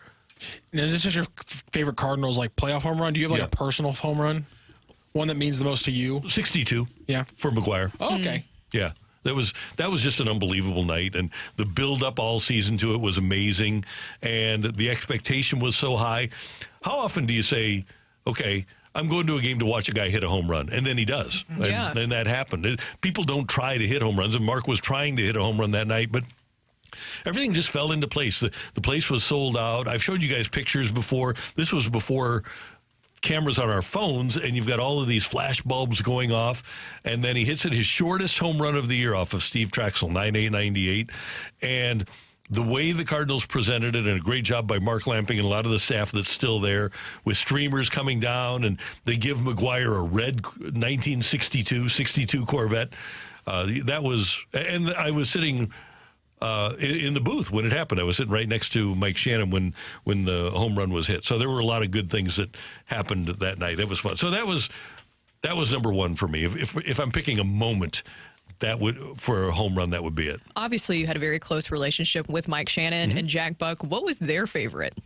Now, is this just your favorite Cardinals playoff home run? Do you have a personal home run? One that means the most to you? 62. Yeah. For McGuire. Oh, okay. Yeah. That was just an unbelievable night, and the build-up all season to it was amazing, and the expectation was so high. How often do you say, okay, I'm going to a game to watch a guy hit a home run, and then he does. Yeah. And that happened. People don't try to hit home runs, and Mark was trying to hit a home run that night, but everything just fell into place. The place was sold out. I've showed you guys pictures before. This was before cameras on our phones, and you've got all of these flash bulbs going off, and then he hits it his shortest home run of the year off of Steve Trexel, 9.898, and the way the Cardinals presented it, and a great job by Mark Lamping and a lot of the staff that's still there, with streamers coming down, and they give McGuire a red 1962 Corvette. That was, and I was sitting in the booth when it happened. I was sitting right next to Mike Shannon when the home run was hit. So there were a lot of good things that happened that night. It was fun. So that was number one for me. If I'm picking a moment, for a home run, that would be it. Obviously, you had a very close relationship with Mike Shannon and Jack Buck. What was their favorite?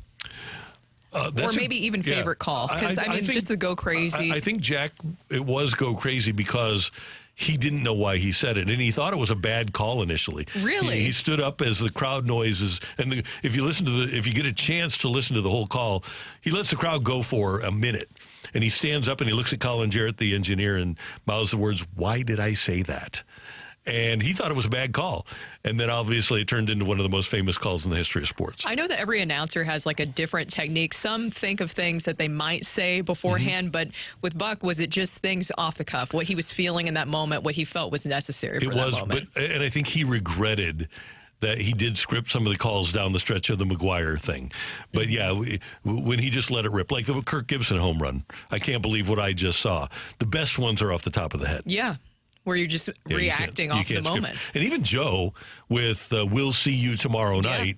Or maybe even favorite call? Because, I mean, just the go crazy. I think Jack, it was go crazy because he didn't know why he said it, and he thought it was a bad call initially. Really? He stood up as the crowd noises, and if you get a chance to listen to the whole call, he lets the crowd go for a minute, and he stands up and he looks at Colin Jarrett, the engineer, and mouths the words, "Why did I say that?" And he thought it was a bad call. And then obviously it turned into one of the most famous calls in the history of sports. I know that every announcer has like a different technique. Some think of things that they might say beforehand, but with Buck, was it just things off the cuff, what he was feeling in that moment, what he felt was necessary for that moment? And I think he regretted that he did script some of the calls down the stretch of the McGuire thing. But yeah, when he just let it rip, like the Kirk Gibson home run, I can't believe what I just saw. The best ones are off the top of the head. Yeah. Where you're just reacting off the moment. And even Joe with "We'll see you tomorrow night,"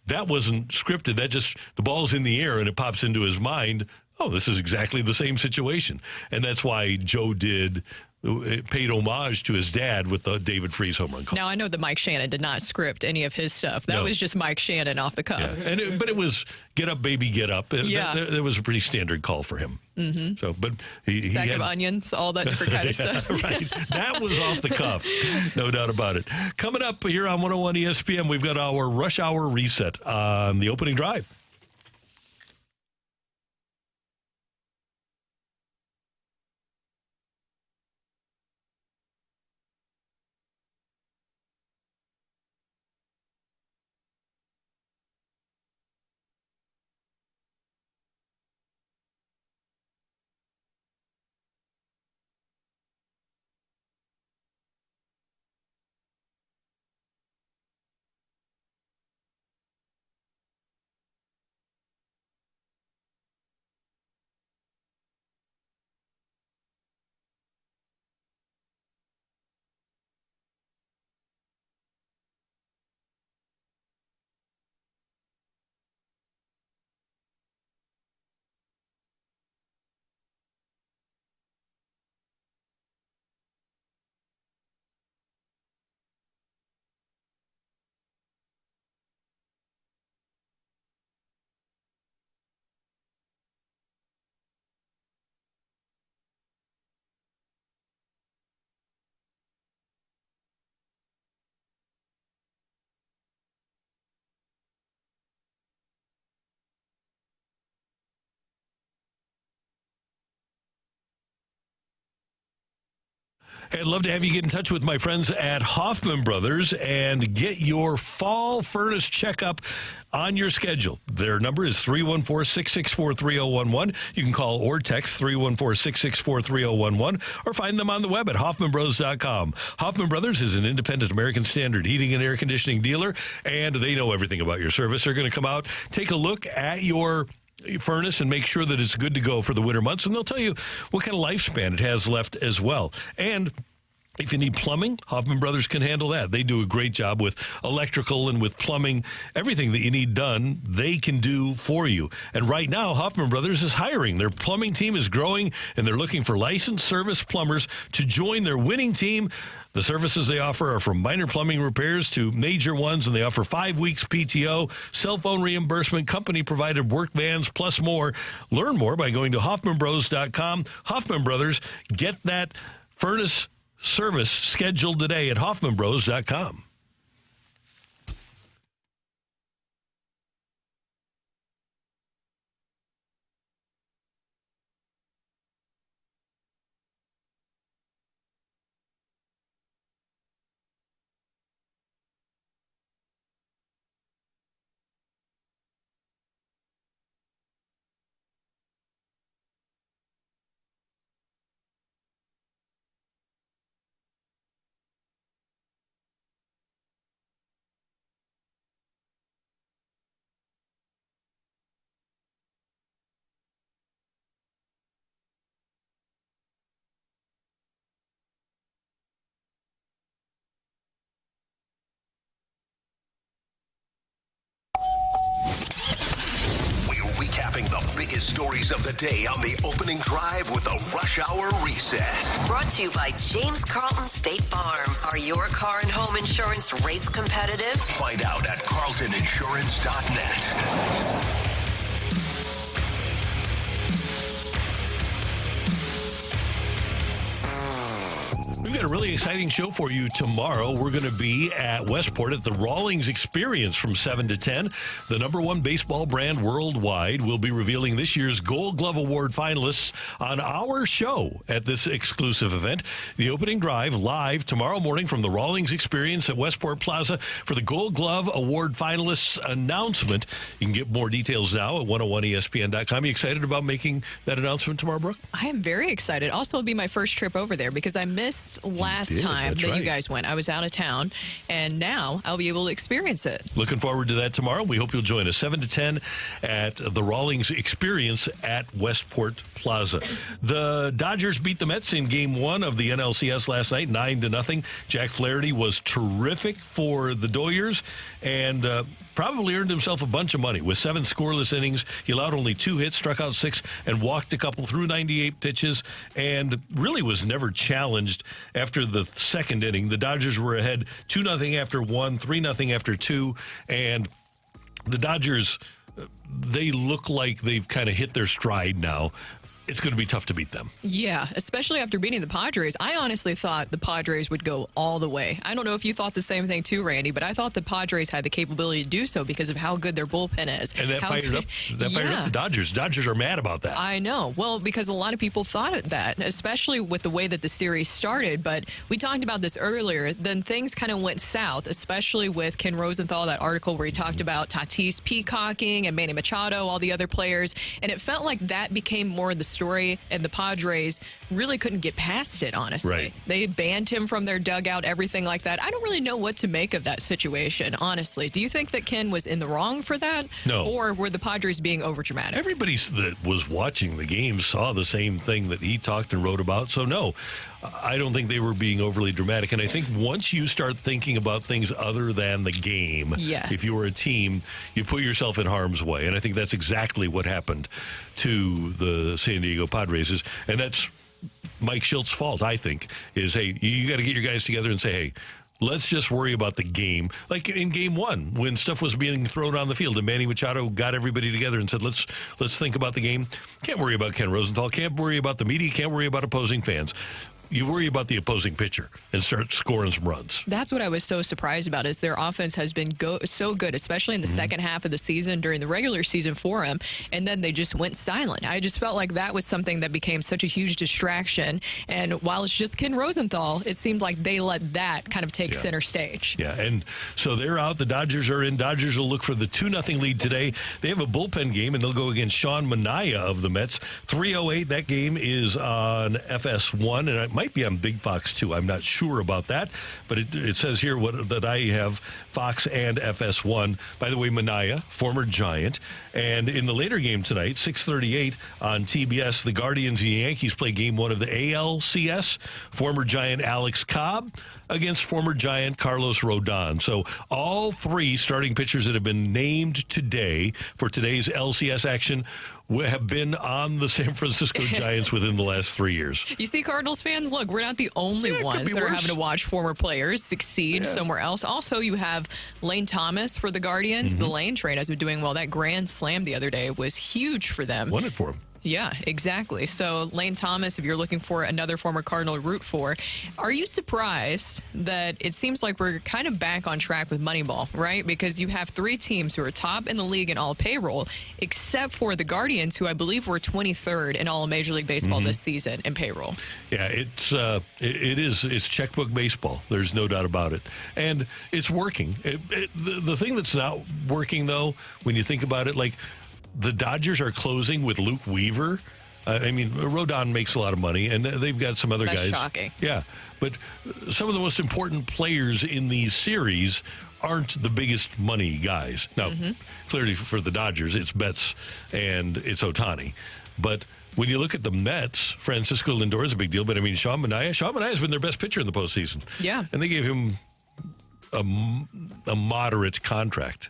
that wasn't scripted. That just, the ball's in the air and it pops into his mind, oh, this is exactly the same situation. And that's why Joe paid homage to his dad with the David Freese home run call. Now, I know that Mike Shannon did not script any of his stuff. That was just Mike Shannon off the cuff. Yeah. But it was "Get up, baby, get up." That was a pretty standard call for him. Mm-hmm. So, but he Stack had of onions, all that different kind of stuff. Right. That was off the cuff. No doubt about it. Coming up here on 101 ESPN, we've got our rush hour reset on the opening drive. I'd love to have you get in touch with my friends at Hoffman Brothers and get your fall furnace checkup on your schedule. Their number is 314-664-3011. You can call or text 314-664-3011 or find them on the web at hoffmanbros.com. Hoffman Brothers is an independent American Standard heating and air conditioning dealer, and they know everything about your service. They're going to come out, take a look at your furnace and make sure that it's good to go for the winter months, and they'll tell you what kind of lifespan it has left as well. And if you need plumbing, Hoffman Brothers can handle that. They do a great job with electrical and with plumbing. Everything that you need done, they can do for you. And right now, Hoffman Brothers is hiring. Their plumbing team is growing, and they're looking for licensed service plumbers to join their winning team. The services they offer are from minor plumbing repairs to major ones, and they offer 5 weeks PTO, cell phone reimbursement, company-provided work vans, plus more. Learn more by going to hoffmanbros.com. Hoffman Brothers, get that furnace service scheduled today at hoffmanbros.com. recapping the biggest stories of the day on the opening drive with a Rush Hour Reset. Brought to you by James Carlton State Farm. Are your car and home insurance rates competitive? Find out at carltoninsurance.net. We've got a really exciting show for you tomorrow. We're going to be at Westport at the Rawlings Experience from 7 to 10. The #1 baseball brand worldwide will be revealing this year's Gold Glove Award finalists on our show at this exclusive event. The opening drive live tomorrow morning from the Rawlings Experience at Westport Plaza for the Gold Glove Award finalists announcement. You can get more details now at 101ESPN.com. You excited about making that announcement tomorrow, Brooke? I am very excited. Also, it'll be my first trip over there because I missed last time that you guys went. I was out of town, and now I'll be able to experience it. Looking forward to that tomorrow. We hope you'll join us 7 to 10 at the Rawlings Experience at Westport Plaza. The Dodgers beat the Mets in Game 1 of the NLCS last night, 9-0. Jack Flaherty was terrific for the Doyers and probably earned himself a bunch of money. With 7 scoreless innings, he allowed only 2 hits, struck out 6, and walked a couple through 98 pitches, and really was never challenged after the second inning. The Dodgers were ahead 2-0 after 1, 3-0 after 2, and the Dodgers, they look like they've kind of hit their stride now. It's going to be tough to beat them. Yeah, especially after beating the Padres. I honestly thought the Padres would go all the way. I don't know if you thought the same thing too, Randy, but I thought the Padres had the capability to do so because of how good their bullpen is. And that fired up the Dodgers. Dodgers are mad about that. I know. Well, because a lot of people thought that, especially with the way that the series started. But we talked about this earlier. Then things kind of went south, especially with Ken Rosenthal, that article where he talked about Tatis peacocking and Manny Machado, all the other players. And it felt like that became more of the story, and the Padres really couldn't get past it, honestly. Right. They banned him from their dugout, everything like that. I don't really know what to make of that situation, honestly. Do you think that Ken was in the wrong for that? No. Or were the Padres being overdramatic? Everybody that was watching the game saw the same thing that he talked and wrote about, so no. I don't think they were being overly dramatic. And I think once you start thinking about things other than the game, if you were a team, you put yourself in harm's way. And I think that's exactly what happened to the San Diego Padres. And that's Mike Schiltz's fault, I think, is, hey, you got to get your guys together and say, hey, let's just worry about the game. Like in Game 1, when stuff was being thrown on the field, and Manny Machado got everybody together and said, let's think about the game. Can't worry about Ken Rosenthal. Can't worry about the media. Can't worry about opposing fans. You worry about the opposing pitcher and start scoring some runs. That's what I was so surprised about, is their offense has been so good, especially in the second half of the season during the regular season for him, and then they just went silent. I just felt like that was something that became such a huge distraction, and while it's just Ken Rosenthal, it seemed like they let that kind of take center stage. Yeah, and so they're out. The Dodgers are in. Dodgers will look for the 2-0 lead today. They have a bullpen game, and they'll go against Sean Manaea of the Mets. 3:08, that game is on FS1, and it might be on Big Fox too. I'm not sure about that, but it says here that I have Fox and FS1. By the way, Manaea, former Giant. And in the later game tonight, 6:38 on TBS, the Guardians and Yankees play Game 1 of the ALCS. Former Giant Alex Cobb against former Giant Carlos Rodon. So all 3 starting pitchers that have been named today for today's LCS action have been on the San Francisco Giants within the last 3 years. You see, Cardinals fans, look, we're not the only ones that are having to watch former players succeed somewhere else. Also, you have Lane Thomas for the Guardians. The Lane train has been doing well. That grand slam the other day was huge for them. Won it for him. Yeah, exactly. So Lane Thomas, if you're looking for another former Cardinal to root for, are you surprised that it seems like we're kind of back on track with Moneyball, right? Because you have 3 teams who are top in the league in all payroll, except for the Guardians, who I believe were 23rd in all of Major League Baseball this season in payroll. Yeah, it's checkbook baseball. There's no doubt about it. And it's working. The thing that's not working, though, when you think about it, like, the Dodgers are closing with Luke Weaver. I mean, Rodon makes a lot of money, and they've got some other guys. That's shocking. Yeah, but some of the most important players in these series aren't the biggest money guys. Now, clearly for the Dodgers, it's Betts and it's Ohtani. But when you look at the Mets, Francisco Lindor is a big deal. But, I mean, Sean Manaea has been their best pitcher in the postseason. Yeah. And they gave him a moderate contract.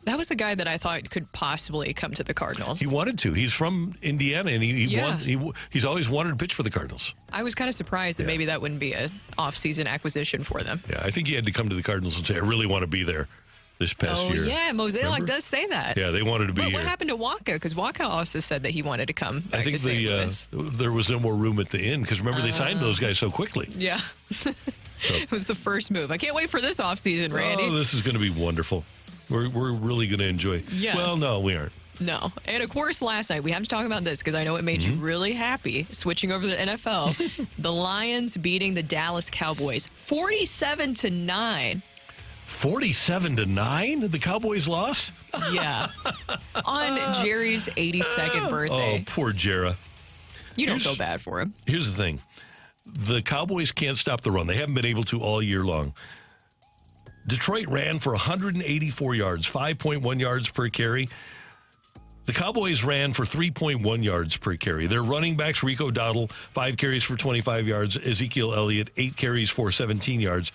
That was a guy that I thought could possibly come to the Cardinals. He wanted to. He's from Indiana, and he's always wanted to pitch for the Cardinals. I was kind of surprised that maybe that wouldn't be an off-season acquisition for them. Yeah, I think he had to come to the Cardinals and say, I really want to be there this past year. Oh, yeah, Mosaic does say that. Yeah, they wanted to be but here. what happened to Waka? Because Waka also said that he wanted to come back to St. Louis. There was no more room at the end, because remember, they signed those guys so quickly. Yeah. It was the first move. I can't wait for this offseason, Randy. Oh, this is going to be wonderful. We're really going to enjoy. Yes. Well, no, we aren't. No. And, of course, last night, we have to talk about this because I know it made you really happy. Switching over to the NFL, the Lions beating the Dallas Cowboys 47-9. 47-9? The Cowboys lost? Yeah. On Jerry's 82nd birthday. Oh, poor Jera. You don't feel bad for him. Here's the thing. The Cowboys can't stop the run. They haven't been able to all year long. Detroit ran for 184 yards, 5.1 yards per carry. The Cowboys ran for 3.1 yards per carry. Their running backs, Rico Dowdle, 5 carries for 25 yards. Ezekiel Elliott, 8 carries for 17 yards.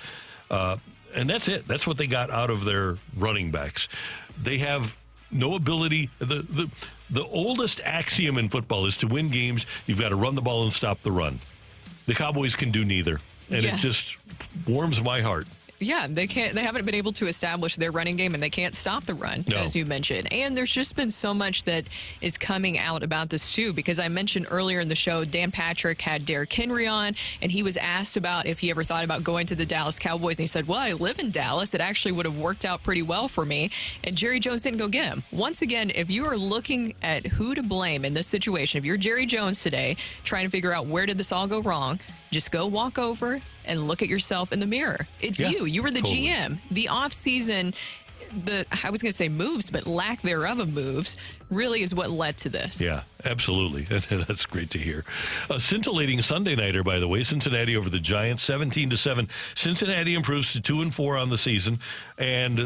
And that's it. That's what they got out of their running backs. They have no ability. The oldest axiom in football is to win games, you've got to run the ball and stop the run. The Cowboys can do neither. And it just warms my heart. Yeah, they haven't been able to establish their running game, and they can't stop the run, as you mentioned. And there's just been so much that is coming out about this, too, because I mentioned earlier in the show, Dan Patrick had Derrick Henry on, and he was asked about if he ever thought about going to the Dallas Cowboys, and he said, well, I live in Dallas. It actually would have worked out pretty well for me, and Jerry Jones didn't go get him. Once again, if you are looking at who to blame in this situation, if you're Jerry Jones today, trying to figure out where did this all go wrong, just go walk over and look at yourself in the mirror. It's you. You were the GM. The offseason, I was going to say moves, but lack thereof of moves really is what led to this. Yeah, absolutely. That's great to hear. A scintillating Sunday nighter, by the way. Cincinnati over the Giants, 17-7. Cincinnati improves to 2-4 on the season, and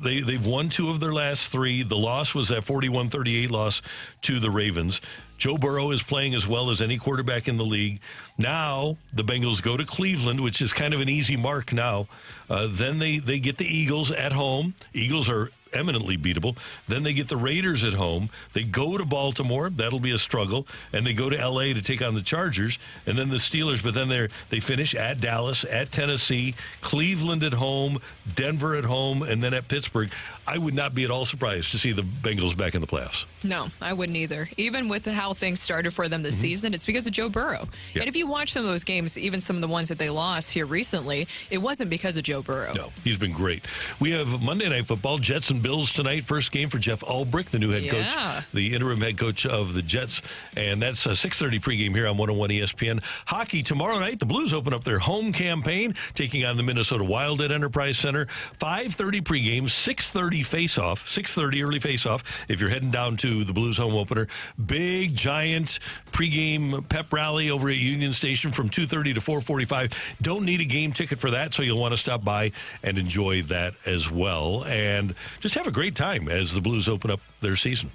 they've won 2 of their last 3. The loss was that 41-38 loss to the Ravens. Joe Burrow is playing as well as any quarterback in the league. Now the Bengals go to Cleveland, which is kind of an easy mark now. Then they get the Eagles at home. Eagles are eminently beatable. Then they get the Raiders at home. They go to Baltimore. That'll be a struggle. And they go to L.A. to take on the Chargers. And then the Steelers. But then they finish at Dallas, at Tennessee, Cleveland at home, Denver at home, and then at Pittsburgh. I would not be at all surprised to see the Bengals back in the playoffs. No, I wouldn't either. Even with how things started for them this season, it's because of Joe Burrow. Yeah. And if you watch some of those games, even some of the ones that they lost here recently, it wasn't because of Joe Burrow. No, he's been great. We have Monday Night Football, Jets and Bills tonight. First game for Jeff Ulbrich, the new head coach, the interim head coach of the Jets. And that's a 6:30 pregame here on 101 ESPN. Hockey tomorrow night. The Blues open up their home campaign, taking on the Minnesota Wild at Enterprise Center. 5:30 pregame, 6:30 face-off, 6:30 early face-off if you're heading down to the Blues home opener. Big, giant pregame pep rally over at Union Station from 2:30 to 4:45. Don't need a game ticket for that, so you'll want to stop by and enjoy that as well. And just have a great time as the Blues open up their season.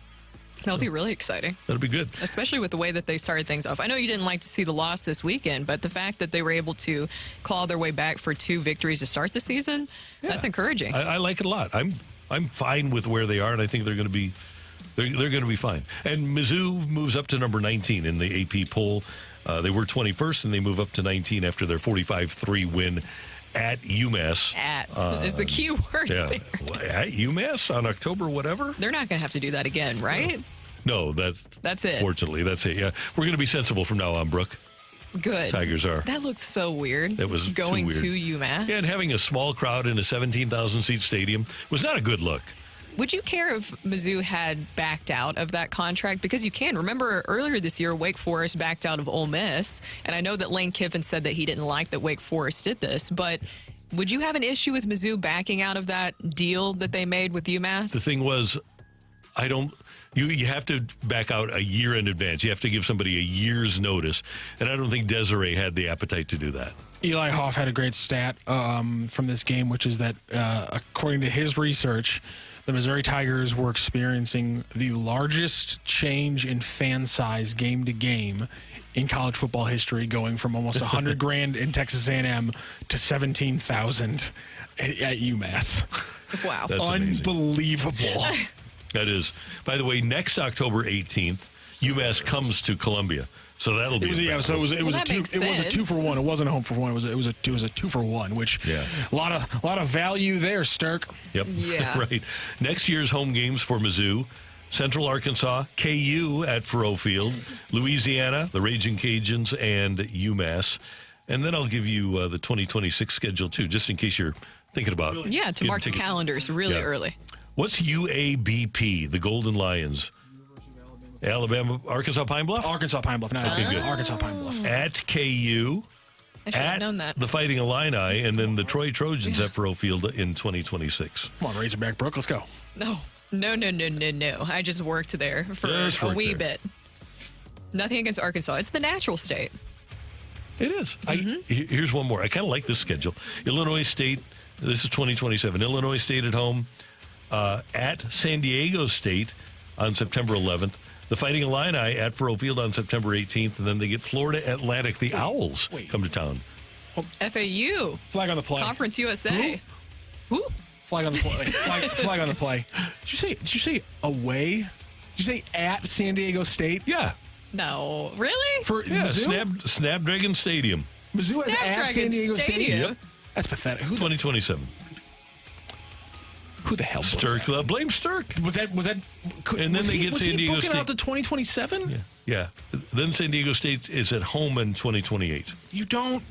That'll be really exciting. That'll be good. Especially with the way that they started things off. I know you didn't like to see the loss this weekend, but the fact that they were able to claw their way back for 2 victories to start the season, that's encouraging. I like it a lot. I'm fine with where they are, and I think they're going to be fine. And Mizzou moves up to number 19 in the AP poll. They were 21st, and they move up to 19 after their 45-3 win at UMass. Is the key word there. At UMass on October whatever? They're not going to have to do that again, right? No, that's it. Fortunately, that's it. Yeah, we're going to be sensible from now on, Brooke. Good. Tigers are. That looked so weird. It was going too weird. to UMass. Yeah, and having a small crowd in a 17,000-seat stadium was not a good look. Would you care if Mizzou had backed out of that contract? Because you can. Remember earlier this year, Wake Forest backed out of Ole Miss. And I know that Lane Kiffin said that he didn't like that Wake Forest did this. But would you have an issue with Mizzou backing out of that deal that they made with UMass? The thing was, you have to back out a year in advance. You have to give somebody a year's notice. And I don't think Desiree had the appetite to do that. Eli Hoff had a great stat from this game, which is that according to his research, the Missouri Tigers were experiencing the largest change in fan size game to game in college football history, going from almost 100 grand in Texas A&M to 17,000 at UMass. Wow. That's unbelievable. That is. By the way, next October 18th, UMass comes to Columbia. So that'll be. It was a 2-for-1. It wasn't a home for one. It was a 2-for-1, which a lot of value there, Sturk. Yep. Yeah. Right. Next year's home games for Mizzou: Central Arkansas, KU at Faurot Field, Louisiana, the Raging Cajuns, and UMass. And then I'll give you the 2026 schedule too, just in case you're thinking about. Yeah, to mark the calendars really early. What's UABP? The Golden Lions. Alabama, Arkansas Pine Bluff? Arkansas Pine Bluff. Okay, good. Arkansas Pine Bluff. At KU. I should have known that. The Fighting Illini, and then the Troy Trojans at Faurot Field in 2026. Come on, Razorback Brook, let's go. No. I just worked there for a wee bit. Nothing against Arkansas. It's the natural state. It is. Here's one more. I kind of like this schedule. Illinois State, this is 2027. Illinois State at home, at San Diego State on September 11th. The Fighting Illini at Faurot Field on September 18th, and then they get Florida Atlantic. The Owls come to town. FAU. Flag on the play. Conference USA. Who? Flag on the play. Flag on the play. Did you say away? Did you say at San Diego State? Yeah. No. Really? For Mizzou? Snapdragon Stadium. Mizzou has at San Diego Stadium? Yep. That's pathetic. 2027. Who the hell? Sturk. Blame Sturk. Was that? And then they get San Diego State. State Out to 2027. Yeah. Then San Diego State is at home in 2028. You don't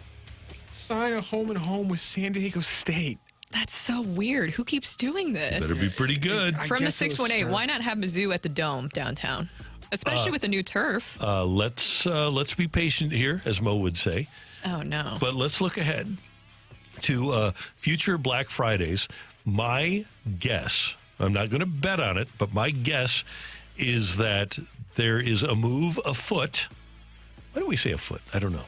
sign a home and home with San Diego State. That's so weird. Who keeps doing this? Better be pretty good. From the 618, why not have Mizzou at the Dome downtown? Especially with the new turf. Let's be patient here, as Mo would say. Oh, no. But let's look ahead to future Black Fridays. My guess, I'm not going to bet on it, but my guess is that there is a move afoot. Why do we say afoot? I don't know.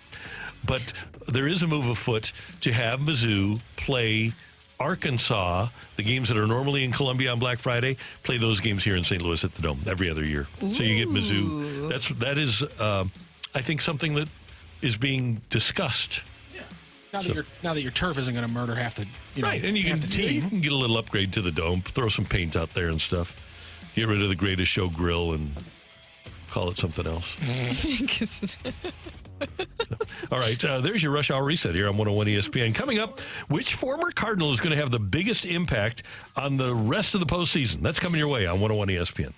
But there is a move afoot to have Mizzou play Arkansas, the games that are normally in Columbia on Black Friday, play those games here in St. Louis at the Dome every other year. Ooh. So you get Mizzou. That is, I think, something that is being discussed. Now that your turf isn't going to murder half the right, and you can get a little upgrade to the Dome, throw some paint out there and stuff, get rid of the Greatest Show grill and call it something else. All right, there's your Rush Hour Reset here on 101 ESPN. Coming up, which former Cardinal is going to have the biggest impact on the rest of the postseason? That's coming your way on 101 ESPN.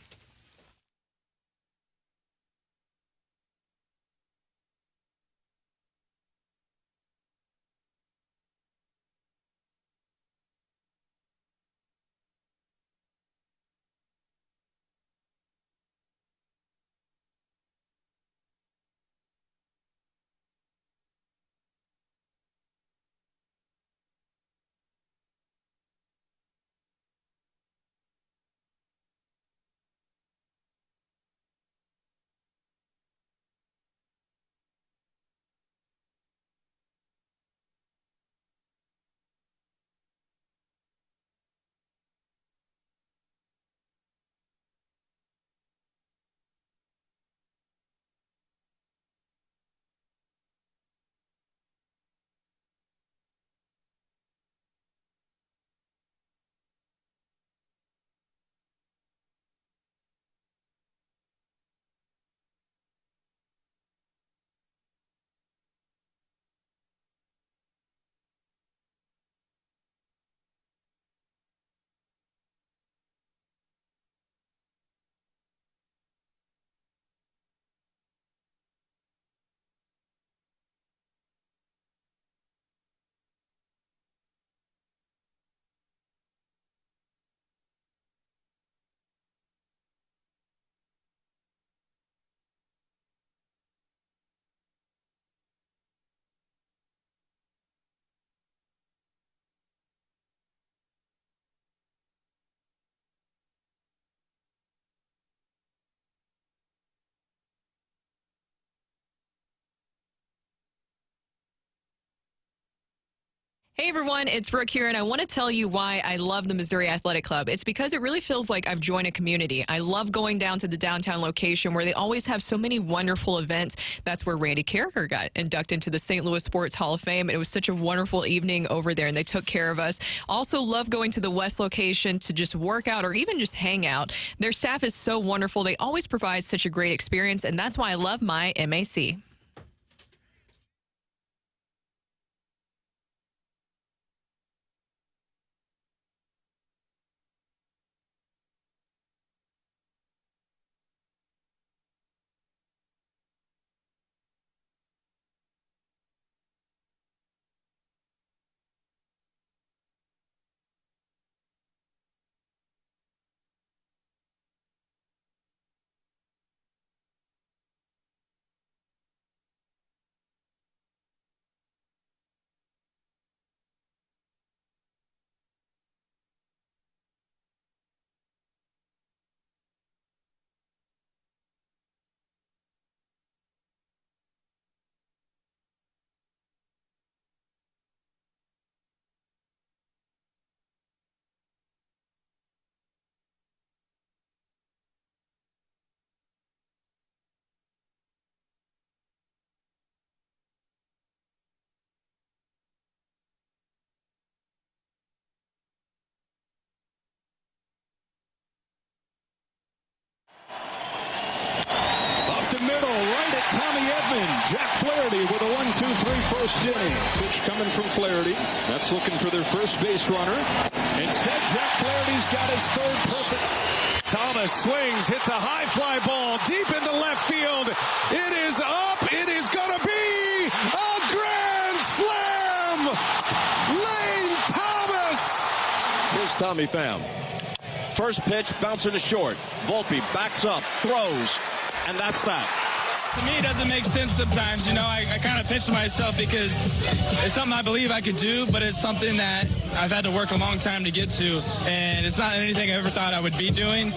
Hey everyone, it's Brooke here, and I want to tell you why I love the Missouri Athletic Club. It's because it really feels like I've joined a community. I love going down to the downtown location where they always have so many wonderful events. That's where Randy Kerber got inducted into the St. Louis Sports Hall of Fame. It was such a wonderful evening over there, and they took care of us. Also love going to the West location to just work out or even just hang out. Their staff is so wonderful. They always provide such a great experience, and that's why I love my MAC. Middle, right at Tommy Edman. Jack Flaherty with a 1-2-3 first inning. Pitch coming from Flaherty. That's looking for their first base runner. Instead, Jack Flaherty's got his third perfect. Thomas swings, hits a high fly ball deep into left field. It is up. It is going to be a grand slam. Lane Thomas. Here's Tommy Pham. First pitch, bouncer to short. Volpe backs up, throws. And that's that. To me, it doesn't make sense sometimes. You know, I kind of pitch myself because it's something I believe I could do, but it's something that I've had to work a long time to get to. And it's not anything I ever thought I would be doing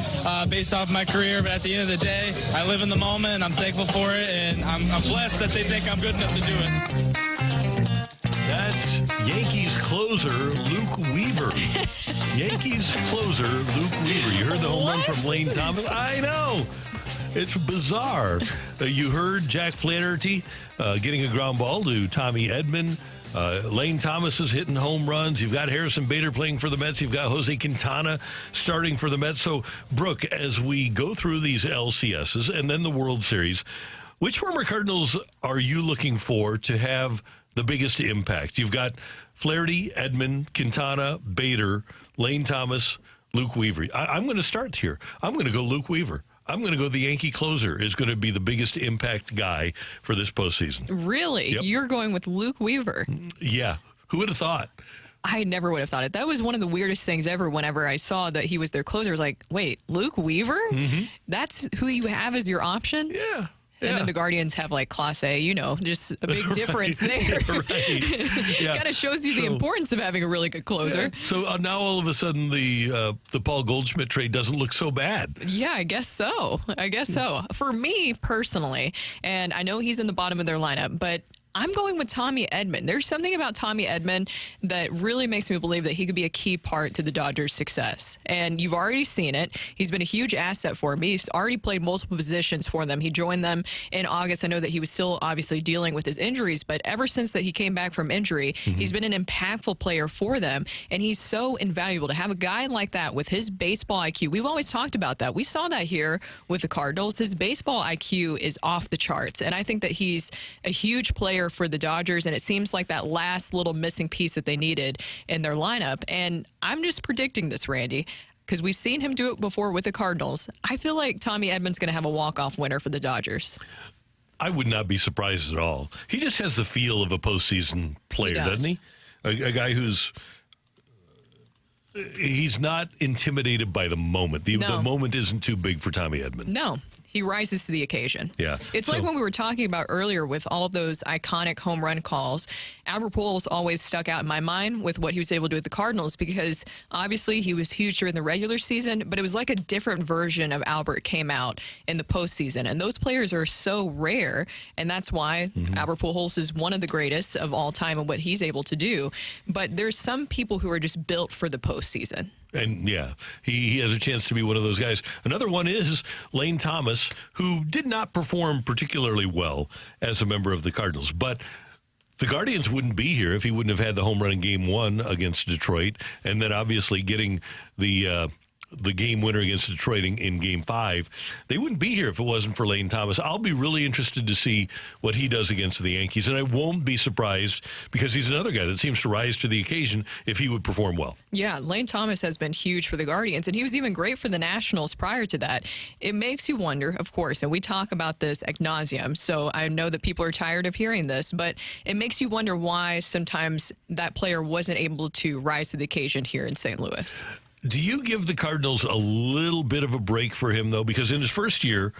based off my career. But at the end of the day, I live in the moment, and I'm thankful for it. And I'm blessed that they think I'm good enough to do it. That's Yankees closer Luke Weaver. Yankees closer Luke Weaver. You heard the home run from Lane Thomas? I know. It's bizarre. You heard Jack Flaherty getting a ground ball to Tommy Edman. Lane Thomas is hitting home runs. You've got Harrison Bader playing for the Mets. You've got Jose Quintana starting for the Mets. So, Brooke, as we go through these LCSs and then the World Series, which former Cardinals are you looking for to have the biggest impact? You've got Flaherty, Edman, Quintana, Bader, Lane Thomas, Luke Weaver. I'm going to start here. I'm going to go Luke Weaver. I'm going to go the Yankee closer is going to be the biggest impact guy for this postseason. Really? Yep. You're going with Luke Weaver? Yeah. Who would have thought? I never would have thought it. That was one of the weirdest things ever whenever I saw that he was their closer. I was like, wait, Luke Weaver? Mm-hmm. That's who you have as your option? Yeah. And then the Guardians have like Class A, you know, just a big difference there. Right. Yeah. Kind of shows you the importance of having a really good closer. Yeah. So now all of a sudden the Paul Goldschmidt trade doesn't look so bad. Yeah, I guess so. For me personally, and I know he's in the bottom of their lineup, but I'm going with Tommy Edman. There's something about Tommy Edman that really makes me believe that he could be a key part to the Dodgers' success. And you've already seen it. He's been a huge asset for him. He's already played multiple positions for them. He joined them in August. I know that he was still obviously dealing with his injuries, but ever since that he came back from injury, he's been an impactful player for them. And he's so invaluable to have a guy like that with his baseball IQ. We've always talked about that. We saw that here with the Cardinals. His baseball IQ is off the charts. And I think that he's a huge player for the Dodgers, and it seems like that last little missing piece that they needed in their lineup. And I'm just predicting this, Randy, because we've seen him do it before with the Cardinals. I feel like Tommy Edman's going to have a walk-off winner for the Dodgers. I would not be surprised at all. He just has the feel of a postseason player, doesn't he? A guy he's not intimidated by the moment. The moment isn't too big for Tommy Edman. No. he rises to the occasion. Yeah. It's like when we were talking about earlier with all of those iconic home run calls. Albert Pujols always stuck out in my mind with what he was able to do with the Cardinals because obviously he was huge during the regular season, but it was like a different version of Albert came out in the postseason. And those players are so rare, and that's why Albert Pujols is one of the greatest of all time and what he's able to do. But there's some people who are just built for the postseason. And yeah, he has a chance to be one of those guys. Another one is Lane Thomas, who did not perform particularly well as a member of the Cardinals. But the Guardians wouldn't be here if he wouldn't have had the home run in Game 1 against Detroit, and then obviously getting the game winner against Detroit in Game 5. They wouldn't be here if it wasn't for Lane Thomas. I'll be really interested to see what he does against the Yankees, and I won't be surprised because he's another guy that seems to rise to the occasion if he would perform well. Yeah, Lane Thomas has been huge for the Guardians, and he was even great for the Nationals prior to that. It makes you wonder, of course, and we talk about this ad nauseum, so I know that people are tired of hearing this, but it makes you wonder why sometimes that player wasn't able to rise to the occasion here in St. Louis. Do you give the Cardinals a little bit of a break for him, though? Because in his first year,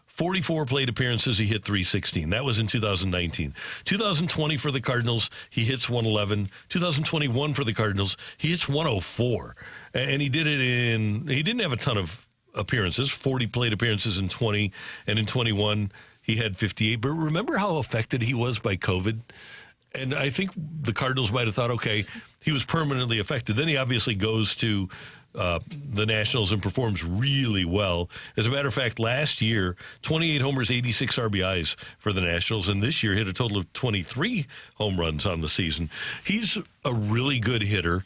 44 plate appearances, he hit 316. That was in 2019. 2020 for the Cardinals, he hits 111. 2021 for the Cardinals, he hits 104. And he did it he didn't have a ton of appearances, 40 plate appearances in 20, and in 21, he had 58. But remember how affected he was by COVID? And I think the Cardinals might have thought, okay, he was permanently affected. Then he obviously goes to the Nationals and performs really well. As a matter of fact, last year, 28 homers, 86 RBIs for the Nationals, and this year hit a total of 23 home runs on the season. He's a really good hitter,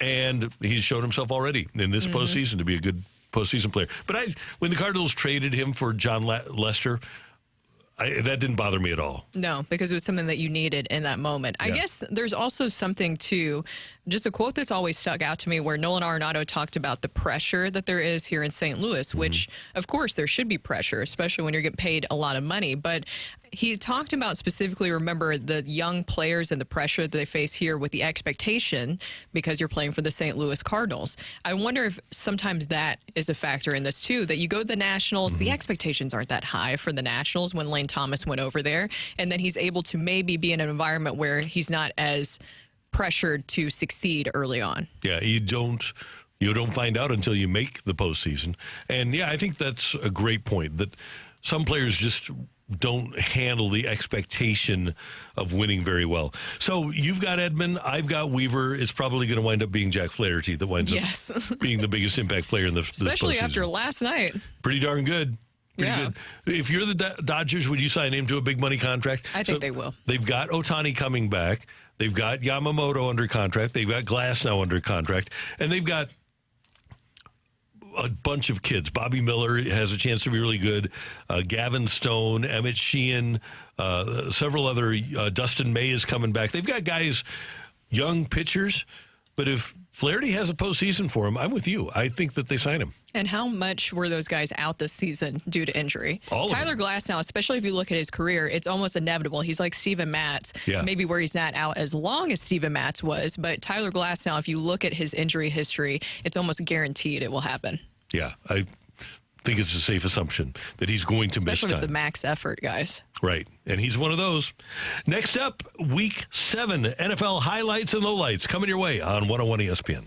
and he's shown himself already in this postseason to be a good postseason player. But when the Cardinals traded him for John Lester, that didn't bother me at all. No, because it was something that you needed in that moment. I guess there's also something to just a quote that's always stuck out to me where Nolan Arenado talked about the pressure that there is here in St. Louis, which, of course, there should be pressure, especially when you're getting paid a lot of money. But he talked about specifically, remember, the young players and the pressure that they face here with the expectation because you're playing for the St. Louis Cardinals. I wonder if sometimes that is a factor in this, too, that you go to the Nationals, the expectations aren't that high for the Nationals when Lane Thomas went over there, and then he's able to maybe be in an environment where he's not as pressured to succeed early on. Yeah, you don't find out until you make the postseason. And yeah, I think that's a great point that some players just don't handle the expectation of winning very well. So you've got Edman, I've got Weaver. It's probably going to wind up being Jack Flaherty that winds up being the biggest impact player in this especially postseason. After last night. Pretty darn good. Pretty good. If you're the Dodgers, would you sign him to a big money contract? I think they will. They've got Ohtani coming back. They've got Yamamoto under contract. They've got Glass now under contract. And they've got a bunch of kids. Bobby Miller has a chance to be really good. Gavin Stone, Emmett Sheehan, several other. Dustin May is coming back. They've got guys, young pitchers. But if Flaherty has a postseason for him, I'm with you. I think that they sign him. And how much were those guys out this season due to injury? Tyler Glass now, especially if you look at his career, it's almost inevitable. He's like Steven Matz, maybe where he's not out as long as Steven Matz was. But Tyler Glass now, if you look at his injury history, it's almost guaranteed it will happen. Yeah, I think it's a safe assumption that he's going to miss time. Especially with the max effort, guys. Right, and he's one of those. Next up, Week 7, NFL highlights and lowlights coming your way on 101 ESPN.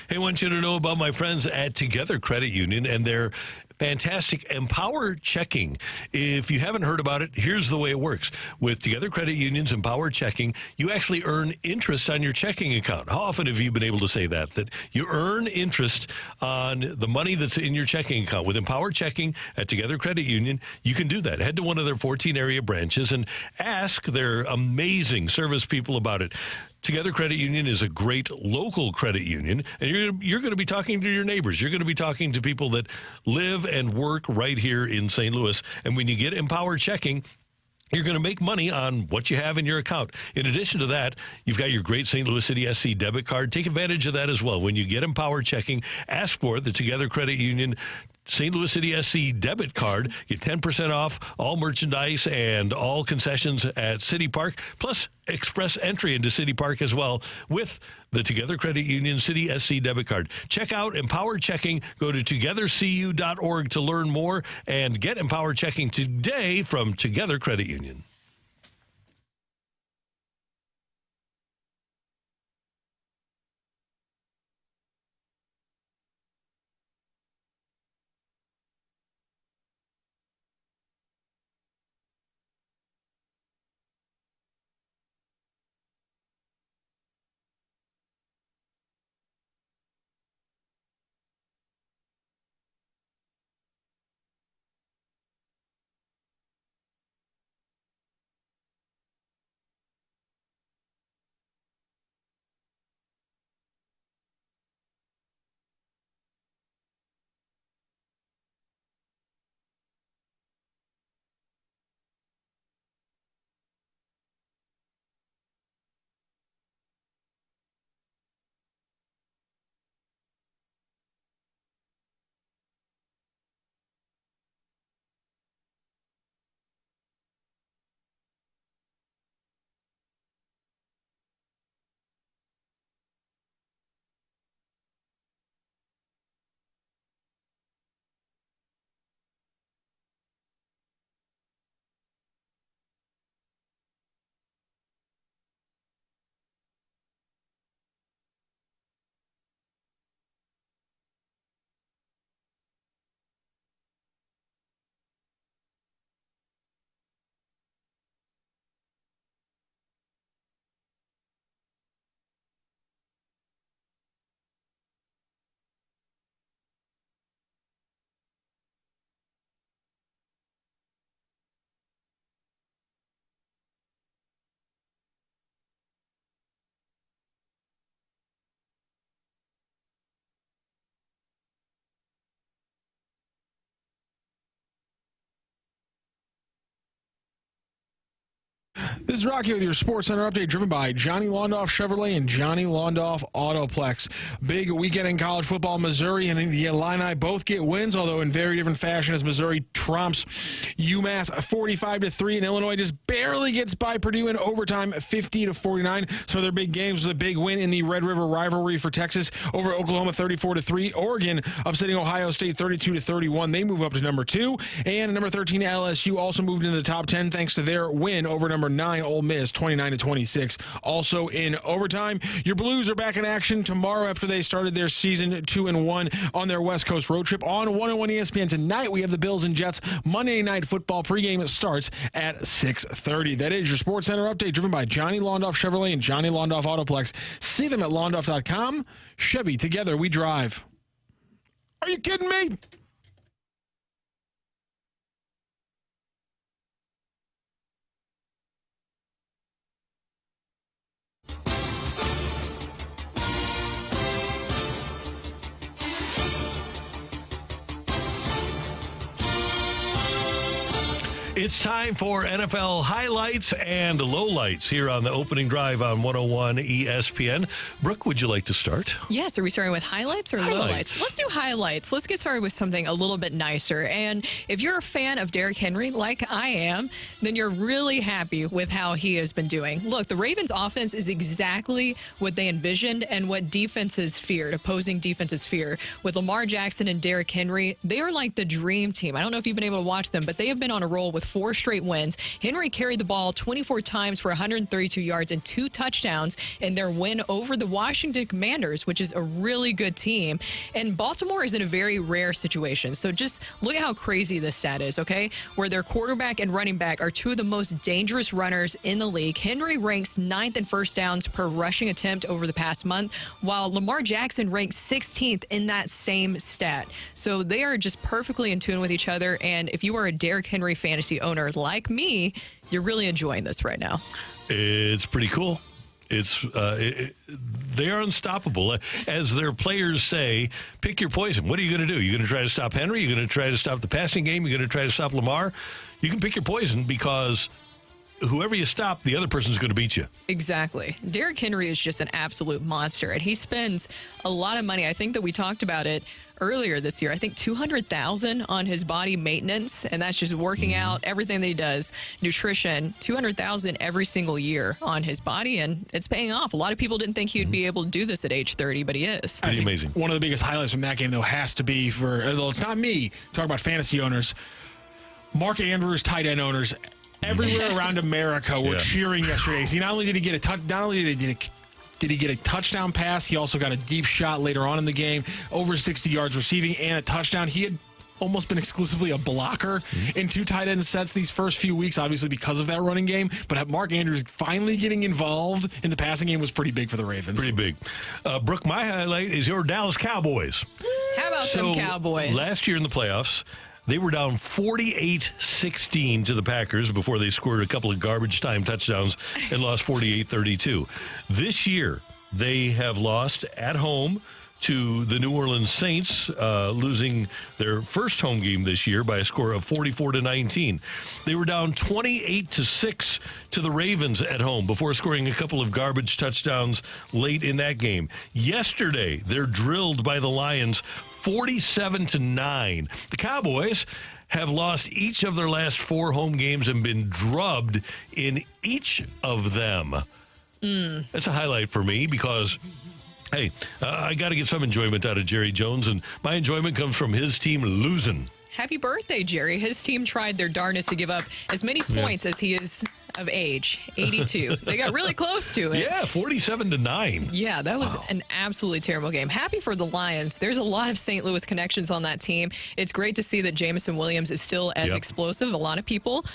Hey, I want you to know about my friends at Together Credit Union and their fantastic Empower Checking. If you haven't heard about it, here's the way it works. With Together Credit Union's Empower Checking, you actually earn interest on your checking account. How often have you been able to say that you earn interest on the money that's in your checking account? With Empower Checking at Together Credit Union, you can do that. Head to one of their 14 area branches and ask their amazing service people about it. Together Credit Union is a great local credit union, and you're going to be talking to your neighbors. You're going to be talking to people that live and work right here in St. Louis. And when you get Empower Checking, you're going to make money on what you have in your account. In addition to that, you've got your great St. Louis City SC debit card. Take advantage of that as well. When you get Empower Checking, ask for the Together Credit Union St. Louis City SC debit card. Get 10% off all merchandise and all concessions at City Park, plus express entry into City Park as well with the Together Credit Union City SC debit card. Check out Empower Checking. Go to togethercu.org to learn more and get Empower Checking today from Together Credit Union. This is Rocky with your Sports Center update, driven by Johnny Londoff Chevrolet and Johnny Londoff Autoplex. Big weekend in college football. Missouri and the Illini both get wins, although in very different fashion, as Missouri trumps UMass 45-3, and Illinois just barely gets by Purdue in overtime 50-49. Some of their big games was a big win in the Red River rivalry for Texas over Oklahoma 34-3. Oregon upsetting Ohio State 32-31. They move up to number 2, and number 13 LSU also moved into the top 10 thanks to their win over number 9 Ole Miss 29-26. Also in overtime, your Blues are back in action tomorrow after they started their season 2-1 on their West Coast road trip. On 101 ESPN tonight, we have the Bills and Jets Monday Night Football pregame. It starts at 6:30. That is your Sports Center update, driven by Johnny Londoff Chevrolet and Johnny Londoff Autoplex. See them at londoff.com. Chevy, together we drive. Are you kidding me? It's time for NFL highlights and lowlights here on the opening drive on 101 ESPN. Brooke, would you like to start? Yes. Are we starting with highlights or lowlights? Let's do highlights. Let's get started with something a little bit nicer. And if you're a fan of Derrick Henry, like I am, then you're really happy with how he has been doing. Look, the Ravens offense is exactly what they envisioned and what defenses feared, opposing defenses fear. With Lamar Jackson and Derrick Henry, they are like the dream team. I don't know if you've been able to watch them, but they have been on a roll with 4 straight wins. Henry carried the ball 24 times for 132 yards and 2 touchdowns in their win over the Washington Commanders, which is a really good team. And Baltimore is in a very rare situation. So just look at how crazy this stat is, okay? Where their quarterback and running back are 2 of the most dangerous runners in the league. Henry ranks 9th in first downs per rushing attempt over the past month, while Lamar Jackson ranks 16th in that same stat. So they are just perfectly in tune with each other. And if you are a Derrick Henry fantasy owner like me, you're really enjoying this right now. It's pretty cool. They are unstoppable. As their players say, pick your poison. What are you going to do? You're going to try to stop Henry? You're going to try to stop the passing game? You're going to try to stop Lamar? You can pick your poison because whoever you stop, the other person's going to beat you. Exactly. Derrick Henry is just an absolute monster, and he spends a lot of money. I think that we talked about it earlier this year. I think $200,000 on his body maintenance, and that's just working out, everything that he does, nutrition, $200,000 every single year on his body, and it's paying off. A lot of people didn't think he would be able to do this at age 30, but he is. Pretty amazing. One of the biggest highlights from that game, though, has to be for, although it's not me, talk about fantasy owners, Mark Andrews, tight end owners, everywhere around America were cheering yesterday. See, not only did he get did he get a touchdown pass, he also got a deep shot later on in the game, over 60 yards receiving and a touchdown. He had almost been exclusively a blocker in 2 tight end sets these first few weeks, obviously because of that running game. But Mark Andrews finally getting involved in the passing game was pretty big for the Ravens. Pretty big. Brooke, my highlight is your Dallas Cowboys. How about some Cowboys? Last year in the playoffs, they were down 48-16 to the Packers before they scored a couple of garbage time touchdowns and lost 48-32. This year, they have lost at home to the New Orleans Saints, losing their first home game this year by a score of 44-19. They were down 28-6 to the Ravens at home before scoring a couple of garbage touchdowns late in that game. Yesterday, they're drilled by the Lions 47-9. The Cowboys have lost each of their last 4 home games and been drubbed in each of them. That's a highlight for me because, hey, I got to get some enjoyment out of Jerry Jones, and my enjoyment comes from his team losing. Happy birthday, Jerry. His team tried their darnest to give up as many points as he is of age, 82. They got really close to it. Yeah, 47-9. Yeah, that was an absolutely terrible game. Happy for the Lions. There's a lot of St. Louis connections on that team. It's great to see that Jameson Williams is still as explosive. A lot of people,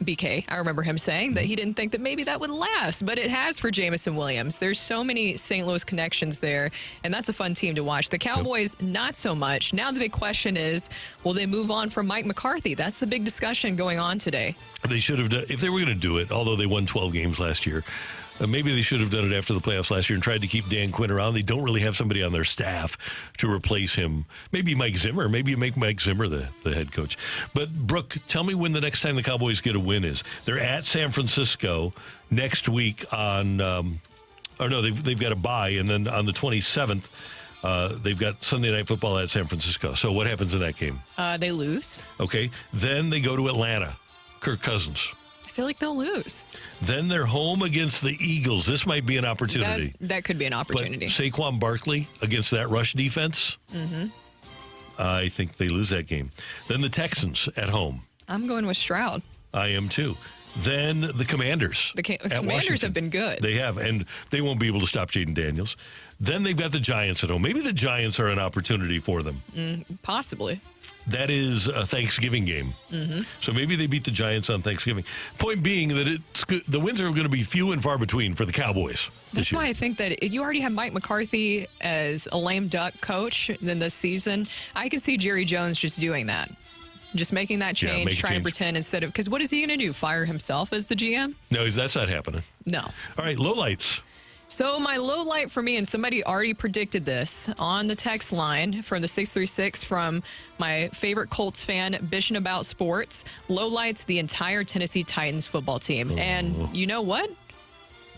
BK, I remember him saying that he didn't think that maybe that would last, but it has for Jameson Williams. There's so many St. Louis connections there, and that's a fun team to watch. The Cowboys, not so much. Now the big question is, will they move on from Mike McCarthy? That's the big discussion going on today. They should have done, if they were going to do it, although they won 12 games last year, maybe they should have done it after the playoffs last year and tried to keep Dan Quinn around. They don't really have somebody on their staff to replace him. Maybe Mike Zimmer. Maybe you make Mike Zimmer the head coach. But, Brooke, tell me when the next time the Cowboys get a win is. They're at San Francisco next week on they've got a bye, and then on the 27th, they've got Sunday Night Football at San Francisco. So what happens in that game? They lose. Okay. Then they go to Atlanta. Kirk Cousins. I feel like they'll lose. Then they're home against the Eagles. This might be an opportunity. That could be an opportunity. But Saquon Barkley against that rush defense, I think they lose that game. Then the Texans at home. I'm going with Stroud. I am too. Then the Commanders. The Commanders have been good. They have, and they won't be able to stop Jaden Daniels. Then they've got the Giants at home. Maybe the Giants are an opportunity for them. Possibly. That is a Thanksgiving game. So maybe they beat the Giants on Thanksgiving. Point being that the wins are going to be few and far between for the Cowboys. That's why I think that if you already have Mike McCarthy as a lame duck coach in this season, I can see Jerry Jones just doing that. Just making that change, trying to pretend instead of, because what is he going to do? Fire himself as the GM? No, that's not happening. No. All right, lowlights. So my low light for me, and somebody already predicted this on the text line from the 636 from my favorite Colts fan, Bishing About Sports. Low lights, the entire Tennessee Titans football team. And you know what?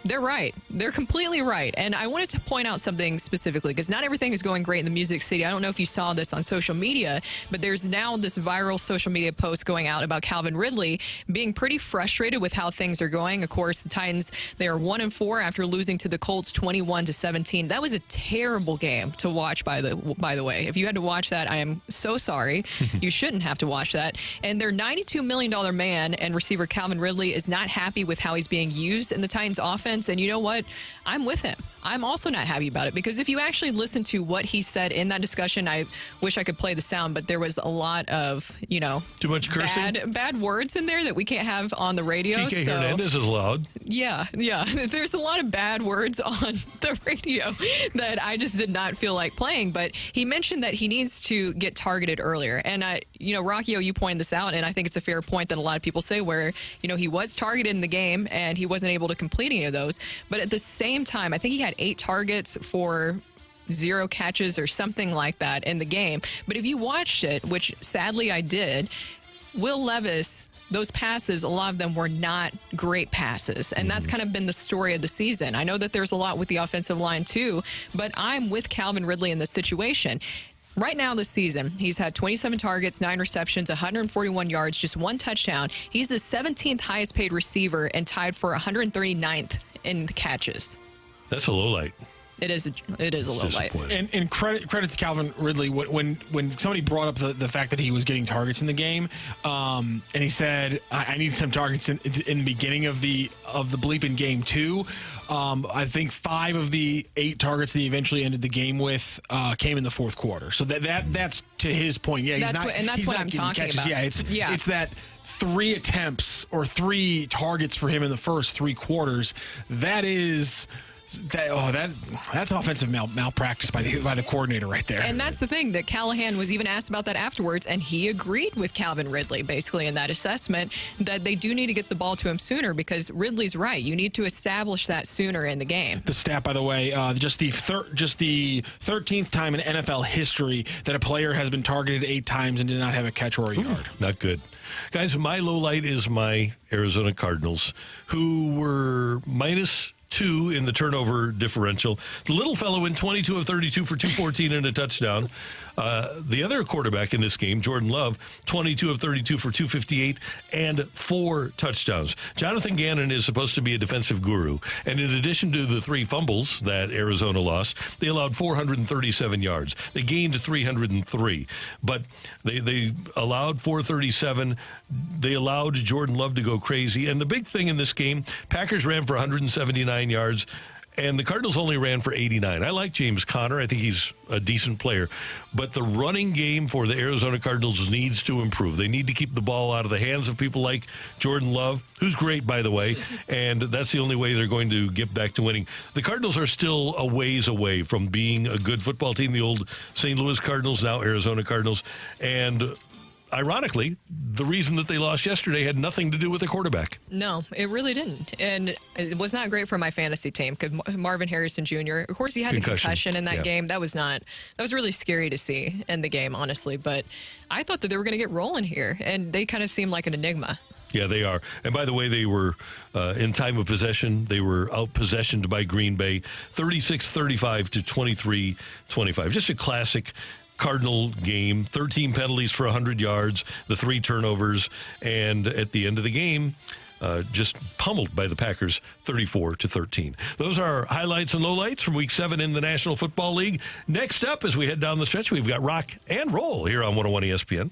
They're right. They're completely right. And I wanted to point out something specifically because not everything is going great in the Music City. I don't know if you saw this on social media, but there's now this viral social media post going out about Calvin Ridley being pretty frustrated with how things are going. Of course, the Titans, they are 1-4 after losing to the Colts 21-17. That was a terrible game to watch, by the way. If you had to watch that, I am so sorry. You shouldn't have to watch that. And their $92 million man and receiver Calvin Ridley is not happy with how he's being used in the Titans offense. And you know what? I'm with him. I'm also not happy about it because if you actually listen to what he said in that discussion, I wish I could play the sound, but there was a lot of, too much cursing, bad words in there that we can't have on the radio. TK Hernandez is loud. Yeah. There's a lot of bad words on the radio that I just did not feel like playing. But he mentioned that he needs to get targeted earlier. And, Rockio, you pointed this out, and I think it's a fair point that a lot of people say where, he was targeted in the game and he wasn't able to complete any of those. But at the same time, I think he had 8 targets for 0 catches or something like that in the game. But if you watched it, which sadly I did, Will Levis, those passes, a lot of them were not great passes. And that's kind of been the story of the season. I know that there's a lot with the offensive line too, but I'm with Calvin Ridley in this situation. Right now this season, he's had 27 targets, 9 receptions, 141 yards, just 1 touchdown. He's the 17th highest paid receiver and tied for 139th in the catches. That's a low light. It is a low light. And credit to Calvin Ridley when somebody brought up the fact that he was getting targets in the game, and he said, "I need some targets in the beginning of the bleeping game too." I think 5 of the 8 targets that he eventually ended the game with came in the fourth quarter. So that's to his point. Yeah, that's what I'm talking catches. about. Yeah, it's that 3 attempts or 3 targets for him in the first 3 quarters. That's offensive malpractice by the coordinator right there. And that's the thing that Callahan was even asked about that afterwards, and he agreed with Calvin Ridley basically in that assessment that they do need to get the ball to him sooner because Ridley's right. You need to establish that sooner in the game. The stat, by the way, just the 13th time in NFL history that a player has been targeted 8 times and did not have a catch or a yard. Not good. Guys, my low light is my Arizona Cardinals, who were -2 in the turnover differential. The little fellow went 22 of 32 for 214 and a touchdown. The other quarterback in this game, Jordan Love, 22 of 32 for 258 and 4 touchdowns. Jonathan Gannon is supposed to be a defensive guru. And in addition to the 3 fumbles that Arizona lost, they allowed 437 yards. They gained 303. But they allowed 437. They allowed Jordan Love to go crazy. And the big thing in this game, Packers ran for 179 yards. And the Cardinals only ran for 89. I like James Conner. I think he's a decent player. But the running game for the Arizona Cardinals needs to improve. They need to keep the ball out of the hands of people like Jordan Love, who's great, by the way. And that's the only way they're going to get back to winning. The Cardinals are still a ways away from being a good football team. The old St. Louis Cardinals, now Arizona Cardinals. And ironically, the reason that they lost yesterday had nothing to do with the quarterback. No, it really didn't. And it was not great for my fantasy team because Marvin Harrison Jr., of course, he had the concussion in that game. That was really scary to see in the game, honestly. But I thought that they were going to get rolling here, and they kind of seemed like an enigma. Yeah, they are. And by the way, they were in time of possession. They were out-possessioned by Green Bay, 36-35 to 23-25. Just a classic Cardinal game. 13 penalties for 100 yards, the 3 turnovers, and at the end of the game, just pummeled by the Packers, 34-13. Those are highlights and lowlights from Week 7 in the National Football League. Next up, as we head down the stretch, we've got Rock and Roll here on 101 ESPN.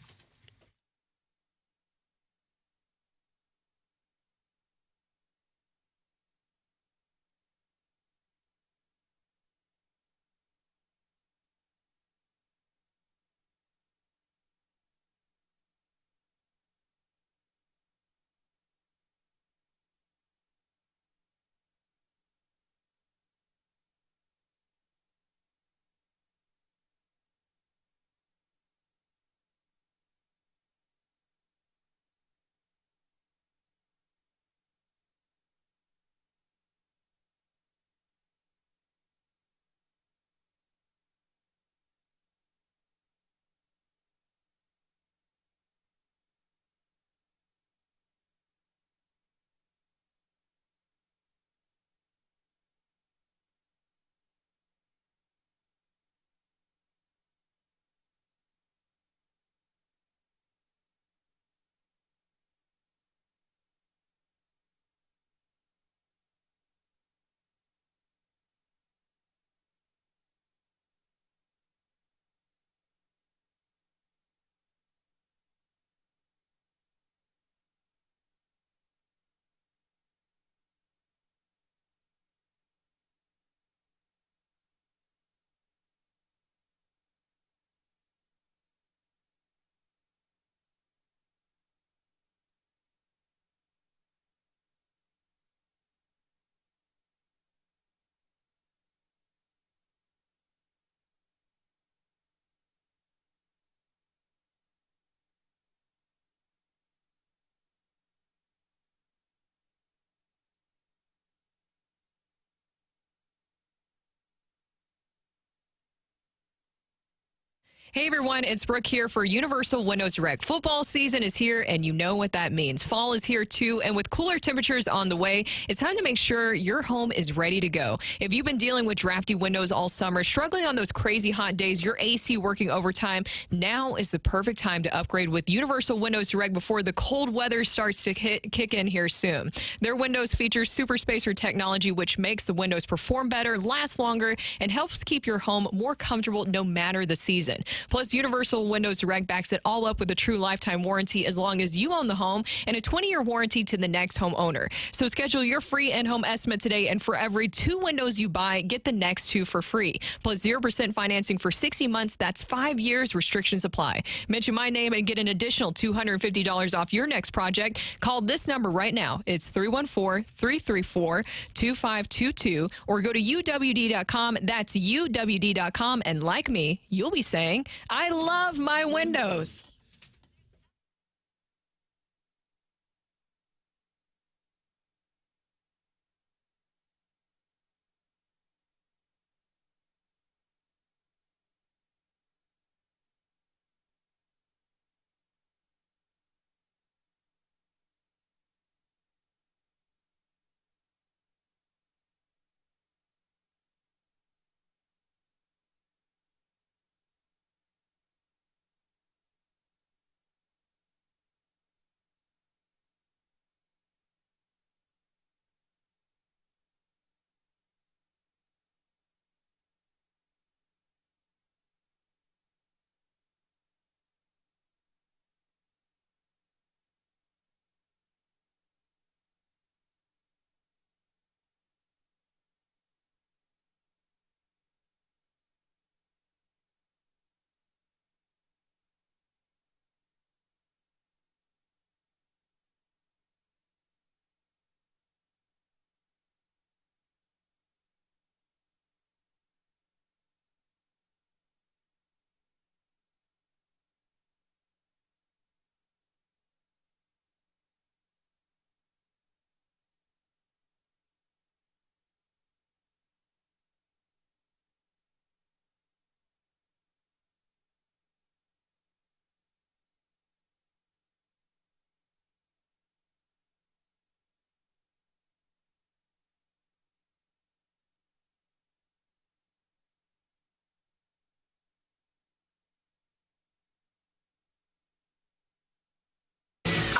Hey everyone, it's Brooke here for Universal Windows Direct. Football season is here, and you know what that means. Fall is here too, and with cooler temperatures on the way, it's time to make sure your home is ready to go. If you've been dealing with drafty windows all summer, struggling on those crazy hot days, your AC working overtime, now is the perfect time to upgrade with Universal Windows Direct before the cold weather starts to kick in here soon. Their windows feature super spacer technology, which makes the windows perform better, last longer, and helps keep your home more comfortable no matter the season. Plus, Universal Windows Direct backs it all up with a true lifetime warranty as long as you own the home and a 20-year warranty to the next homeowner. So schedule your free in-home estimate today, and for every 2 windows you buy, get the next 2 for free. Plus 0% financing for 60 months. That's 5 years. Restrictions apply. Mention my name and get an additional $250 off your next project. Call this number right now. It's 314-334-2522, or go to uwd.com. That's uwd.com. And like me, you'll be saying, I love my windows.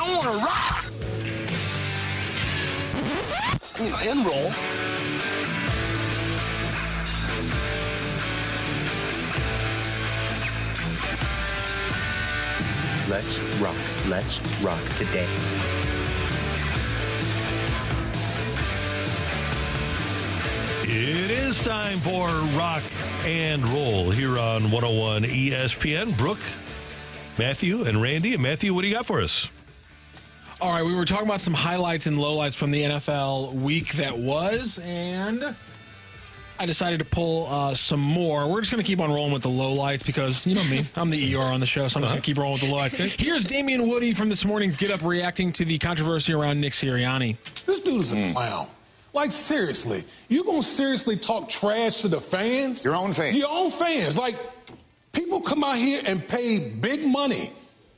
I want to rock. And roll. Let's rock. Let's rock today. It is time for Rock and Roll here on 101 ESPN. Brooke, Matthew, and Randy. And Matthew, what do you got for us? All right, we were talking about some highlights and lowlights from the NFL week that was, and I decided to pull some more. We're just going to keep on rolling with the lowlights because, you know me, I'm the ER on the show, so I'm just going to keep rolling with the lowlights. Here's Damian Woody from this morning's Get Up reacting to the controversy around Nick Sirianni. This dude is a clown. Like, seriously, you going to seriously talk trash to the fans? Your own fans. Your own fans. Like, people come out here and pay big money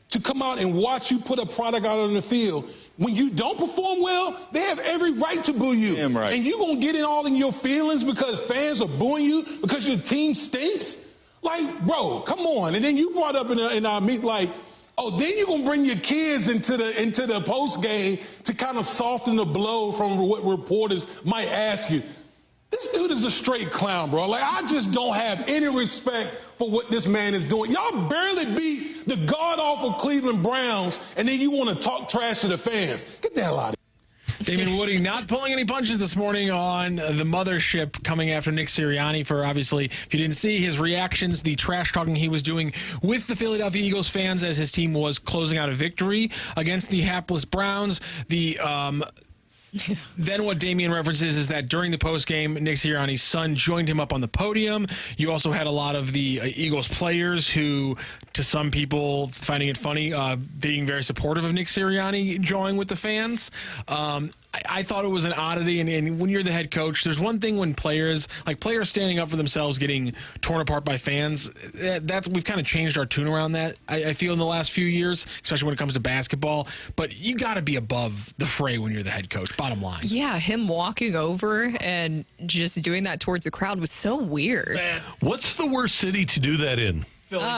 to come out and watch you put a product out on the field. When you don't perform well, they have every right to boo you. Damn right. And you going to get it all in your feelings because fans are booing you because your team stinks? Like, bro, come on. And then you brought up in our meet, like, oh, then you're going to bring your kids into the post game to kind of soften the blow from what reporters might ask you. This dude is a straight clown, bro. Like, I just don't have any respect for what this man is doing. Y'all barely beat the god-awful Cleveland Browns, and then you want to talk trash to the fans. Get the hell out of here. Damian Woody not pulling any punches this morning on the mothership coming after Nick Sirianni for, obviously, if you didn't see his reactions, the trash talking he was doing with the Philadelphia Eagles fans as his team was closing out a victory against the hapless Browns. Then what Damian references is that during the postgame, Nick Sirianni's son joined him up on the podium. You also had a lot of the Eagles players who, to some people, finding it funny, being very supportive of Nick Sirianni joining with the fans. I thought it was an oddity, and when you're the head coach, there's one thing when players standing up for themselves getting torn apart by fans. We've kind of changed our tune around that, I feel, in the last few years, especially when it comes to basketball. But you got to be above the fray when you're the head coach, bottom line. Yeah, him walking over and just doing that towards the crowd was so weird. What's the worst city to do that in?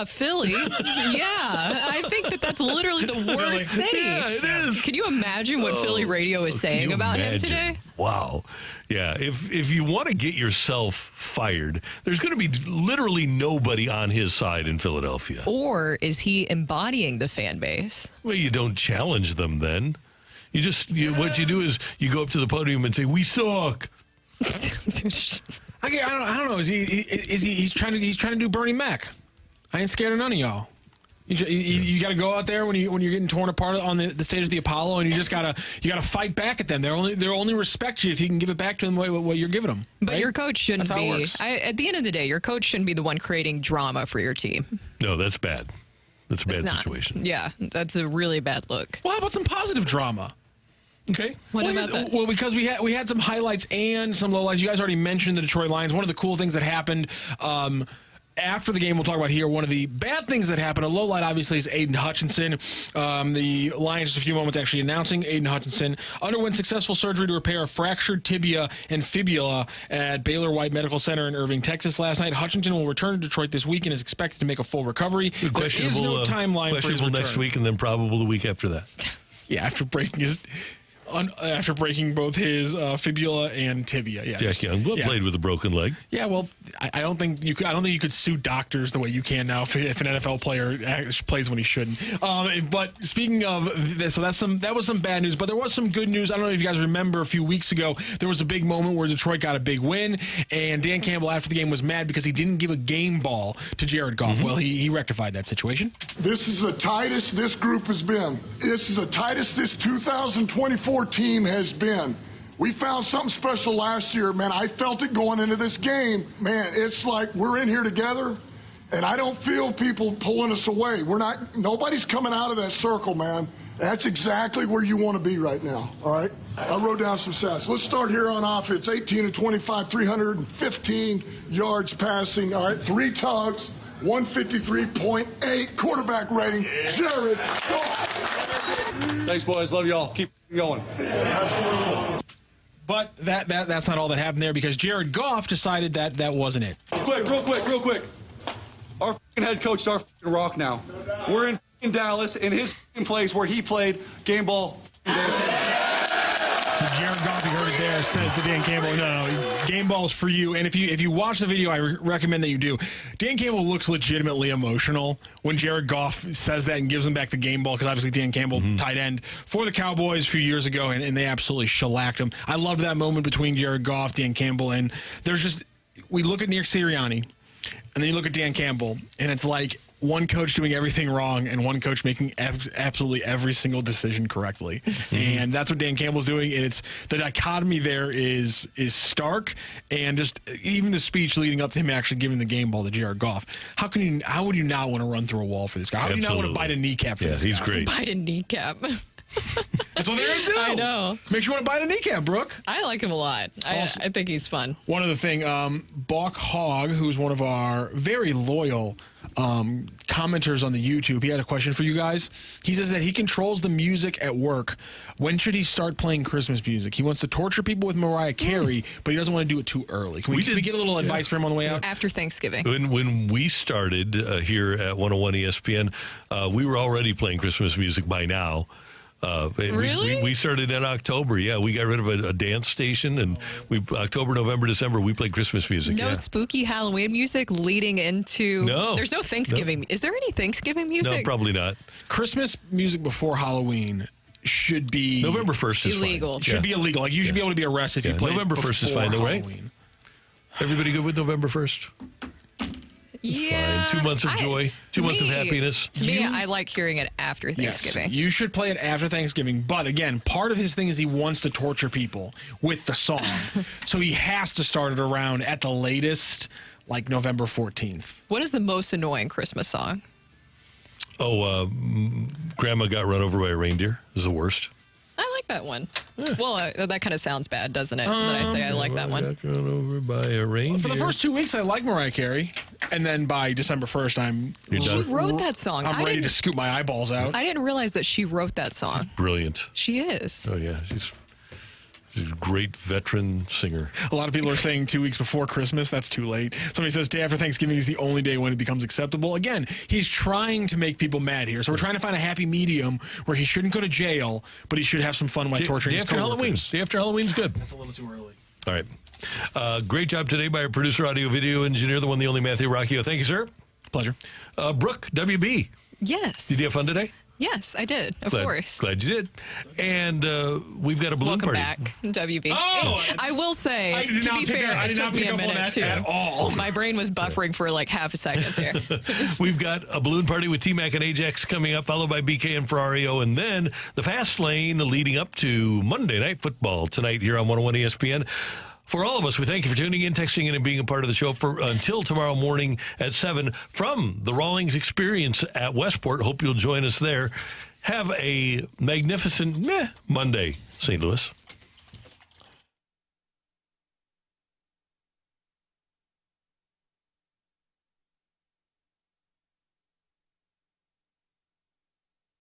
Philly. Yeah, I think that's literally the worst city. Yeah, it is. Can you imagine what Philly radio is saying about him today? Wow. Yeah, if you want to get yourself fired, there's going to be literally nobody on his side in Philadelphia. Or is he embodying the fan base? Well, you don't challenge them then. What you do is you go up to the podium and say, "We suck." I don't know. He's trying to do Bernie Mac. I ain't scared of none of y'all. You got to go out there when you're getting torn apart on the stage of the Apollo, and you got to fight back at them. They'll only respect you if you can give it back to them what you're giving them. But right? your coach shouldn't That's how it be. works. At the end of the day, your coach shouldn't be the one creating drama for your team. No, that's bad. That's a bad situation. Yeah, that's a really bad look. Well, how about some positive drama? Okay. What about that? Well, because we had some highlights and some lowlights. You guys already mentioned the Detroit Lions. One of the cool things that happened after the game, we'll talk about here. One of the bad things that happened, a low light, obviously, is Aiden Hutchinson. The Lions, just a few moments actually announcing Aiden Hutchinson underwent successful surgery to repair a fractured tibia and fibula at Baylor White Medical Center in Irving, Texas last night. Hutchinson will return to Detroit this week and is expected to make a full recovery. There is no timeline for his questionable return. next week and then probable the week after that. Yeah, after breaking both his fibula and tibia. Yeah, Jack Youngblood played with a broken leg. Yeah, well, I don't think you could sue doctors the way you can now if an NFL player plays when he shouldn't. But speaking of this, so that was some bad news, but there was some good news. I don't know if you guys remember a few weeks ago, there was a big moment where Detroit got a big win, and Dan Campbell after the game was mad because he didn't give a game ball to Jared Goff. Mm-hmm. Well, he rectified that situation. This is the tightest this group has been. This is the tightest this 2024 team has been. We found something special last year, man. I felt it going into this game. Man, it's like we're in here together, and I don't feel people pulling us away. Nobody's coming out of that circle, man. That's exactly where you want to be right now, all right? I wrote down some stats. Let's start here on offense. 18 of 25, 315 yards passing, all right? 3 tugs, 153.8 quarterback rating. Jared Goff. Thanks, boys. Love y'all. Keep going. But that's not all that happened there because Jared Goff decided that wasn't it. Real quick. Our head coach is our rock now. We're in Dallas, in his place where he played game ball. So Jared Goff, you heard it there, says to Dan Campbell, no, game ball's for you. And if you watch the video, I recommend that you do. Dan Campbell looks legitimately emotional when Jared Goff says that and gives him back the game ball because obviously Dan Campbell, tight end for the Cowboys a few years ago, and they absolutely shellacked him. I loved that moment between Jared Goff, Dan Campbell, and we look at Nick Sirianni, and then you look at Dan Campbell, and it's like one coach doing everything wrong and one coach making absolutely every single decision correctly. And that's what Dan Campbell's doing. And it's the dichotomy there is stark, and just even the speech leading up to him actually giving the game ball to Jared Goff. How would you not want to run through a wall for this guy? How would you not want to bite a kneecap for this guy? He's great. Bite a kneecap. That's what they're going to do. I know. Makes you want to bite a kneecap, Brooke. I like him a lot. I think he's fun. One other thing, Bach Hogg, who's one of our very loyal commenters on the YouTube, he had a question for you guys. He says that he controls the music at work. When should he start playing Christmas music? He wants to torture people with Mariah Carey, but he doesn't want to do it too early. Can we get a little advice for him on the way out? After Thanksgiving. When we started here at 101 ESPN, we were already playing Christmas music by now. Really? We started in October. Yeah, we got rid of a dance station, and October, November, December, we played Christmas music. No spooky Halloween music leading into. No. There's no Thanksgiving. No. Is there any Thanksgiving music? No, probably not. Christmas music before Halloween should be November 1st is illegal. Fine. Should be illegal. Like you should be able to be arrested if you play November 1st is fine, though, right? Everybody good with November 1st? Yeah, fine. 2 months of joy, 2 months of happiness. To me, I like hearing it after Thanksgiving. Yes, you should play it after Thanksgiving. But again, part of his thing is he wants to torture people with the song. So he has to start it around at the latest, like November 14th. What is the most annoying Christmas song? Oh, Grandma Got Run Over by a Reindeer is the worst. I like that one. Well, that kind of sounds bad, doesn't it? That I say I like that one. Gone over by a reindeer. For the first 2 weeks, I like Mariah Carey. And then by December 1st, She wrote that song. I'm ready to scoop my eyeballs out. I didn't realize that she wrote that song. Brilliant. She is. Oh, yeah. She's a great veteran singer. A lot of people are saying 2 weeks before Christmas. That's too late. Somebody says day after Thanksgiving is the only day when it becomes acceptable. Again, he's trying to make people mad here. So we're trying to find a happy medium where he shouldn't go to jail, but he should have some fun while torturing his coworkers. Day after Halloween's good. That's a little too early. All right. Great job today by our producer, audio, video engineer, the one, the only Matthew Rocchio. Thank you, sir. Pleasure. Brooke, WB. Yes. Did you have fun today? Yes, I did. Of course. Glad you did. And we've got a balloon Welcome party. back, WB. Oh, I will say, to be fair, it took me a minute too. At all. My brain was buffering for like half a second there. We've got a balloon party with T-Mac and Ajax coming up, followed by BK and Ferrario, and then the fast lane leading up to Monday Night Football tonight here on 101 ESPN. For all of us, we thank you for tuning in, texting in, and being a part of the show until tomorrow morning at 7 from the Rawlings Experience at Westport. Hope you'll join us there. Have a magnificent Monday, St. Louis.